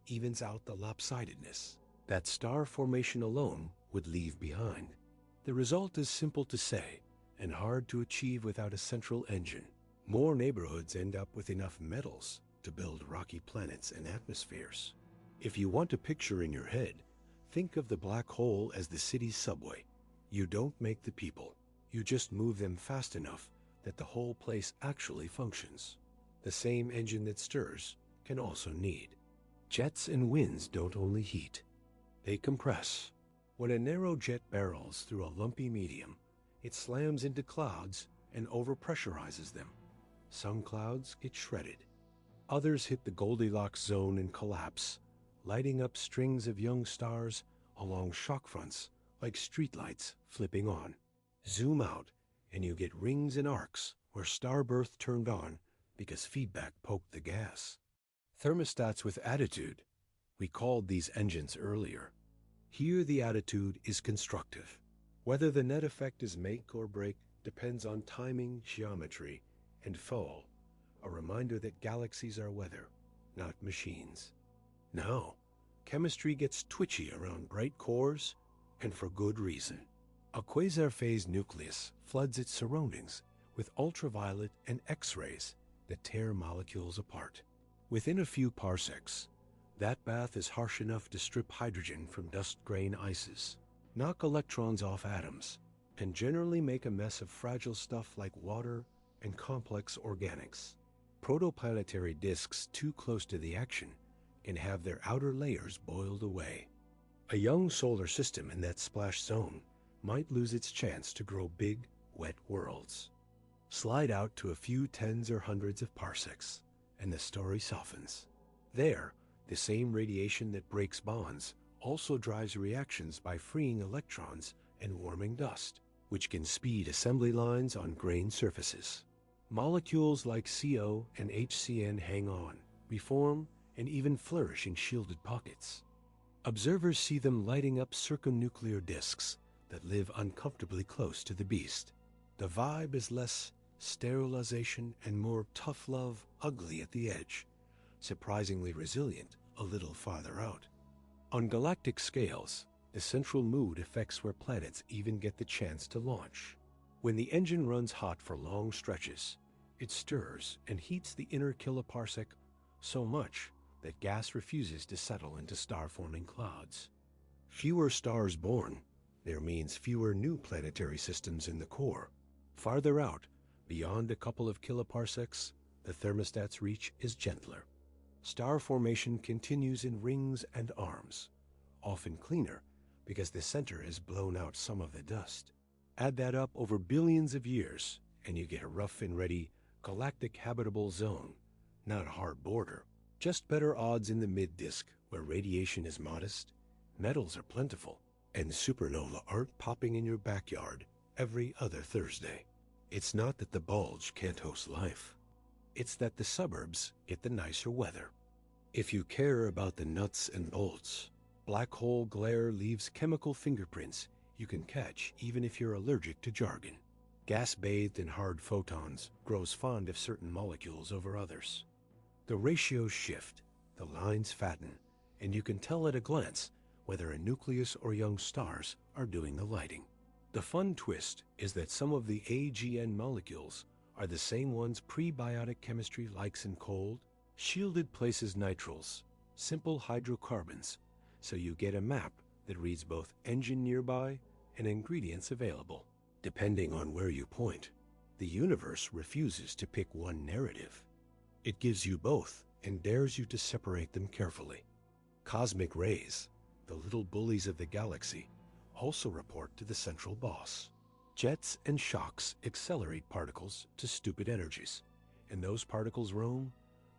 evens out the lopsidedness that star formation alone would leave behind. The result is simple to say and hard to achieve without a central engine. More neighborhoods end up with enough metals to build rocky planets and atmospheres. If you want a picture in your head, think of the black hole as the city's subway. You don't make the people. You just move them fast enough that the whole place actually functions. The same engine that stirs can also knead. Jets and winds don't only heat. They compress. When a narrow jet barrels through a lumpy medium, it slams into clouds and overpressurizes them. Some clouds get shredded. Others hit the Goldilocks zone and collapse, lighting up strings of young stars along shock fronts like streetlights flipping on. Zoom out, and you get rings and arcs where star birth turned on because feedback poked the gas. Thermostats with attitude. We called these engines earlier. Here the attitude is constructive. Whether the net effect is make or break depends on timing, geometry, and fall, a reminder that galaxies are weather, not machines. Now, chemistry gets twitchy around bright cores, and for good reason. A quasar-phase nucleus floods its surroundings with ultraviolet and X-rays that tear molecules apart. Within a few parsecs, that bath is harsh enough to strip hydrogen from dust-grain ices, knock electrons off atoms, and generally make a mess of fragile stuff like water and complex organics. Protoplanetary disks too close to the action can have their outer layers boiled away. A young solar system in that splash zone might lose its chance to grow big, wet worlds. Slide out to a few tens or hundreds of parsecs, and the story softens. There, the same radiation that breaks bonds also drives reactions by freeing electrons and warming dust, which can speed assembly lines on grain surfaces. Molecules like CO and HCN hang on, reform, and even flourish in shielded pockets. Observers see them lighting up circumnuclear disks that live uncomfortably close to the beast. The vibe is less sterilization and more tough love, ugly at the edge, surprisingly resilient a little farther out. On galactic scales, the central mood affects where planets even get the chance to launch. When the engine runs hot for long stretches, it stirs and heats the inner kiloparsec so much that gas refuses to settle into star-forming clouds. Fewer stars born, there means fewer new planetary systems in the core. Farther out, beyond a couple of kiloparsecs, the thermostat's reach is gentler. Star formation continues in rings and arms, often cleaner because the center has blown out some of the dust. Add that up over billions of years, and you get a rough and ready galactic habitable zone. Not a hard border, just better odds in the mid-disk where radiation is modest, metals are plentiful, and supernovae aren't popping in your backyard every other Thursday. It's not that the bulge can't host life. It's that the suburbs get the nicer weather. If you care about the nuts and bolts, black hole glare leaves chemical fingerprints you can catch even if you're allergic to jargon. Gas bathed in hard photons grows fond of certain molecules over others. The ratios shift, the lines fatten, and you can tell at a glance whether a nucleus or young stars are doing the lighting. The fun twist is that some of the AGN molecules are the same ones prebiotic chemistry likes in cold, shielded places nitriles, simple hydrocarbons, so you get a map that reads both engine nearby and ingredients available. Depending on where you point, the universe refuses to pick one narrative. It gives you both and dares you to separate them carefully. Cosmic rays, the little bullies of the galaxy, also report to the central boss. Jets and shocks accelerate particles to stupid energies, and those particles roam,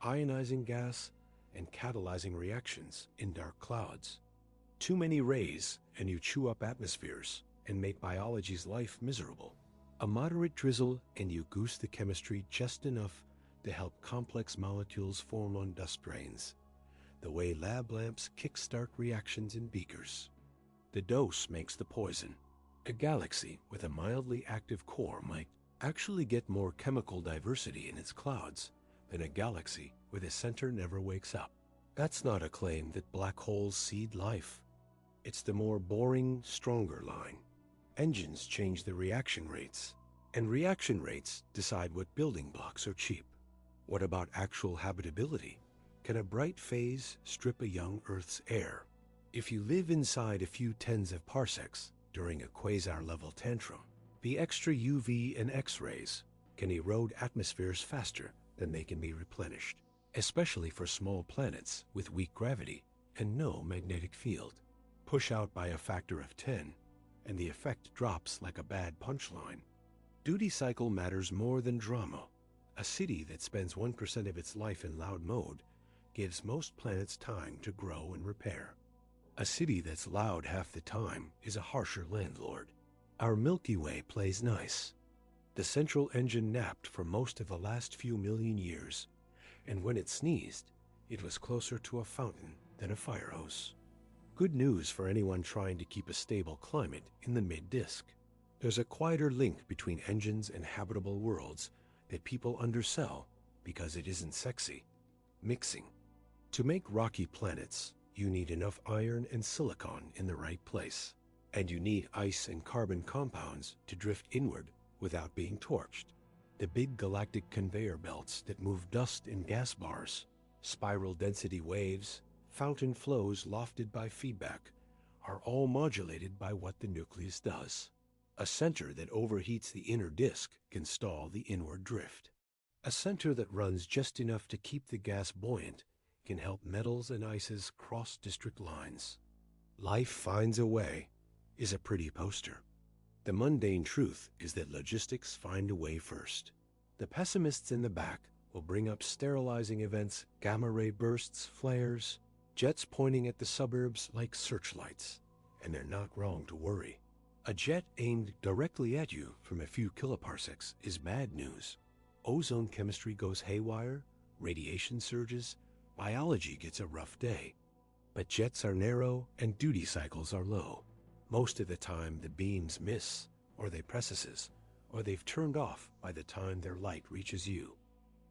ionizing gas and catalyzing reactions in dark clouds. Too many rays, and you chew up atmospheres and make biology's life miserable. A moderate drizzle, and you goose the chemistry just enough to help complex molecules form on dust grains, the way lab lamps kickstart reactions in beakers. The dose makes the poison. A galaxy with a mildly active core might actually get more chemical diversity in its clouds than a galaxy where the center never wakes up. That's not a claim that black holes seed life. It's the more boring, stronger line. Engines change the reaction rates, and reaction rates decide what building blocks are cheap. What about actual habitability? Can a bright phase strip a young Earth's air? If you live inside a few tens of parsecs during a quasar-level tantrum, the extra UV and X-rays can erode atmospheres faster than they can be replenished, especially for small planets with weak gravity and no magnetic field. Push out by a factor of 10, and the effect drops like a bad punchline. Duty cycle matters more than drama. A city that spends 1% of its life in loud mode gives most planets time to grow and repair. A city that's loud half the time is a harsher landlord. Our Milky Way plays nice. The central engine napped for most of the last few million years, and when it sneezed, it was closer to a fountain than a fire hose. Good news for anyone trying to keep a stable climate in the mid-disk. There's a quieter link between engines and habitable worlds that people undersell because it isn't sexy. Mixing. To make rocky planets, you need enough iron and silicon in the right place, and you need ice and carbon compounds to drift inward without being torched. The big galactic conveyor belts that move dust in gas bars, spiral density waves, fountain flows lofted by feedback, are all modulated by what the nucleus does. A center that overheats the inner disk can stall the inward drift. A center that runs just enough to keep the gas buoyant can help metals and ices cross district lines. Life finds a way is a pretty poster. The mundane truth is that logistics find a way first. The pessimists in the back will bring up sterilizing events, gamma ray bursts, flares, jets pointing at the suburbs like searchlights, and they're not wrong to worry. A jet aimed directly at you from a few kiloparsecs is bad news. Ozone chemistry goes haywire, radiation surges, biology gets a rough day. But jets are narrow and duty cycles are low. Most of the time the beams miss, or they precesses, or they've turned off by the time their light reaches you.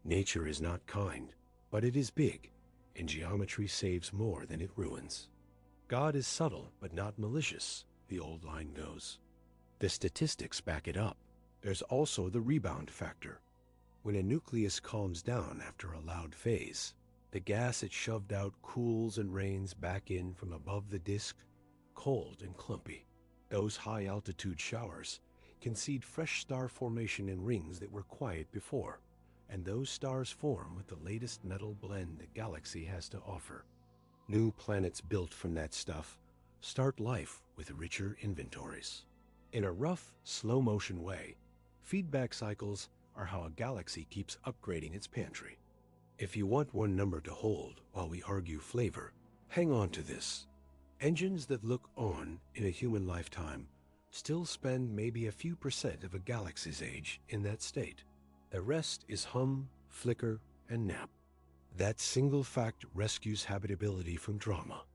Nature is not kind, but it is big, and geometry saves more than it ruins. God is subtle but not malicious, the old line goes. The statistics back it up. There's also the rebound factor. When a nucleus calms down after a loud phase, the gas it shoved out cools and rains back in from above the disk, cold and clumpy. Those high-altitude showers can seed fresh star formation in rings that were quiet before, and those stars form with the latest metal blend the galaxy has to offer. New planets built from that stuff start life with richer inventories. In a rough, slow-motion way, feedback cycles are how a galaxy keeps upgrading its pantry. If you want one number to hold while we argue flavor, hang on to this. Engines that look on in a human lifetime still spend maybe a few % of a galaxy's age in that state. The rest is hum, flicker, and nap. That single fact rescues habitability from drama.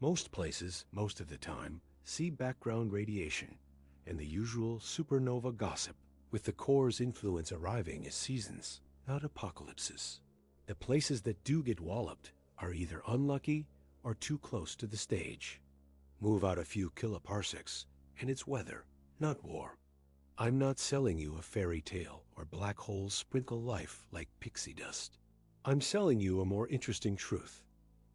Most places, most of the time, see background radiation and the usual supernova gossip, with the core's influence arriving as seasons, not apocalypses. The places that do get walloped are either unlucky or too close to the stage. Move out a few kiloparsecs, and it's weather, not war. I'm not selling you a fairy tale where black holes sprinkle life like pixie dust. I'm selling you a more interesting truth.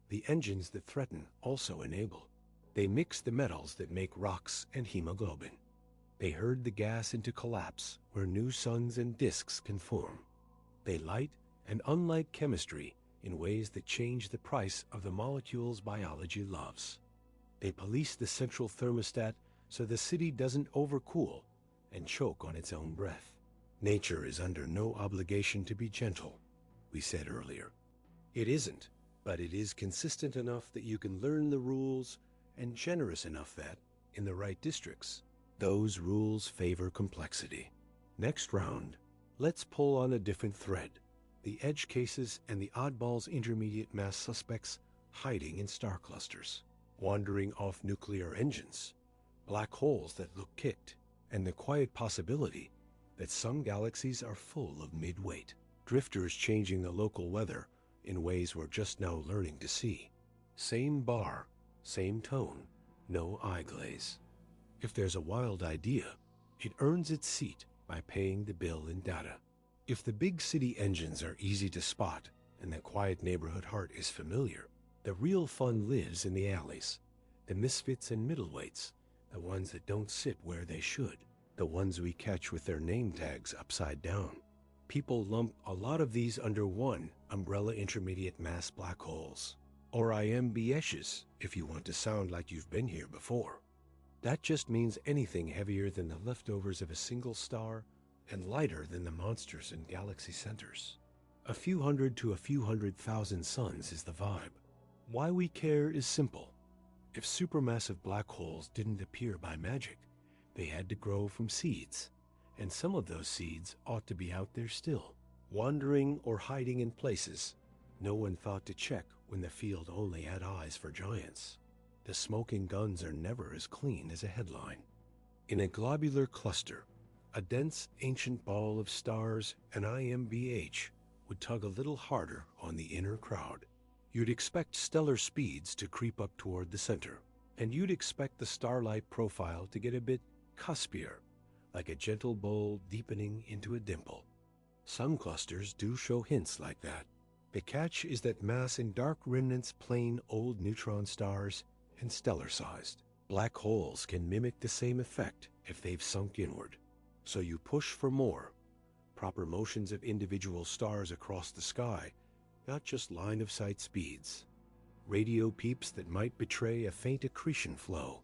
The engines that threaten also enable. They mix the metals that make rocks and hemoglobin. They herd the gas into collapse where new suns and disks can form. They light and unlight chemistry in ways that change the price of the molecules biology loves. They police the central thermostat so the city doesn't overcool and choke on its own breath. Nature is under no obligation to be gentle, we said earlier. It isn't, but it is consistent enough that you can learn the rules, and generous enough that, in the right districts, those rules favor complexity. Next round, let's pull on a different thread. The edge cases and the oddballs intermediate mass suspects hiding in star clusters, wandering off nuclear engines, black holes that look kicked, and the quiet possibility that some galaxies are full of mid-weight drifters changing the local weather in ways we're just now learning to see. Same bar, same tone, no eye glaze. If there's a wild idea, it earns its seat by paying the bill in data. If the big city engines are easy to spot and the quiet neighborhood heart is familiar, the real fun lives in the alleys, the misfits and middleweights, the ones that don't sit where they should, the ones we catch with their name tags upside down. People lump a lot of these under one umbrella intermediate mass black holes, or IMBHs if you want to sound like you've been here before. That just means anything heavier than the leftovers of a single star and lighter than the monsters in galaxy centers. A few hundred to a few 100,000 suns is the vibe. Why we care is simple. If supermassive black holes didn't appear by magic, they had to grow from seeds, and some of those seeds ought to be out there still, wandering or hiding in places no one thought to check when the field only had eyes for giants. The smoking guns are never as clean as a headline. In a globular cluster, a dense ancient ball of stars, an IMBH, would tug a little harder on the inner crowd. You'd expect stellar speeds to creep up toward the center, and you'd expect the starlight profile to get a bit cuspier, like a gentle bowl deepening into a dimple. Some clusters do show hints like that. The catch is that mass in dark remnants plain old neutron stars and stellar-sized. Black holes can mimic the same effect if they've sunk inward. So you push for more, proper motions of individual stars across the sky, not just line-of-sight speeds. Radio peeps that might betray a faint accretion flow.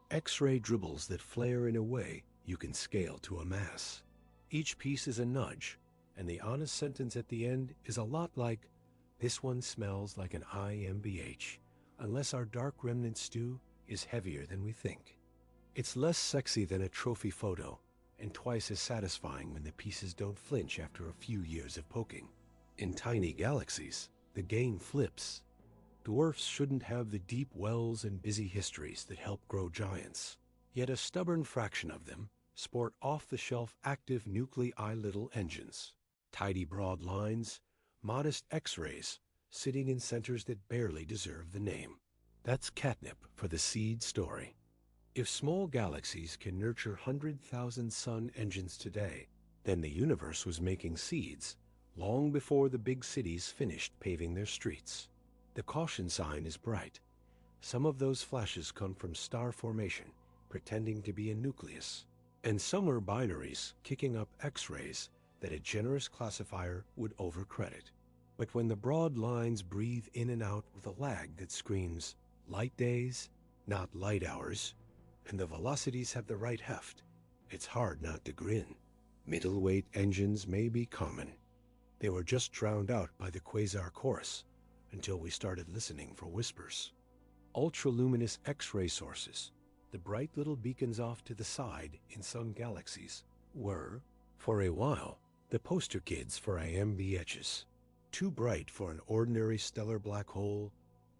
X-ray dribbles that flare in a way you can scale to a mass. Each piece is a nudge, and the honest sentence at the end is a lot like, "This one smells like an IMBH, unless our dark remnant stew is heavier than we think." It's less sexy than a trophy photo, and twice as satisfying when the pieces don't flinch after a few years of poking. In tiny galaxies, the game flips. Dwarfs shouldn't have the deep wells and busy histories that help grow giants. Yet a stubborn fraction of them sport off-the-shelf active nuclei little engines. Tidy broad lines, modest X-rays, sitting in centers that barely deserve the name. That's catnip for the seed story. If small galaxies can nurture 100,000 sun engines today, then the universe was making seeds long before the big cities finished paving their streets. The caution sign is bright. Some of those flashes come from star formation, pretending to be a nucleus, and some are binaries kicking up X-rays that a generous classifier would overcredit. But when the broad lines breathe in and out with a lag that screams, light days, not light hours, and the velocities have the right heft, it's hard not to grin. Middleweight engines may be common. They were just drowned out by the quasar chorus until we started listening for whispers. Ultraluminous X-ray sources, the bright little beacons off to the side in some galaxies, were, for a while, the poster kids for IMBHs. Too bright for an ordinary stellar black hole,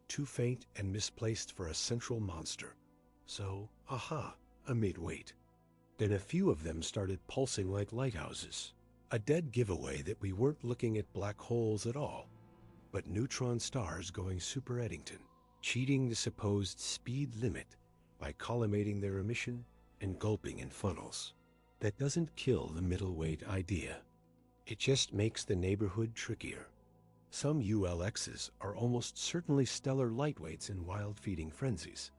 too faint and misplaced for a central monster. So, aha, a midweight. Then a few of them started pulsing like lighthouses, a dead giveaway that we weren't looking at black holes at all, but neutron stars going super Eddington, cheating the supposed speed limit by collimating their emission and gulping in funnels. That doesn't kill the middleweight idea. It just makes the neighborhood trickier. Some ULXs are almost certainly stellar lightweights in wild feeding frenzies.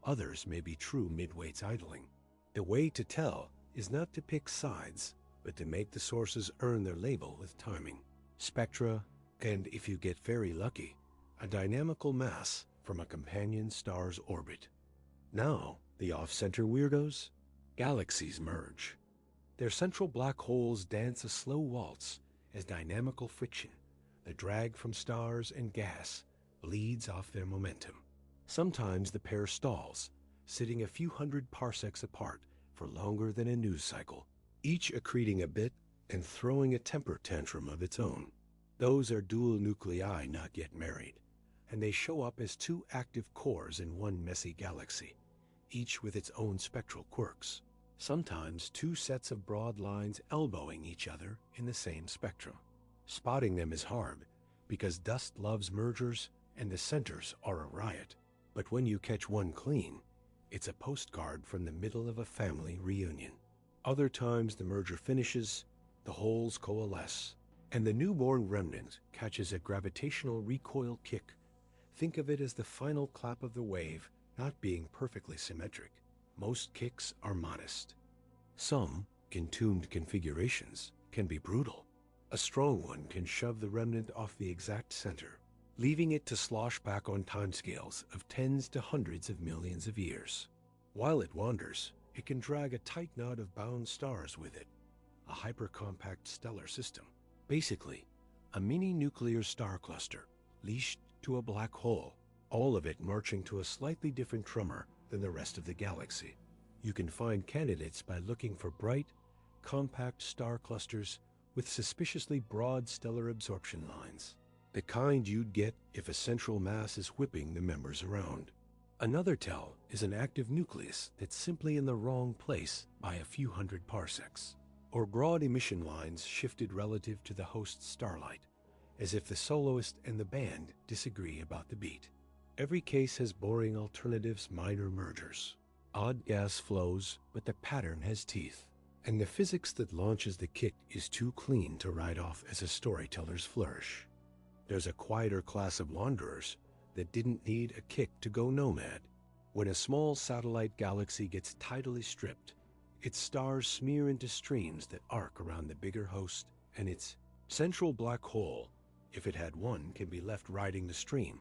Others may be true midweights idling. The way to tell is not to pick sides, but to make the sources earn their label with timing, spectra, and, if you get very lucky, a dynamical mass from a companion star's orbit. Now, the off-center weirdos? Galaxies merge. Their central black holes dance a slow waltz as dynamical friction, the drag from stars and gas, bleeds off their momentum. Sometimes the pair stalls, sitting a few hundred parsecs apart for longer than a news cycle, each accreting a bit and throwing a temper tantrum of its own. Those are dual nuclei not yet married, and they show up as two active cores in one messy galaxy, each with its own spectral quirks. Sometimes two sets of broad lines elbowing each other in the same spectrum. Spotting them is hard because dust loves mergers and the centers are a riot. But when you catch one clean, it's a postcard from the middle of a family reunion. Other times the merger finishes, the holes coalesce, and the newborn remnant catches a gravitational recoil kick. Think of it as the final clap of the wave, not being perfectly symmetric. Most kicks are modest. Some, in tuned configurations, can be brutal. A strong one can shove the remnant off the exact center, leaving it to slosh back on timescales of tens to hundreds of millions of years. While it wanders, it can drag a tight knot of bound stars with it, a hypercompact stellar system. Basically, a mini nuclear star cluster, leashed to a black hole, all of it marching to a slightly different drummer than the rest of the galaxy. You can find candidates by looking for bright, compact star clusters with suspiciously broad stellar absorption lines, the kind you'd get if a central mass is whipping the members around. Another tell is an active nucleus that's simply in the wrong place by a few hundred parsecs, or broad emission lines shifted relative to the host starlight, as if the soloist and the band disagree about the beat. Every case has boring alternatives, minor mergers. Odd gas flows, but the pattern has teeth. And the physics that launches the kick is too clean to ride off as a storyteller's flourish. There's a quieter class of wanderers that didn't need a kick to go nomad. When a small satellite galaxy gets tidally stripped, its stars smear into streams that arc around the bigger host, and its central black hole, if it had one, can be left riding the stream,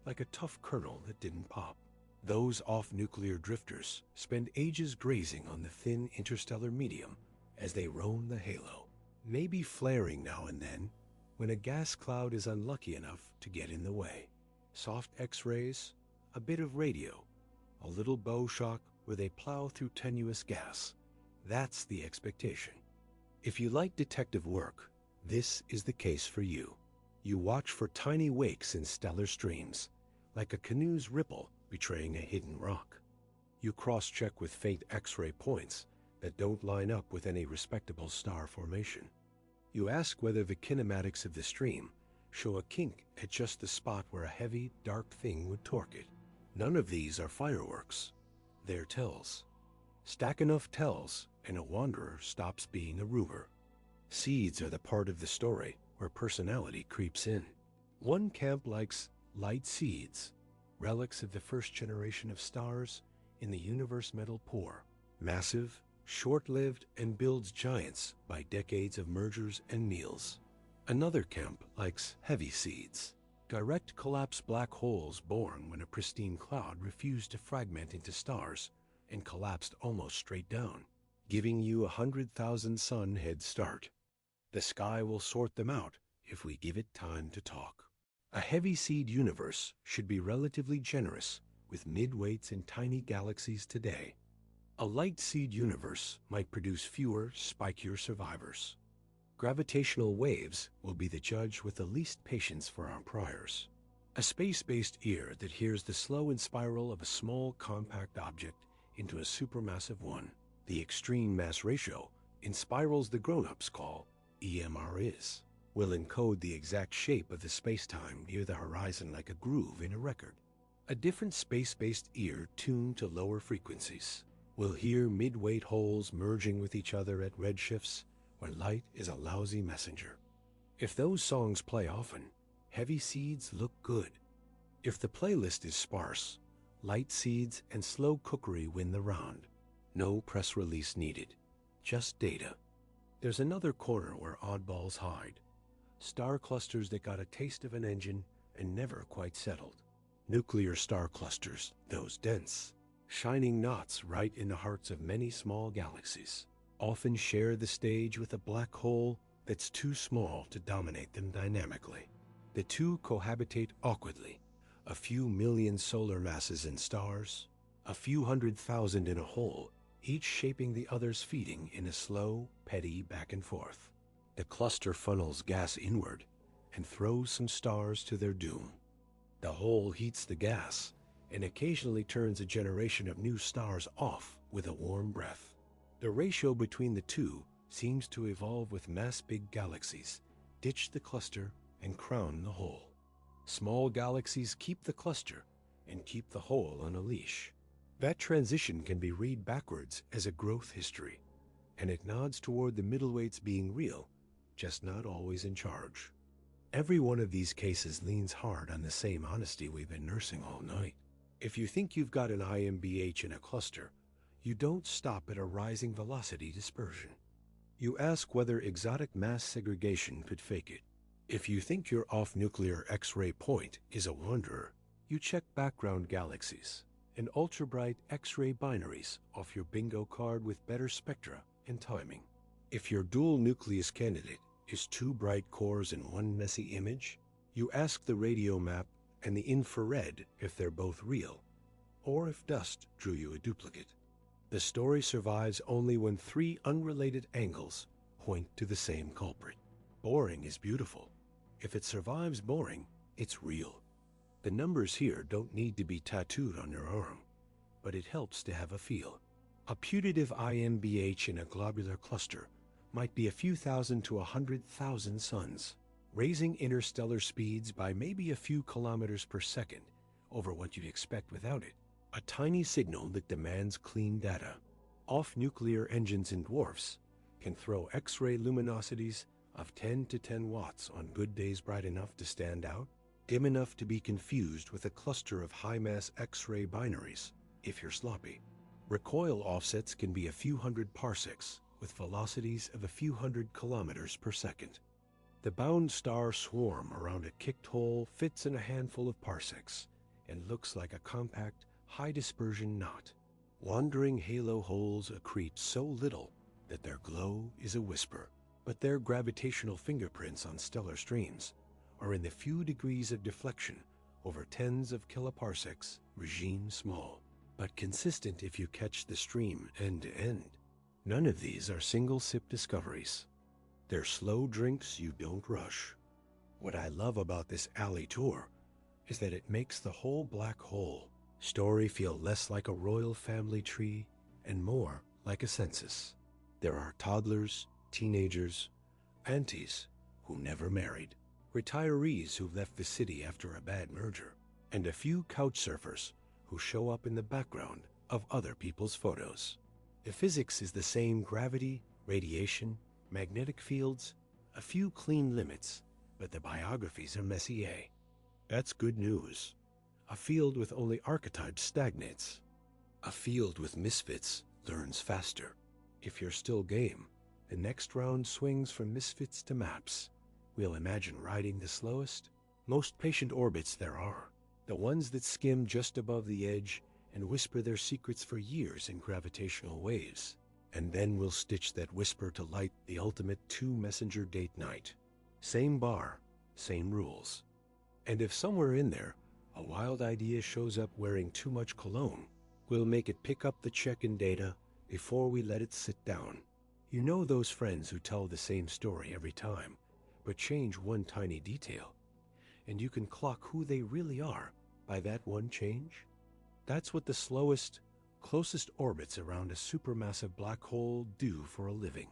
like a tough kernel that didn't pop. Those off-nuclear drifters spend ages grazing on the thin interstellar medium as they roam the halo, maybe flaring now and then when a gas cloud is unlucky enough to get in the way. Soft X-rays, a bit of radio, a little bow shock where they plow through tenuous gas. That's the expectation. If you like detective work, this is the case for you. You watch for tiny wakes in stellar streams, like a canoe's ripple betraying a hidden rock. You cross-check with faint X-ray points that don't line up with any respectable star formation. You ask whether the kinematics of the stream show a kink at just the spot where a heavy, dark thing would torque it. None of these are fireworks. They're tells. Stack enough tells, and a wanderer stops being a rumor. Seeds are the part of the story where personality creeps in. One camp likes light seeds, relics of the first generation of stars in the universe metal poor, massive, short-lived, and builds giants by decades of mergers and meals. Another camp likes heavy seeds, direct collapse black holes born when a pristine cloud refused to fragment into stars and collapsed almost straight down, giving you 100,000 sun head start. The sky will sort them out if we give it time to talk. A heavy seed universe should be relatively generous with mid-weights and tiny galaxies today. A light seed universe might produce fewer, spikier survivors. Gravitational waves will be the judge with the least patience for our priors. A space-based ear that hears the slow and spiral of a small, compact object into a supermassive one. The extreme mass ratio in spirals the grown-ups call EMR will encode the exact shape of the space-time near the horizon like a groove in a record. A different space-based ear tuned to lower frequencies will hear mid-weight holes merging with each other at redshifts where light is a lousy messenger. If those songs play often, heavy seeds look good. If the playlist is sparse, light seeds and slow cookery win the round. No press release needed, just data. There's another corner where oddballs hide. Star clusters that got a taste of an engine and never quite settled. Nuclear star clusters, those dense, shining knots right in the hearts of many small galaxies, often share the stage with a black hole that's too small to dominate them dynamically. The two cohabitate awkwardly, a few million solar masses in stars, a few 100,000 in a hole, each shaping the other's feeding in a slow, petty back and forth. The cluster funnels gas inward and throws some stars to their doom. The hole heats the gas and occasionally turns a generation of new stars off with a warm breath. The ratio between the two seems to evolve with mass-big galaxies, ditch the cluster and crown the hole. Small galaxies keep the cluster and keep the hole on a leash. That transition can be read backwards as a growth history, and it nods toward the middleweights being real, just not always in charge. Every one of these cases leans hard on the same honesty we've been nursing all night. If you think you've got an IMBH in a cluster, you don't stop at a rising velocity dispersion. You ask whether exotic mass segregation could fake it. If you think your off-nuclear X-ray point is a wanderer, you check background galaxies and ultra-bright X-ray binaries off your bingo card with better spectra and timing. If your dual nucleus candidate is two bright cores in one messy image, you ask the radio map and the infrared if they're both real, or if dust drew you a duplicate. The story survives only when three unrelated angles point to the same culprit. Boring is beautiful. If it survives boring, it's real. The numbers here don't need to be tattooed on your arm, but it helps to have a feel. A putative IMBH in a globular cluster might be a few thousand to 100,000 suns, raising interstellar speeds by maybe a few kilometers per second over what you'd expect without it. A tiny signal that demands clean data. Off-nuclear engines in dwarfs can throw X-ray luminosities of 10 to 10 watts on good days bright enough to stand out, dim enough to be confused with a cluster of high-mass X-ray binaries, if you're sloppy. Recoil offsets can be a few hundred parsecs, with velocities of a few hundred kilometers per second. The bound star swarm around a kicked hole fits in a handful of parsecs, and looks like a compact, high-dispersion knot. Wandering halo holes accrete so little that their glow is a whisper, but their gravitational fingerprints on stellar streams are in the few degrees of deflection over tens of kiloparsecs, regime small, but consistent if you catch the stream end to end. None of these are single-sip discoveries. They're slow drinks you don't rush. What I love about this alley tour is that it makes the whole black hole story feel less like a royal family tree and more like a census. There are toddlers, teenagers, aunties who never married, retirees who left the city after a bad merger, and a few couch surfers who show up in the background of other people's photos. The physics is the same: gravity, radiation, magnetic fields, a few clean limits, but the biographies are messy, eh? That's good news. A field with only archetypes stagnates. A field with misfits learns faster. If you're still game, the next round swings from misfits to maps. We'll imagine riding the slowest, most patient orbits there are, the ones that skim just above the edge and whisper their secrets for years in gravitational waves. And then we'll stitch that whisper to light the ultimate two-messenger date night. Same bar, same rules. And if somewhere in there, a wild idea shows up wearing too much cologne, we'll make it pick up the check-in data before we let it sit down. You know those friends who tell the same story every time, but change one tiny detail, and you can clock who they really are by that one change? That's what the slowest, closest orbits around a supermassive black hole do for a living.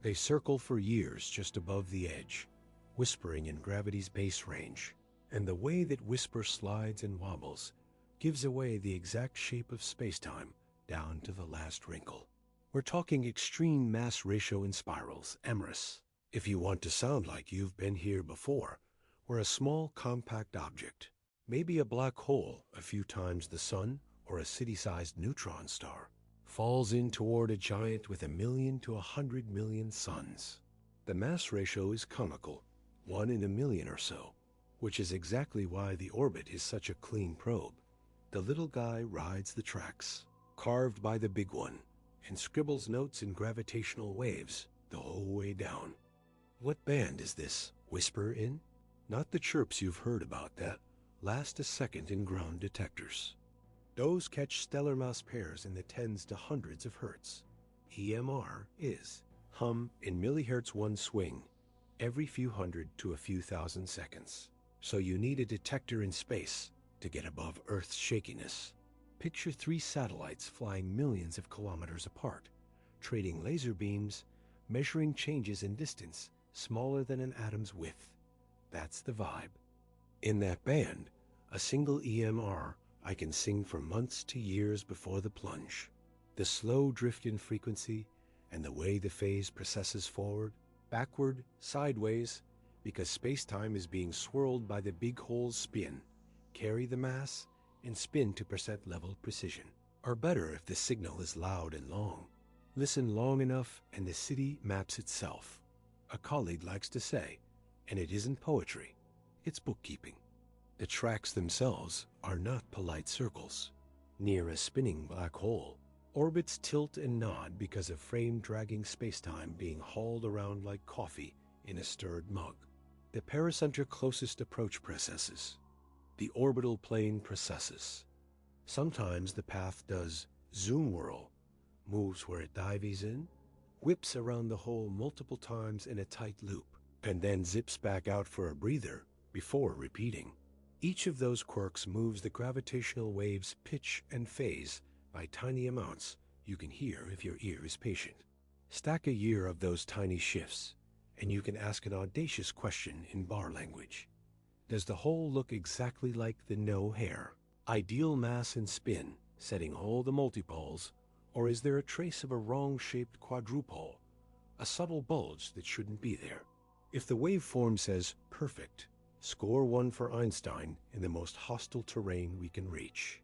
They circle for years just above the edge, whispering in gravity's base range, and the way that whisper slides and wobbles gives away the exact shape of spacetime down to the last wrinkle. We're talking extreme mass ratio in spirals, EMRIS. If you want to sound like you've been here before, we're a small, compact object, maybe a black hole a few times the sun or a city-sized neutron star, falls in toward a giant with 1 million to 100 million suns. The mass ratio is comical, 1 in 1,000,000 or so, which is exactly why the orbit is such a clean probe. The little guy rides the tracks, carved by the big one, and scribbles notes in gravitational waves the whole way down. What band is this whisper in? Not the chirps you've heard about that last a second in ground detectors. Those catch stellar mass pairs in the tens to hundreds of hertz. EMR is hum in millihertz one swing, every few hundred to a few thousand seconds. So you need a detector in space to get above Earth's shakiness. Picture 3 satellites flying millions of kilometers apart, trading laser beams, measuring changes in distance smaller than an atom's width. That's the vibe. In that band, a single EMR I can sing for months to years before the plunge. The slow drift in frequency and the way the phase processes forward, backward, sideways, because space-time is being swirled by the big hole's spin, carry the mass, and spin to percent-level precision. Or better if the signal is loud and long. Listen long enough and the city maps itself. A colleague likes to say, and it isn't poetry, it's bookkeeping. The tracks themselves are not polite circles. Near a spinning black hole, orbits tilt and nod because of frame-dragging spacetime being hauled around like coffee in a stirred mug. The pericenter closest approach precesses. The orbital plane precesses. Sometimes the path does zoom whirl, moves where it dives in, whips around the hole multiple times in a tight loop, and then zips back out for a breather before repeating. Each of those quirks moves the gravitational wave's pitch and phase by tiny amounts you can hear if your ear is patient. Stack a year of those tiny shifts, and you can ask an audacious question in bar language. Does the hole look exactly like the no hair, ideal mass and spin, setting all the multipoles, or is there a trace of a wrong-shaped quadrupole, a subtle bulge that shouldn't be there? If the waveform says perfect, score 1 for Einstein in the most hostile terrain we can reach.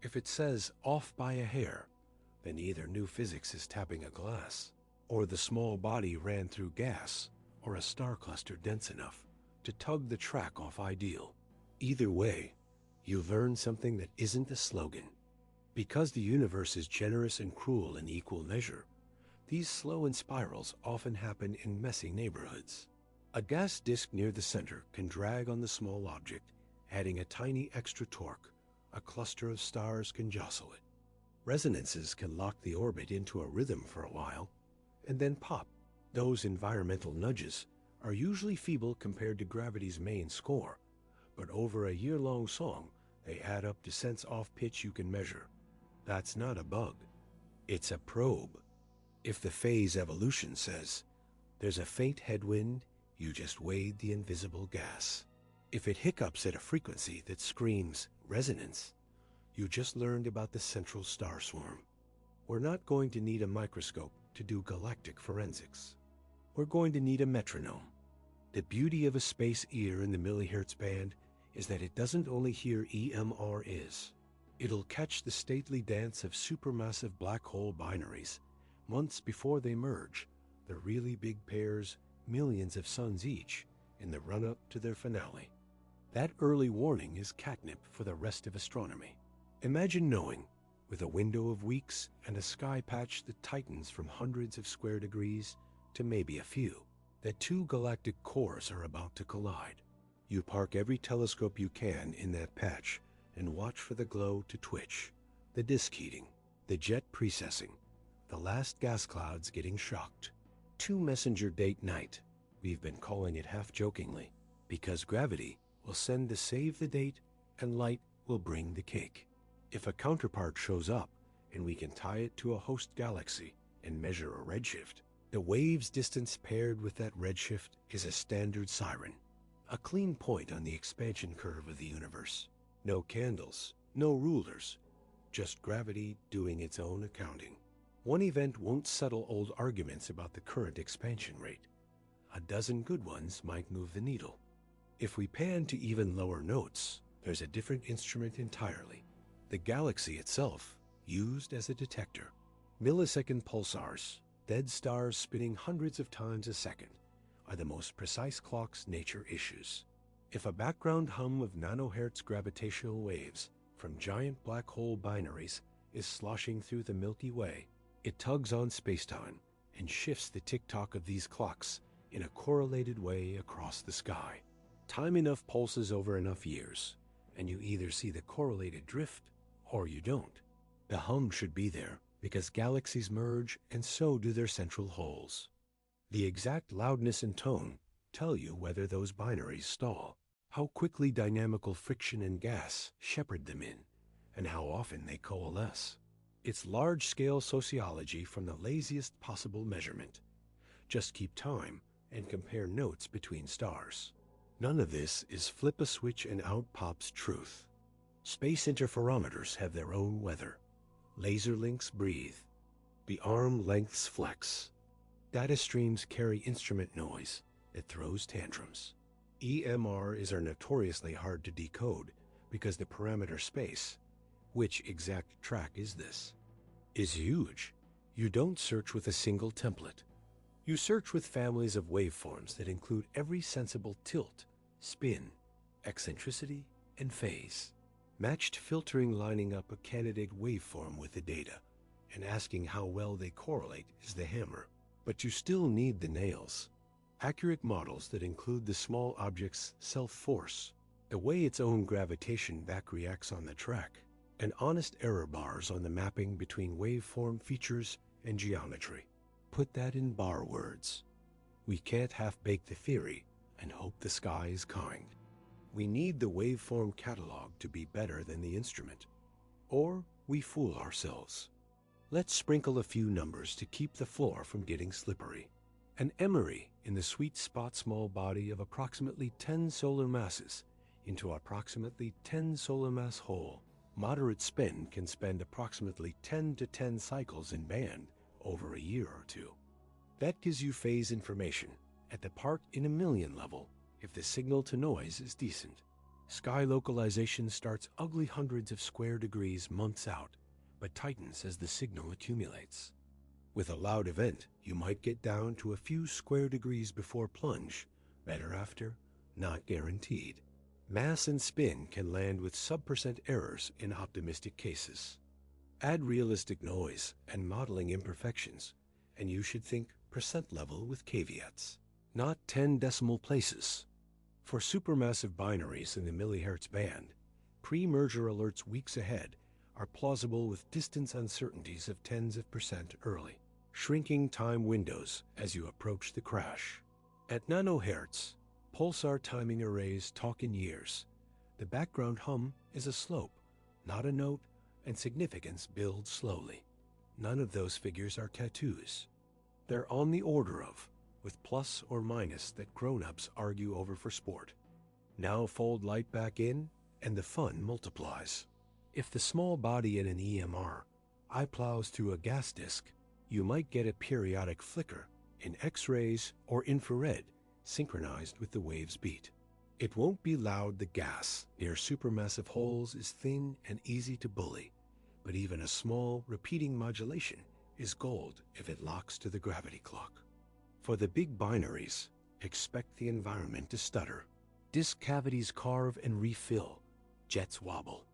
If it says off by a hair, then either new physics is tapping a glass, or the small body ran through gas, or a star cluster dense enough to tug the track off ideal. Either way, you've earned something that isn't a slogan. Because the universe is generous and cruel in equal measure, these slow and spirals often happen in messy neighborhoods. A gas disk near the center can drag on the small object, adding a tiny extra torque. A cluster of stars can jostle it. Resonances can lock the orbit into a rhythm for a while, and then pop. Those environmental nudges are usually feeble compared to gravity's main score, but over a year-long song, they add up to cents off pitch you can measure. That's not a bug. It's a probe. If the phase evolution says, there's a faint headwind, you just weighed the invisible gas. If it hiccups at a frequency that screams resonance, You just learned about the central star swarm. We're not going to need a microscope to do galactic forensics. We're going to need a metronome. The beauty of a space ear in the millihertz band is that it doesn't only hear EMRs. It'll catch the stately dance of supermassive black hole binaries months before they merge, the really big pairs, millions of suns each, in the run-up to their finale. That early warning is catnip for the rest of astronomy. Imagine knowing, with a window of weeks and a sky patch that tightens from hundreds of square degrees to maybe a few, that two galactic cores are about to collide. You park every telescope you can in that patch and watch for the glow to twitch, the disk heating, the jet precessing, the last gas clouds getting shocked. Two messenger date night. We've been calling it half-jokingly, because gravity will send the save the date and light will bring the cake. If a counterpart shows up and we can tie it to a host galaxy and measure a redshift, the wave's distance paired with that redshift is a standard siren, a clean point on the expansion curve of the universe. No candles, no rulers, just gravity doing its own accounting. One event won't settle old arguments about the current expansion rate. A dozen good ones might move the needle. If we pan to even lower notes, there's a different instrument entirely. The galaxy itself, used as a detector. Millisecond pulsars, dead stars spinning hundreds of times a second, are the most precise clocks nature issues. If a background hum of nanohertz gravitational waves from giant black hole binaries is sloshing through the Milky Way, it tugs on spacetime and shifts the tick-tock of these clocks in a correlated way across the sky. Time enough pulses over enough years, and you either see the correlated drift or you don't. The hum should be there because galaxies merge and so do their central holes. The exact loudness and tone tell you whether those binaries stall, how quickly dynamical friction and gas shepherd them in, and how often they coalesce. It's large-scale sociology from the laziest possible measurement. Just keep time and compare notes between stars. None of this is flip a switch and out pops truth. Space interferometers have their own weather. Laser links breathe. The arm lengths flex. Data streams carry instrument noise that throws tantrums. EMRs are notoriously hard to decode because the parameter space, which exact track is this, is huge. You don't search with a single template. You search with families of waveforms that include every sensible tilt, spin, eccentricity, and phase. Matched filtering lining up a candidate waveform with the data and asking how well they correlate is the hammer. But you still need the nails. Accurate models that include the small object's self-force, the way its own gravitation back reacts on the track, and honest error bars on the mapping between waveform features and geometry. Put that in bar words. We can't half-bake the theory and hope the sky is kind. We need the waveform catalog to be better than the instrument, or we fool ourselves. Let's sprinkle a few numbers to keep the floor from getting slippery. An emery in the sweet spot small body of approximately 10 solar masses into approximately 10 solar mass hole. Moderate spin can spend approximately 10 to 10 cycles in band over a year or two. That gives you phase information at the part in a million level if the signal to noise is decent. Sky localization starts ugly hundreds of square degrees months out, but tightens as the signal accumulates. With a loud event, you might get down to a few square degrees before plunge, better after, not guaranteed. Mass and spin can land with sub% errors in optimistic cases. Add realistic noise and modeling imperfections, and you should think percent level with caveats, not 10 decimal places. For supermassive binaries in the millihertz band, pre-merger alerts weeks ahead are plausible with distance uncertainties of tens of percent early, shrinking time windows as you approach the crash. At nanohertz, pulsar timing arrays talk in years. The background hum is a slope, not a note, and significance builds slowly. None of those figures are tattoos. They're on the order of, with plus or minus that grown-ups argue over for sport. Now fold light back in, and the fun multiplies. If the small body in an EMR eye plows through a gas disk, you might get a periodic flicker in X-rays or infrared synchronized with the wave's beat. It won't be loud. The gas near supermassive holes is thin and easy to bully, but even a small repeating modulation is gold if it locks to the gravity clock. For the big binaries, expect the environment to stutter. Disk cavities carve and refill, jets wobble.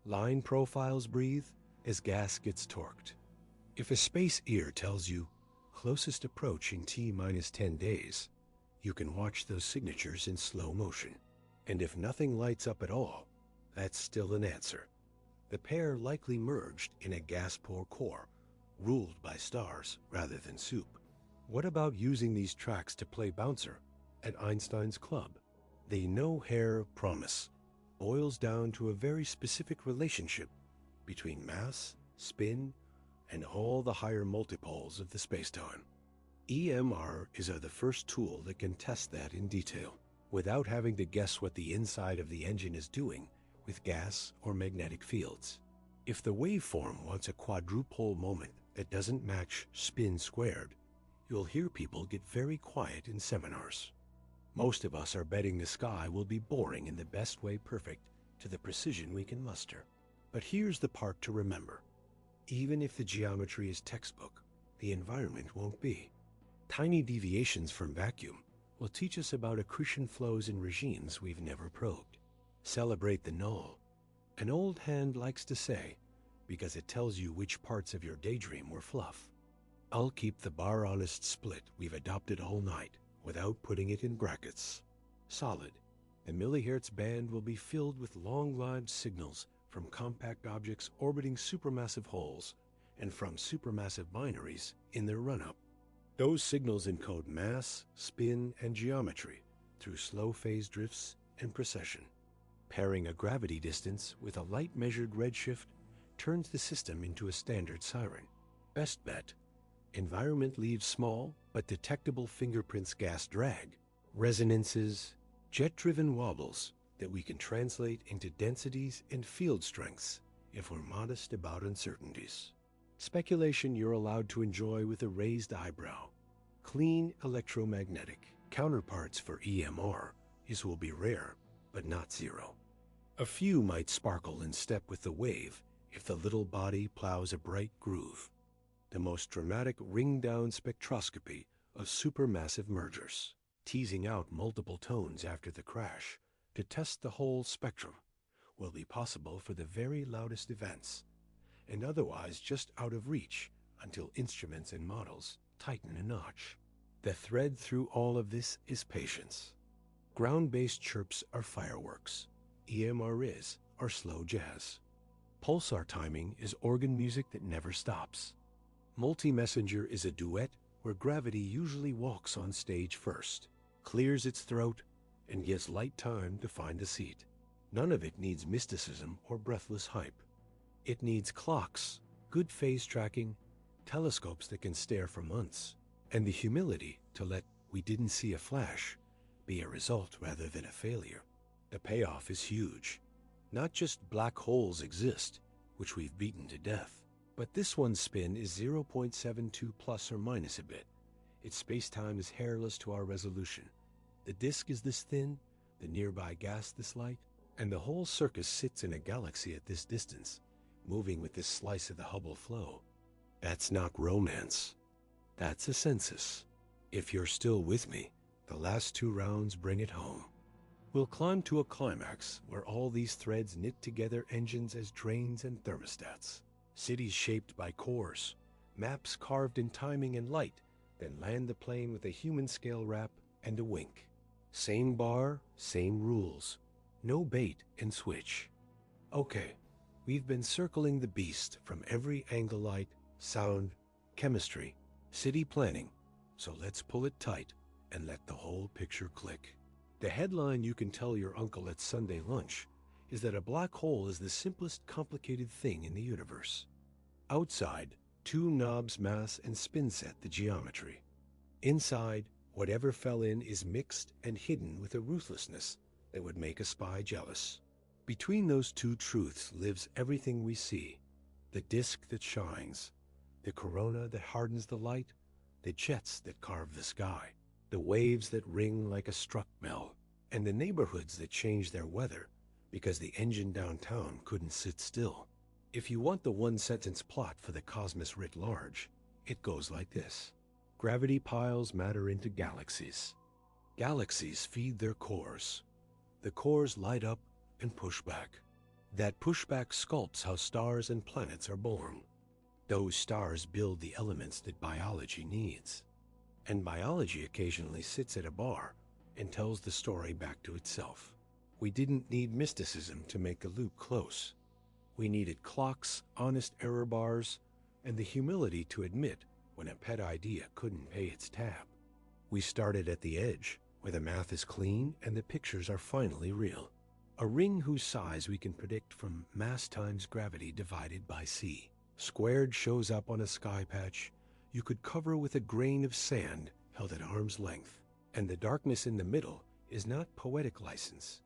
Line profiles breathe as gas gets torqued. If a space ear tells you closest approach in T-10 days, you can watch those signatures in slow motion. And if nothing lights up at all, that's still an answer. The pair likely merged in a gas-poor core, ruled by stars rather than soup. What about using these tracks to play bouncer at Einstein's club? The no-hair promise boils down to a very specific relationship between mass, spin, and all the higher multipoles of the spacetime. EMR is the first tool that can test that in detail, without having to guess what the inside of the engine is doing with gas or magnetic fields. If the waveform wants a quadrupole moment that doesn't match spin squared, you'll hear people get very quiet in seminars. Most of us are betting the sky will be boring in the best way, perfect to the precision we can muster. But here's the part to remember. Even if the geometry is textbook, the environment won't be. Tiny deviations from vacuum will teach us about accretion flows in regimes we've never probed. Celebrate the null. An old hand likes to say, because it tells you which parts of your daydream were fluff. I'll keep the bar-honest split we've adopted all night without putting it in brackets. Solid. The millihertz band will be filled with long-lived signals from compact objects orbiting supermassive holes and from supermassive binaries in their run-up. Those signals encode mass, spin, and geometry through slow phase drifts and precession. Pairing a gravity distance with a light-measured redshift turns the system into a standard siren. Best bet, environment leaves small but detectable fingerprints, gas drag, resonances, jet-driven wobbles that we can translate into densities and field strengths if we're modest about uncertainties. Speculation you're allowed to enjoy with a raised eyebrow. Clean electromagnetic counterparts for EMR will be rare, but not zero. A few might sparkle in step with the wave if the little body plows a bright groove. The most dramatic ring-down spectroscopy of supermassive mergers, teasing out multiple tones after the crash to test the whole spectrum, will be possible for the very loudest events, and otherwise just out of reach until instruments and models tighten a notch. The thread through all of this is patience. Ground-based chirps are fireworks. EMRs are slow jazz. Pulsar timing is organ music that never stops. Multi-messenger is a duet where gravity usually walks on stage first, clears its throat, and gives light time to find a seat. None of it needs mysticism or breathless hype. It needs clocks, good phase tracking, telescopes that can stare for months, and the humility to let "we didn't see a flash" be a result rather than a failure. The payoff is huge. Not just black holes exist, which we've beaten to death, but this one's spin is 0.72 plus or minus a bit. Its spacetime is hairless to our resolution. The disk is this thin, the nearby gas this light, and the whole circus sits in a galaxy at this distance, moving with this slice of the Hubble flow. That's not romance. That's a census. If you're still with me, the last two rounds bring it home. We'll climb to a climax where all these threads knit together engines as drains and thermostats, cities shaped by cores, maps carved in timing and light, then land the plane with a human-scale wrap and a wink. Same bar, same rules. No bait and switch. Okay, we've been circling the beast from every angle: light, sound, chemistry, city planning. So let's pull it tight and let the whole picture click. The headline you can tell your uncle at Sunday lunch is that a black hole is the simplest complicated thing in the universe. Outside, two knobs, mass and spin set the geometry. Inside, whatever fell in is mixed and hidden with a ruthlessness that would make a spy jealous. Between those two truths lives everything we see: the disk that shines, the corona that hardens the light, the jets that carve the sky, the waves that ring like a struck bell, and the neighborhoods that change their weather because the engine downtown couldn't sit still. If you want the one-sentence plot for the cosmos writ large, it goes like this. Gravity piles matter into galaxies. Galaxies feed their cores. The cores light up and push back. That pushback sculpts how stars and planets are born. Those stars build the elements that biology needs. And biology occasionally sits at a bar and tells the story back to itself. We didn't need mysticism to make the loop close. We needed clocks, honest error bars, and the humility to admit when a pet idea couldn't pay its tab. We started at the edge, where the math is clean and the pictures are finally real. A ring whose size we can predict from mass times gravity divided by c. Squared shows up on a sky patch you could cover with a grain of sand held at arm's length. And the darkness in the middle is not poetic license.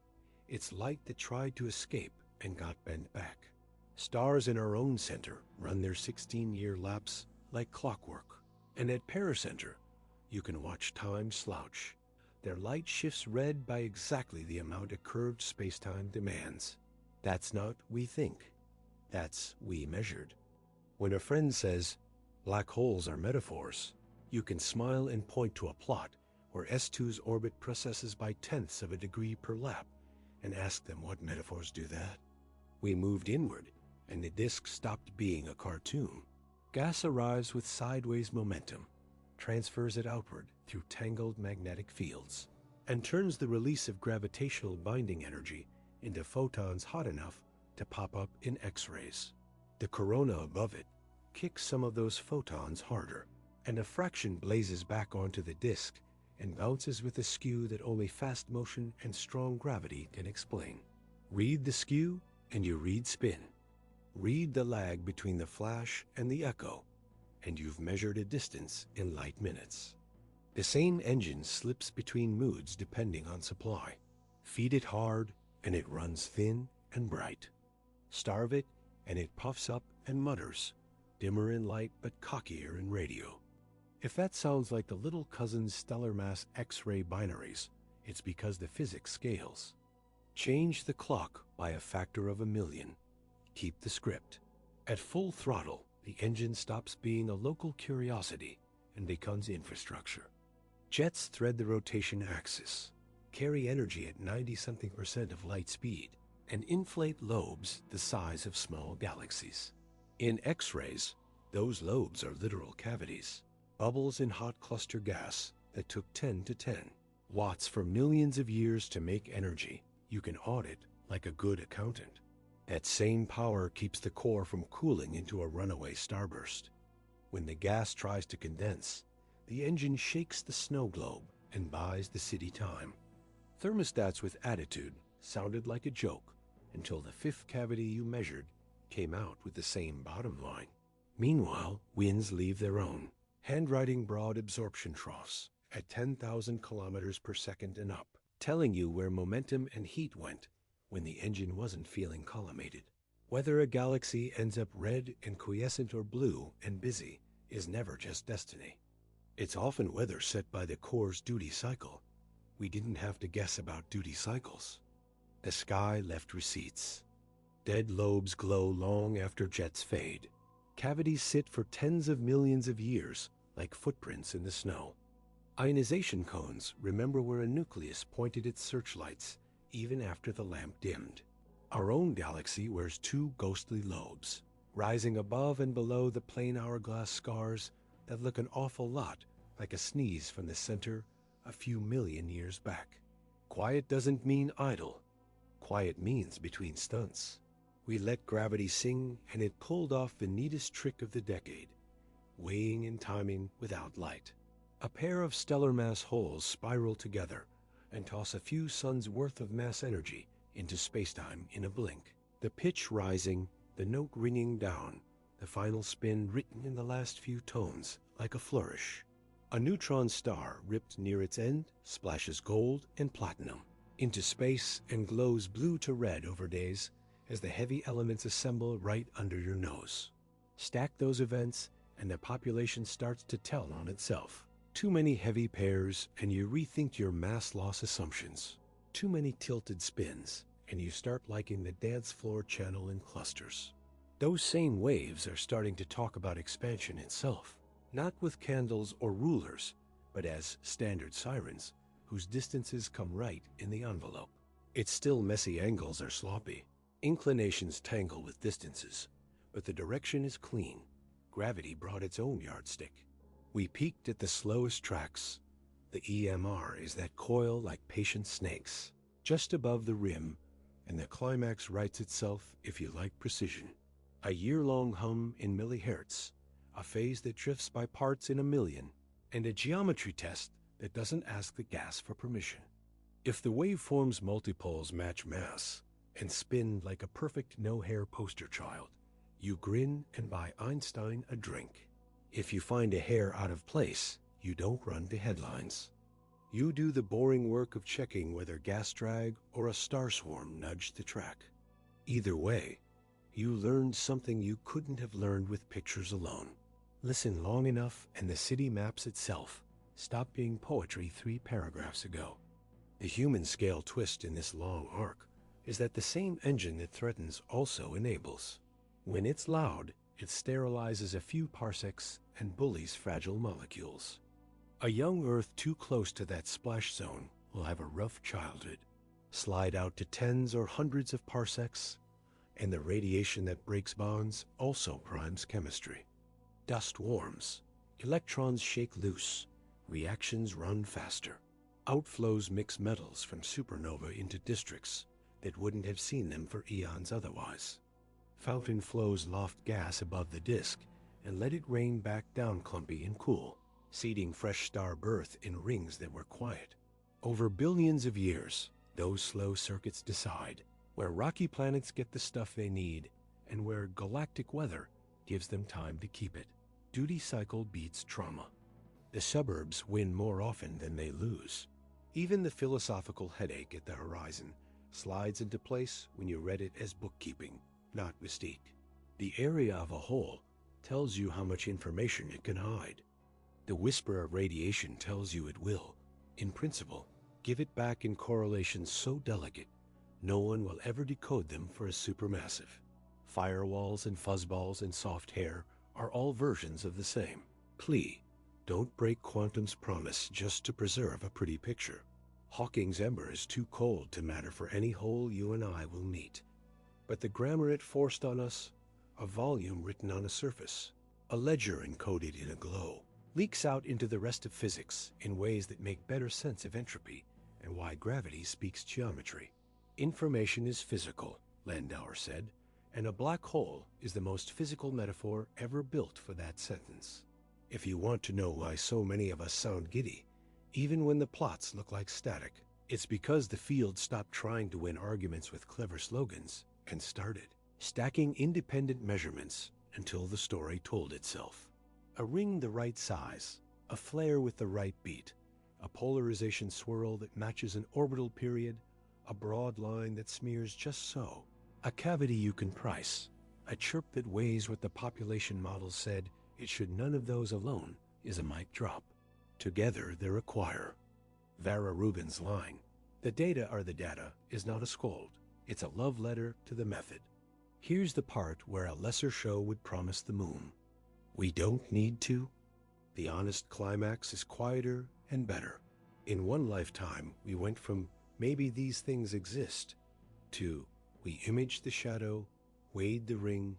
It's light that tried to escape and got bent back. Stars in our own center run their 16-year laps like clockwork. And at pericenter, you can watch time slouch. Their light shifts red by exactly the amount a curved spacetime demands. That's not we think. That's we measured. When a friend says, black holes are metaphors, you can smile and point to a plot where S2's orbit precesses by tenths of a degree per lap and ask them what metaphors do that. We moved inward, and the disk stopped being a cartoon. Gas arrives with sideways momentum, transfers it outward through tangled magnetic fields, and turns the release of gravitational binding energy into photons hot enough to pop up in X-rays. The corona above it kicks some of those photons harder, and a fraction blazes back onto the disk and bounces with a skew that only fast motion and strong gravity can explain. Read the skew, and you read spin. Read the lag between the flash and the echo, and you've measured a distance in light minutes. The same engine slips between moods depending on supply. Feed it hard, and it runs thin and bright. Starve it, and it puffs up and mutters, dimmer in light but cockier in radio. If that sounds like the little cousin's stellar mass X-ray binaries, it's because the physics scales. Change the clock by a factor of 1,000,000. Keep the script. At full throttle, the engine stops being a local curiosity and becomes infrastructure. Jets thread the rotation axis, carry energy at 90-something% of light speed, and inflate lobes the size of small galaxies. In X-rays, those lobes are literal cavities, bubbles in hot cluster gas that took 10 to 10 watts for millions of years to make energy you can audit like a good accountant. That same power keeps the core from cooling into a runaway starburst. When the gas tries to condense, the engine shakes the snow globe and buys the city time. Thermostats with attitude sounded like a joke until the fifth cavity you measured came out with the same bottom line. Meanwhile, winds leave their own, handwriting broad absorption troughs at 10,000 kilometers per second and up, telling you where momentum and heat went when the engine wasn't feeling collimated. Whether a galaxy ends up red and quiescent or blue and busy is never just destiny. It's often weather set by the core's duty cycle. We didn't have to guess about duty cycles. The sky left receipts. Dead lobes glow long after jets fade. Cavities sit for tens of millions of years like footprints in the snow. Ionization cones remember where a nucleus pointed its searchlights even after the lamp dimmed. Our own galaxy wears two ghostly lobes, rising above and below the plain hourglass scars that look an awful lot like a sneeze from the center a few million years back. Quiet doesn't mean idle. Quiet means between stunts. We let gravity sing, and it pulled off the neatest trick of the decade, weighing and timing without light. A pair of stellar mass holes spiral together and toss a few suns' worth of mass energy into spacetime in a blink. The pitch rising, the note ringing down, the final spin written in the last few tones like a flourish. A neutron star ripped near its end splashes gold and platinum. into space and glows blue to red over days as the heavy elements assemble right under your nose. Stack those events, and the population starts to tell on itself. Too many heavy pairs, and you rethink your mass loss assumptions. Too many tilted spins, and you start liking the dance floor channel in clusters. Those same waves are starting to talk about expansion itself, not with candles or rulers, but as standard sirens, whose distances come right in the envelope. It's still messy, angles are sloppy. Inclinations tangle with distances, but the direction is clean. Gravity brought its own yardstick. We peaked at the slowest tracks. The EMR is that coil like patient snakes, just above the rim, and the climax writes itself if you like precision. A year-long hum in millihertz, a phase that drifts by parts in a million, and a geometry test that doesn't ask the gas for permission. If the waveform's multipoles match mass and spin like a perfect no-hair poster child, you grin and buy Einstein a drink. If you find a hair out of place, you don't run to headlines. You do the boring work of checking whether gas drag or a star swarm nudged the track. Either way, you learned something you couldn't have learned with pictures alone. Listen long enough and the city maps itself stop being poetry 3 paragraphs ago. The human scale twist in this long arc is that the same engine that threatens also enables. When it's loud, it sterilizes a few parsecs and bullies fragile molecules. A young Earth too close to that splash zone will have a rough childhood. Slide out to tens or hundreds of parsecs, and the radiation that breaks bonds also primes chemistry. Dust warms, electrons shake loose, reactions run faster. Outflows mix metals from supernova into districts that wouldn't have seen them for eons otherwise. Fountain flows loft gas above the disk and let it rain back down clumpy and cool, seeding fresh star birth in rings that were quiet. Over billions of years, those slow circuits decide where rocky planets get the stuff they need and where galactic weather gives them time to keep it. Duty cycle beats trauma. The suburbs win more often than they lose. Even the philosophical headache at the horizon slides into place when you read it as bookkeeping, not mystique. The area of a whole tells you how much information it can hide. The whisper of radiation tells you it will, in principle, give it back in correlations so delicate no one will ever decode them for a supermassive. Firewalls and fuzzballs and soft hair are all versions of the same. Plea, don't break quantum's promise just to preserve a pretty picture. Hawking's ember is too cold to matter for any hole you and I will meet. But the grammar it forced on us, a volume written on a surface, a ledger encoded in a glow, leaks out into the rest of physics in ways that make better sense of entropy and why gravity speaks geometry. Information is physical, Landauer said, and a black hole is the most physical metaphor ever built for that sentence. If you want to know why so many of us sound giddy, even when the plots look like static, it's because the field stopped trying to win arguments with clever slogans and started stacking independent measurements until the story told itself. A ring the right size, a flare with the right beat, a polarization swirl that matches an orbital period, a broad line that smears just so, a cavity you can price, a chirp that weighs what the population model said it should. None of those alone is a mic drop. Together they're a choir. Vera Rubin's line, "The data are the data," is not a scold. It's a love letter to the method. Here's the part where a lesser show would promise the moon. We don't need to. The honest climax is quieter and better. In one lifetime, we went from "maybe these things exist" to "we imaged the shadow, weighed the ring,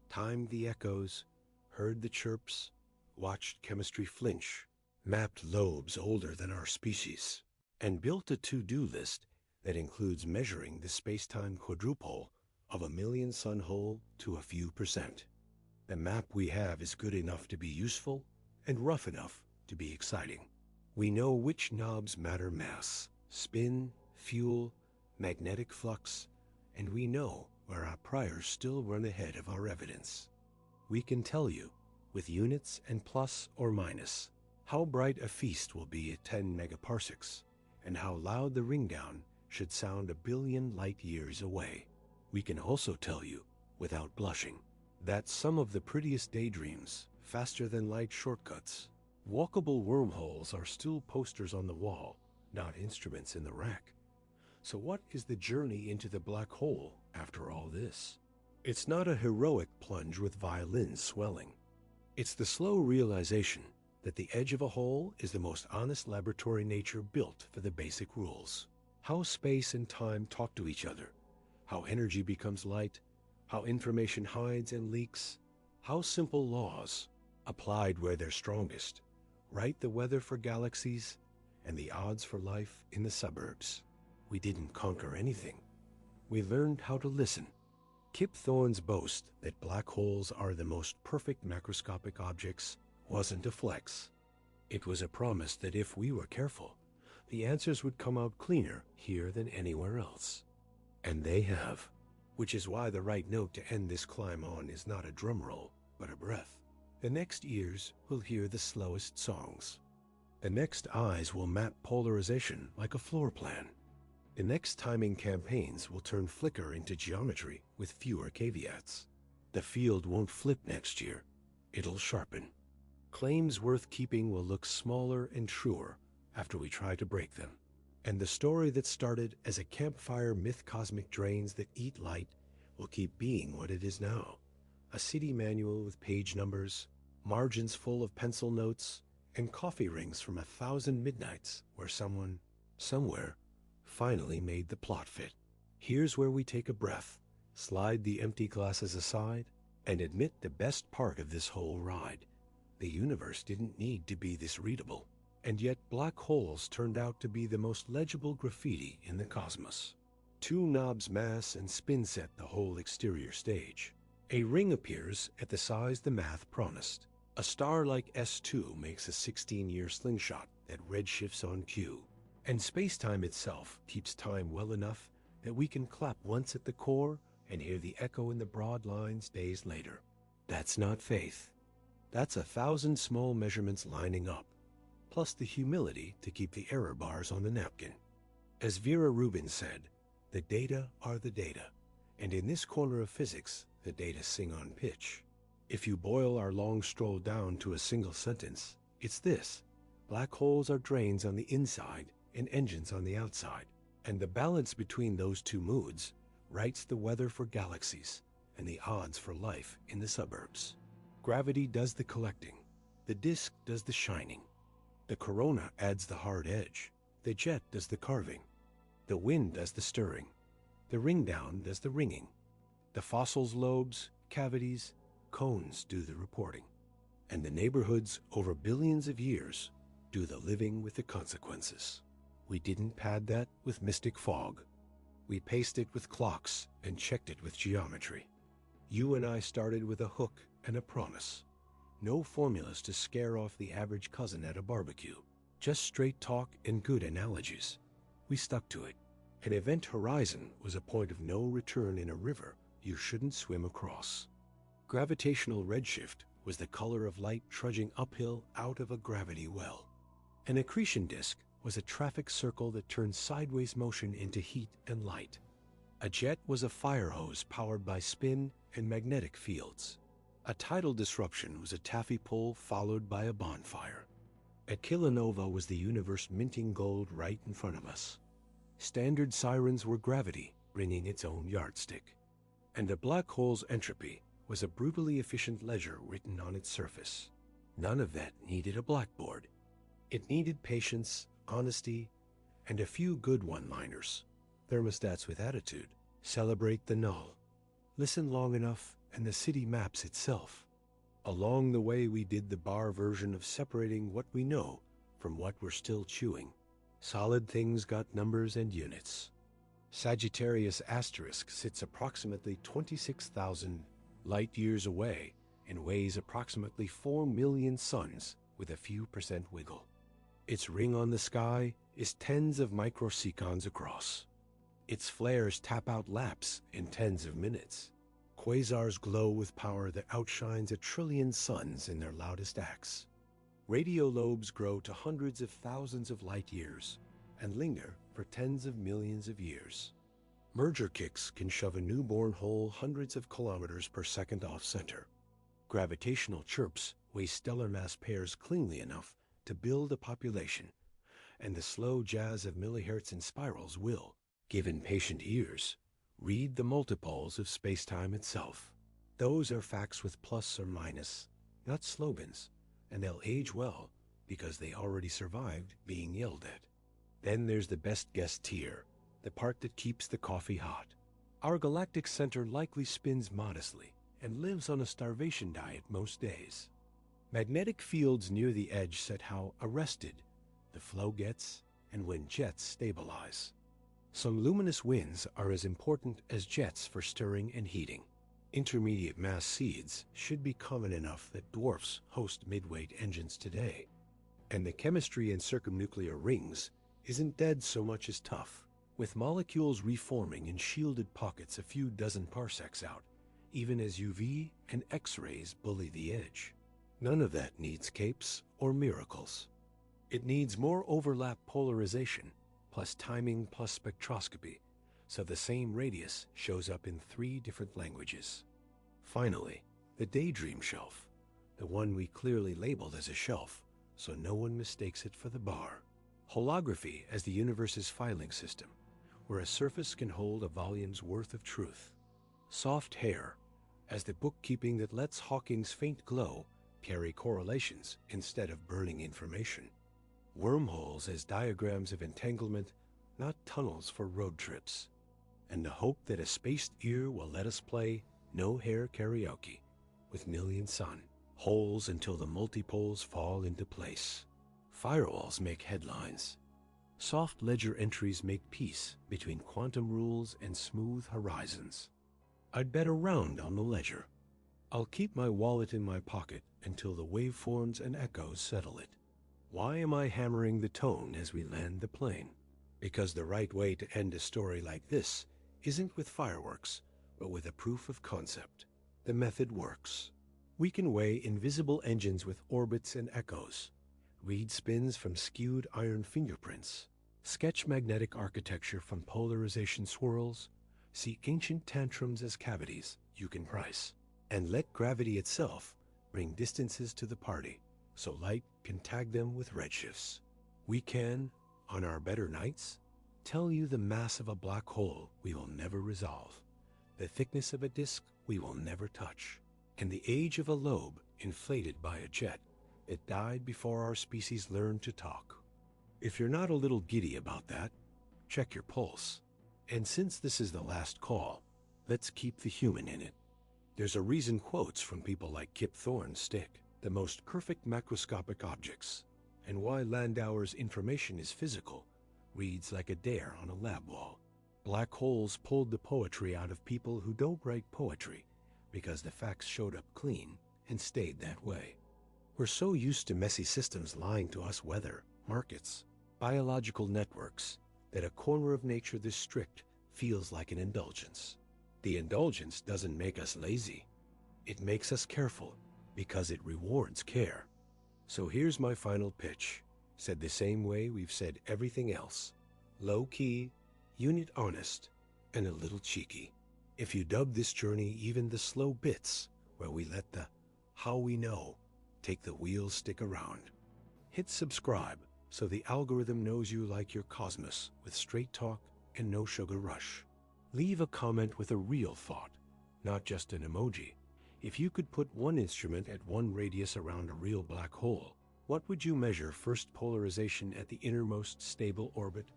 timed the echoes, heard the chirps, watched chemistry flinch, mapped lobes older than our species, and built a to-do list that includes measuring the space-time quadrupole of a million sun hole to a few percent. The map we have is good enough to be useful and rough enough to be exciting. We know which knobs matter: mass, spin, fuel, magnetic flux, and we know where our priors still run ahead of our evidence. We can tell you, with units and plus or minus, how bright a feast will be at 10 megaparsecs, and how loud the ringdown should sound a billion light years away. We can also tell you, without blushing, that some of the prettiest daydreams, faster than light shortcuts, walkable wormholes are still posters on the wall, not instruments in the rack. So what is the journey into the black hole after all this? It's not a heroic plunge with violins swelling. It's the slow realization that the edge of a hole is the most honest laboratory nature built for the basic rules. How space and time talk to each other, how energy becomes light, how information hides and leaks, how simple laws, applied where they're strongest, write the weather for galaxies and the odds for life in the suburbs. We didn't conquer anything. We learned how to listen. Kip Thorne's boast that black holes are the most perfect macroscopic objects wasn't a flex. It was a promise that if we were careful, the answers would come out cleaner here than anywhere else. And they have, which is why the right note to end this climb on is not a drum roll, but a breath. The next ears will hear the slowest songs. The next eyes will map polarization like a floor plan. The next timing campaigns will turn flicker into geometry with fewer caveats. The field won't flip next year. It'll sharpen. Claims worth keeping will look smaller and truer after we try to break them. And the story that started as a campfire myth cosmic drains that eat light will keep being what it is now. A city manual with page numbers, margins full of pencil notes, and coffee rings from 1,000 midnights where someone, somewhere, finally made the plot fit. Here's where we take a breath, slide the empty glasses aside, and admit the best part of this whole ride. The universe didn't need to be this readable, and yet black holes turned out to be the most legible graffiti in the cosmos. Two knobs mass and spin set the whole exterior stage. A ring appears at the size the math promised. A star like S2 makes a 16-year slingshot that redshifts on cue. And space-time itself keeps time well enough that we can clap once at the core and hear the echo in the broad lines days later. That's not faith. That's 1,000 small measurements lining up, plus the humility to keep the error bars on the napkin. As Vera Rubin said, the data are the data, and in this corner of physics, the data sing on pitch. If you boil our long stroll down to a single sentence, it's this: black holes are drains on the inside and engines on the outside, and the balance between those two moods writes the weather for galaxies and the odds for life in the suburbs. Gravity does the collecting, the disk does the shining, the corona adds the hard edge, the jet does the carving, the wind does the stirring, the ring down does the ringing, the fossils' lobes, cavities, cones do the reporting, and the neighborhoods over billions of years do the living with the consequences. We didn't pad that with mystic fog. We paced it with clocks and checked it with geometry. You and I started with a hook and a promise. No formulas to scare off the average cousin at a barbecue. Just straight talk and good analogies. We stuck to it. An event horizon was a point of no return in a river you shouldn't swim across. Gravitational redshift was the color of light trudging uphill out of a gravity well. An accretion disk was a traffic circle that turned sideways motion into heat and light. A jet was a fire hose powered by spin and magnetic fields. A tidal disruption was a taffy pull followed by a bonfire. At Kilonova was the universe minting gold right in front of us. Standard sirens were gravity bringing its own yardstick. And a black hole's entropy was a brutally efficient ledger written on its surface. None of that needed a blackboard. It needed patience, honesty, and a few good one-liners. Thermostats with attitude. Celebrate the null. Listen long enough and the city maps itself. Along the way we did the bar version of separating what we know from what we're still chewing. Solid things got numbers and units. Sagittarius asterisk sits approximately 26,000 light years away and weighs approximately 4 million suns with a few percent wiggle. Its ring on the sky is tens of microseconds across. Its flares tap out laps in tens of minutes. Quasars glow with power that outshines 1 trillion suns in their loudest acts. Radio lobes grow to hundreds of thousands of light years and linger for tens of millions of years. Merger kicks can shove a newborn hole hundreds of kilometers per second off-center. Gravitational chirps weigh stellar mass pairs cleanly enough to build a population, and the slow jazz of millihertz and spirals will, given patient ears, read the multipoles of spacetime itself. Those are facts with plus or minus, not slogans, and they'll age well because they already survived being yelled at. Then there's the best guess tier, the part that keeps the coffee hot. Our galactic center likely spins modestly and lives on a starvation diet most days. Magnetic fields near the edge set how arrested the flow gets and when jets stabilize. Some luminous winds are as important as jets for stirring and heating. Intermediate mass seeds should be common enough that dwarfs host midweight engines today. And the chemistry in circumnuclear rings isn't dead so much as tough, with molecules reforming in shielded pockets a few dozen parsecs out, even as UV and X-rays bully the edge. None of that needs capes or miracles. It needs more overlap polarization, plus timing plus spectroscopy, so the same radius shows up in 3 different languages. Finally, the daydream shelf, the one we clearly labeled as a shelf, so no one mistakes it for the bar. Holography as the universe's filing system, where a surface can hold a volume's worth of truth. Soft hair as the bookkeeping that lets Hawking's faint glow carry correlations instead of burning information. Wormholes as diagrams of entanglement, not tunnels for road trips. And the hope that a spaced ear will let us play no-hair karaoke with Million Sun. Holes until the multipoles fall into place. Firewalls make headlines. Soft ledger entries make peace between quantum rules and smooth horizons. I'd bet a round on the ledger. I'll keep my wallet in my pocket until the waveforms and echoes settle it. Why am I hammering the tone as we land the plane? Because the right way to end a story like this isn't with fireworks, but with a proof of concept. The method works. We can weigh invisible engines with orbits and echoes, read spins from skewed iron fingerprints, sketch magnetic architecture from polarization swirls, see ancient tantrums as cavities you can price, and let gravity itself bring distances to the party so light can tag them with redshifts. We can, on our better nights, tell you the mass of a black hole we will never resolve, the thickness of a disk we will never touch, and the age of a lobe inflated by a jet that died before our species learned to talk. If you're not a little giddy about that, check your pulse. And since this is the last call, let's keep the human in it. There's a reason quotes from people like Kip Thorne stick, the most perfect macroscopic objects, and why Landauer's information is physical reads like a dare on a lab wall. Black holes pulled the poetry out of people who don't write poetry because the facts showed up clean and stayed that way. We're so used to messy systems lying to us weather, markets, biological networks, that a corner of nature this strict feels like an indulgence. The indulgence doesn't make us lazy. It makes us careful because it rewards care. So here's my final pitch, said the same way we've said everything else. Low-key, unit honest, and a little cheeky. If you dub this journey even the slow bits, where we let the how we know take the wheels stick around. Hit subscribe so the algorithm knows you like your cosmos with straight talk and no sugar rush. Leave a comment with a real thought, not just an emoji. If you could put one instrument at one radius around a real black hole, what would you measure first polarization at the innermost stable orbit,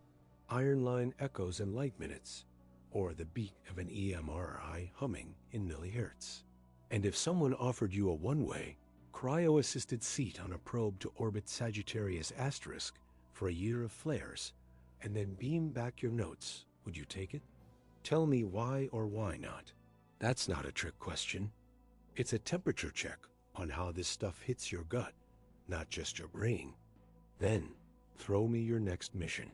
iron line echoes in light minutes, or the beat of an EMRI humming in millihertz? And if someone offered you a one-way, cryo-assisted seat on a probe to orbit Sagittarius asterisk for a year of flares, and then beam back your notes, would you take it? Tell me why or why not. That's not a trick question. It's a temperature check on how this stuff hits your gut, not just your brain. Then, throw me your next mission.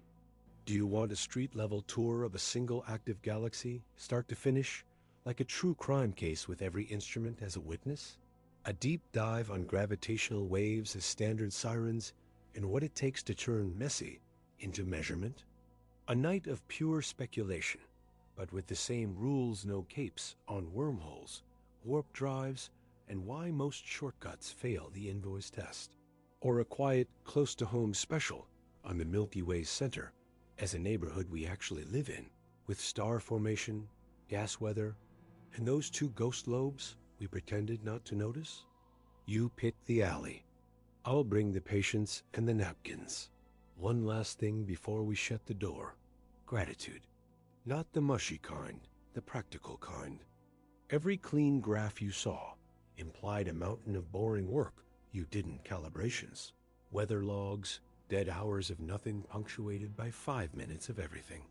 Do you want a street-level tour of a single active galaxy, start to finish, like a true crime case with every instrument as a witness? A deep dive on gravitational waves as standard sirens and what it takes to turn messy into measurement? A night of pure speculation, but with the same rules no capes on wormholes, warp drives, and why most shortcuts fail the invoice test. Or a quiet, close-to-home special on the Milky Way's center as a neighborhood we actually live in, with star formation, gas weather, and those two ghost lobes we pretended not to notice. You pick the alley. I'll bring the patience and the napkins. One last thing before we shut the door. Gratitude. Not the mushy kind, the practical kind. Every clean graph you saw implied a mountain of boring work you didn't calibrations. Weather logs, dead hours of nothing punctuated by 5 minutes of everything.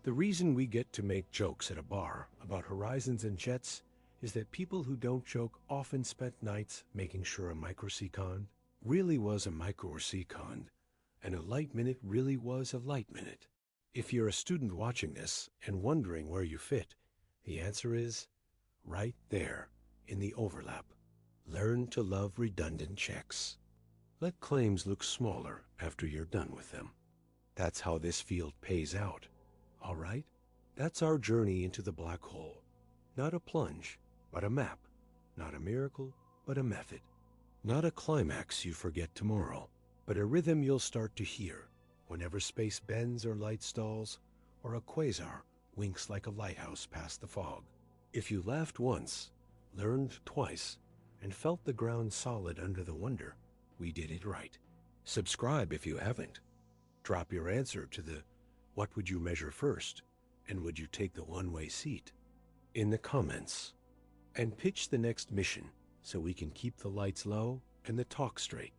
The reason we get to make jokes at a bar about horizons and jets is that people who don't joke often spent nights making sure a microsecond really was a microsecond, and a light minute really was a light minute. If you're a student watching this and wondering where you fit, the answer is right there in the overlap. Learn to love redundant checks. Let claims look smaller after you're done with them. That's how this field pays out. All right? That's our journey into the black hole. Not a plunge, but a map. Not a miracle, but a method. Not a climax you forget tomorrow, but a rhythm you'll start to hear whenever space bends or light stalls, or a quasar winks like a lighthouse past the fog. If you laughed once, learned twice, and felt the ground solid under the wonder, we did it right. Subscribe if you haven't. Drop your answer to the "What would you measure first?" and "Would you take the one-way seat?" in the comments. And pitch the next mission so we can keep the lights low and the talk straight.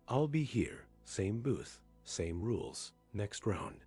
I'll be here, same booth, same rules, next round.